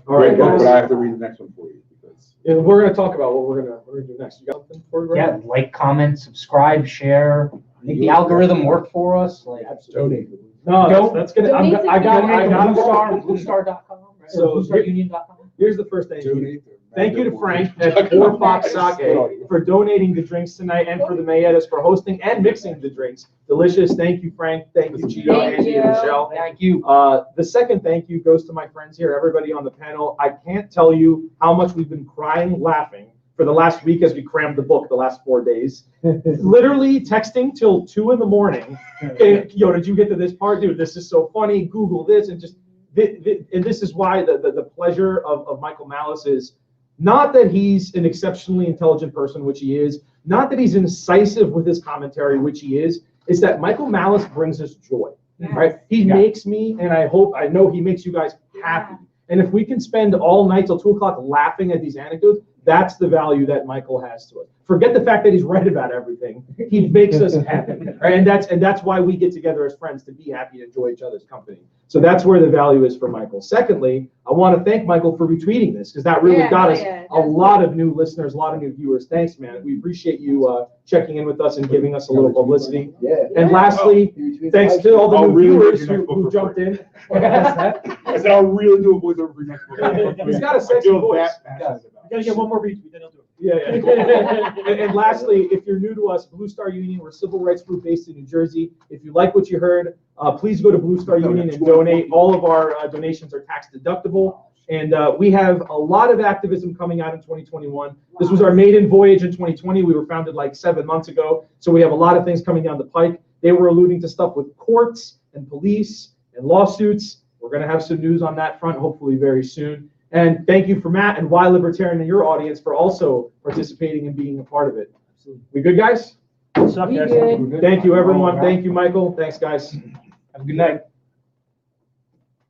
All right, Great book, guys. but I have to read the next one for you because And we're gonna talk about what we're gonna do next. You got something for me? Yeah, like, comment, subscribe, share. I think the algorithm worked for us. Like, donate. No, that's gonna. I got donate to it. bluestar.com, right? So, Or bluestarunion.com. Here's the first thing. Donate. Thank you to Frank at 4 Fox Sake for donating the drinks tonight, and for the Mayetas for hosting and mixing the drinks. Delicious. Thank you, Frank. Thank you, Cheeto, Thank Andy, you. and Michelle. Thank you. The second thank you goes to my friends here, everybody on the panel. I can't tell you how much we've been crying, laughing for the last week as we crammed the book the last 4 days. Literally texting till 2 in the morning. And, yo, did you get to this part? Dude, this is so funny. Google this. And just, and this is why the pleasure of Michael Malice is not that he's an exceptionally intelligent person, which he is, not that he's incisive with his commentary, which he is. It's that Michael Malice brings us joy, right? He makes me, and I know he makes you guys happy. And if we can spend all night till 2 o'clock laughing at these anecdotes, that's the value that Michael has to us. Forget the fact that he's right about everything. He makes us happy, right? And that's why we get together as friends, to be happy and enjoy each other's company. So that's where the value is for Michael. Secondly, I want to thank Michael for retweeting this, because that really got us a lot of new listeners, a lot of new viewers. Thanks, man. We appreciate you checking in with us and giving us a little publicity. Yeah. And lastly, thanks to all the I'll new really viewers read your next book who for jumped free. in. I said I'll really do a voiceover for your next book. He's got a sexy I feel voice. that passionate about it. Gotta get one more retweet, then he'll do it. Yeah. And lastly, if you're new to us, Blue Star Union, we're a civil rights group based in New Jersey. If you like what you heard, please go to Blue Star Union and donate. All of our donations are tax deductible. And we have a lot of activism coming out in 2021. This was our maiden voyage in 2020. We were founded like 7 months ago. So we have a lot of things coming down the pike. They were alluding to stuff with courts and police and lawsuits. We're going to have some news on that front, hopefully very soon. And thank you for Matt and Why Libertarian and your audience for also participating and being a part of it. We good, guys? What's up, We guys? good. Thank you, everyone. Thank you, Michael. Thanks, guys. Have a good night.